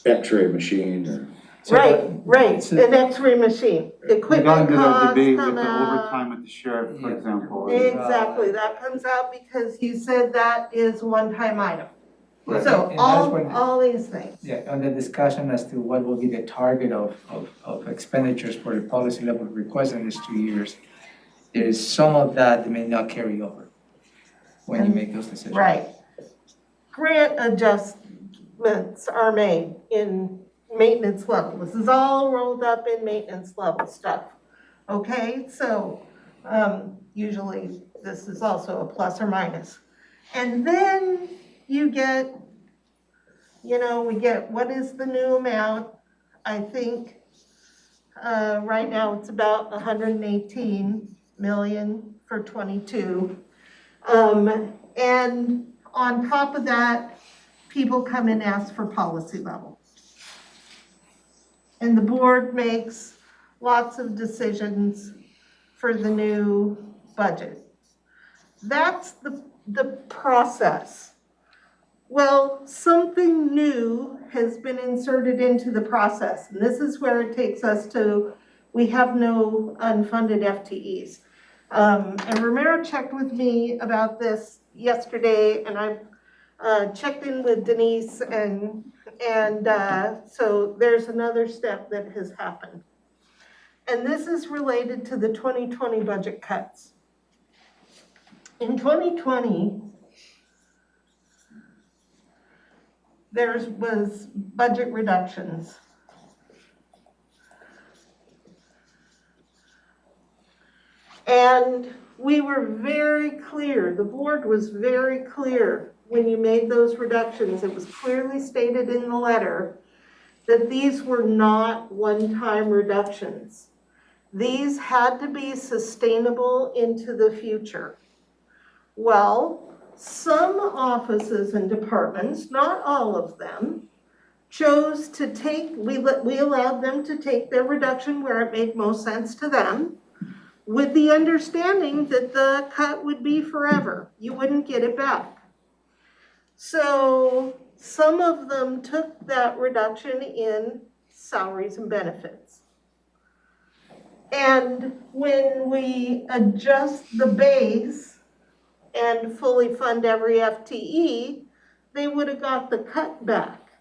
X-ray machine or. So Right, so- an X-ray machine, We got equipment into that costs debate with come the out. overtime with the sheriff, for Yeah. example. Exactly, that comes out because you said that is one-time item. Right, So and that's when- all these things. Yeah, on the discussion as to what will be the target of expenditures for the policy level request in these 2 years, there is some of that may not carry over when you make those decisions. Right. Grant adjustments are made in maintenance level. This is all rolled up in maintenance level stuff. Okay, so usually this is also a plus or minus. And then you get, we get what is the new amount? I think right now it's about 118 million for 22. And on top of that, people come and ask for policy level. And the board makes lots of decisions for the new budget. That's the process. Well, something new has been inserted into the process, and this is where it takes us to, we have no unfunded FTEs. And Romero checked with me about this yesterday, and I've checked in with Denise, and so there's another step that has happened. And this is related to the 2020 budget cuts. In 2020, there was budget reductions. And we were very clear, the board was very clear when you made those reductions. It was clearly stated in the letter that these were not one-time reductions. These had to be sustainable into the future. Well, some offices and departments, not all of them, chose to take, we allowed them to take their reduction where it made most sense to them, with the understanding that the cut would be forever. You wouldn't get it back. So some of them took that reduction in salaries and benefits. And when we adjust the base and fully fund every FTE, they would have got the cut back.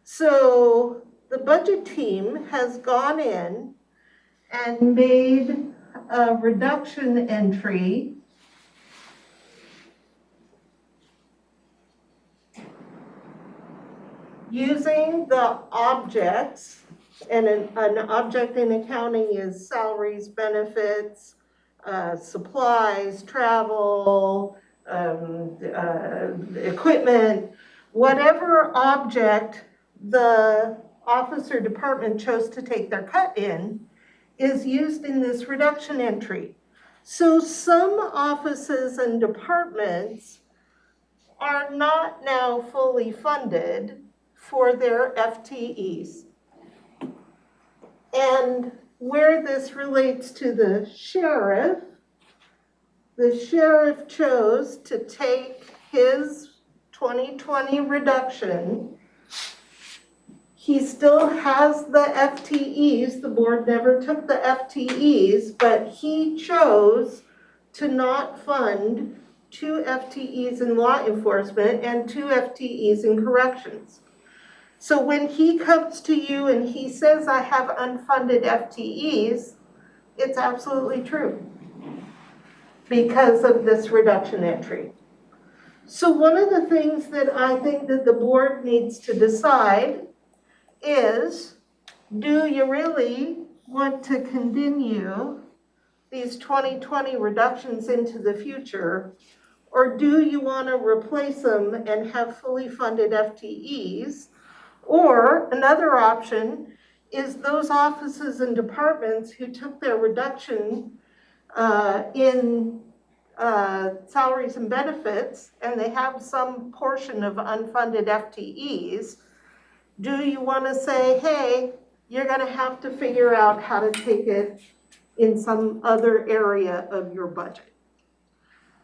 So the budget team has gone in and made a reduction entry using the objects, and an object in accounting is salaries, benefits, supplies, travel, equipment, whatever object the office or department chose to take their cut in is used in this reduction entry. So some offices and departments are not now fully funded for their FTEs. And where this relates to the sheriff chose to take his 2020 reduction. He still has the FTEs, the board never took the FTEs, but he chose to not fund 2 FTEs in law enforcement and 2 FTEs in corrections. So when he comes to you and he says, I have unfunded FTEs, it's absolutely true because of this reduction entry. So one of the things that I think that the board needs to decide is, do you really want to continue these 2020 reductions into the future, or do you want to replace them and have fully funded FTEs? Or another option is those offices and departments who took their reduction in salaries and benefits, and they have some portion of unfunded FTEs, do you want to say, hey, you're going to have to figure out how to take it in some other area of your budget?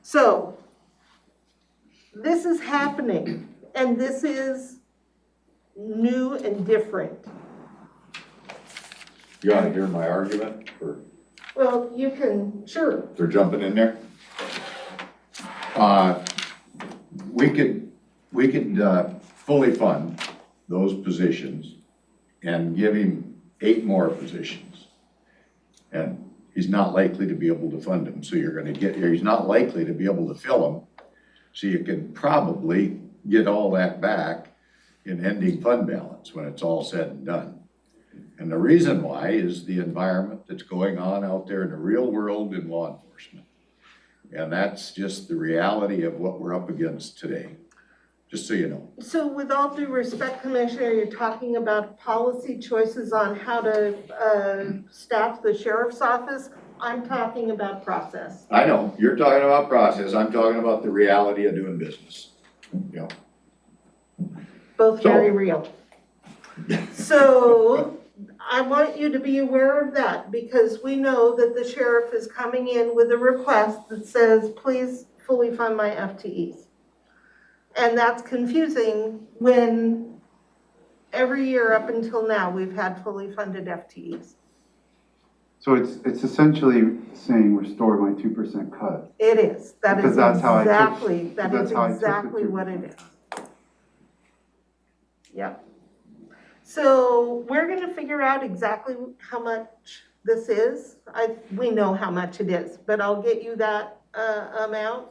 So this is happening, and this is new and different. You wanna hear my argument for Well, you can, sure. jumping in there? We could fully fund those positions and give him 8 more positions. And he's not likely to be able to fund them, so he's not likely to be able to fill them. So you can probably get all that back in ending fund balance when it's all said and done. And the reason why is the environment that's going on out there in the real world in law enforcement. And that's just the reality of what we're up against today, just so you know. So with all due respect, Commissioner, you're talking about policy choices on how to staff the sheriff's office. I'm talking about process. I know, you're talking about process, I'm talking about the reality of doing business. You know. Both very real. So I want you to be aware of that, because we know that the sheriff is coming in with a request that says, please fully fund my FTEs. And that's confusing when every year up until now, we've had fully funded FTEs. So it's essentially saying restore my 2% cut. It is, that is Because that's how I took- exactly, that that's is how I took the exactly 2%. what it is. Yep. So we're gonna figure out exactly how much this is. We know how much it is, but I'll get you that, amount.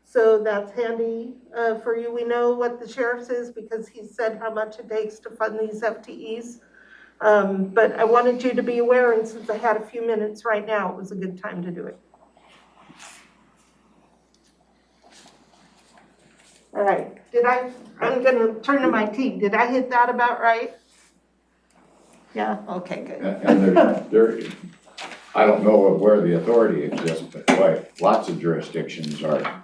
So that's handy, for you. We know what the sheriff's is because he said how much it takes to fund these FTEs. But I wanted you to be aware, and since I had a few minutes right now, it was a good time to do it. All right, I'm gonna turn to my team. Did I hit that about right? Yeah, okay, good. And there, I don't know where the authority exists, but boy, lots of jurisdictions are,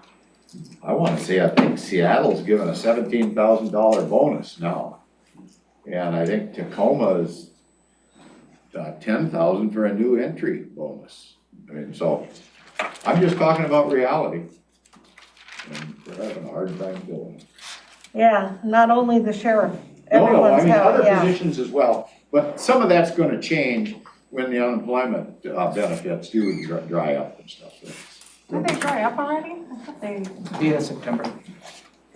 I wanna say, I think Seattle's given a $17,000 bonus now. And I think Tacoma is $10,000 for a new entry bonus. I mean, so, I'm just talking about reality. And we're having a hard time doing it. Yeah, not only the sheriff, No, I everyone's mean, other yeah. positions as well, but some of that's gonna change when the unemployment benefits do dry up and stuff. Did they dry up already? I thought they. Yeah, September.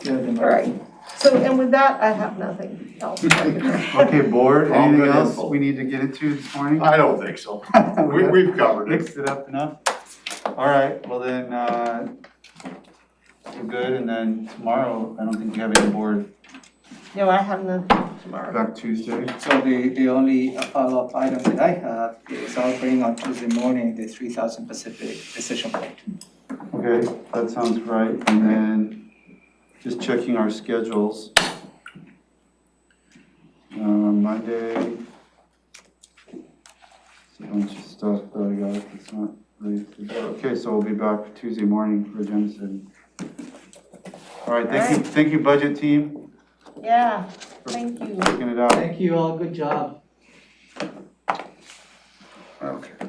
Yeah, All right, so, and with that, I have nothing else. Okay, board, All anything good else info. we need to get into this morning? I don't think so. We've covered it. Mixed it up enough? All right, well then, we're good, and then tomorrow, I don't think you have any board, No, I have nothing tomorrow. back Tuesday. So the only follow-up item that I have is I'll bring on Tuesday morning the 3000 Pacific decision point. Okay, that sounds right, and then just checking our schedules. Monday. It's a bunch of stuff that I got, it's not really, okay, so we'll be back Tuesday morning for agenda setting. All right, thank you, budget team, Yeah, thank you. working it out. Thank you all, good job. Okay.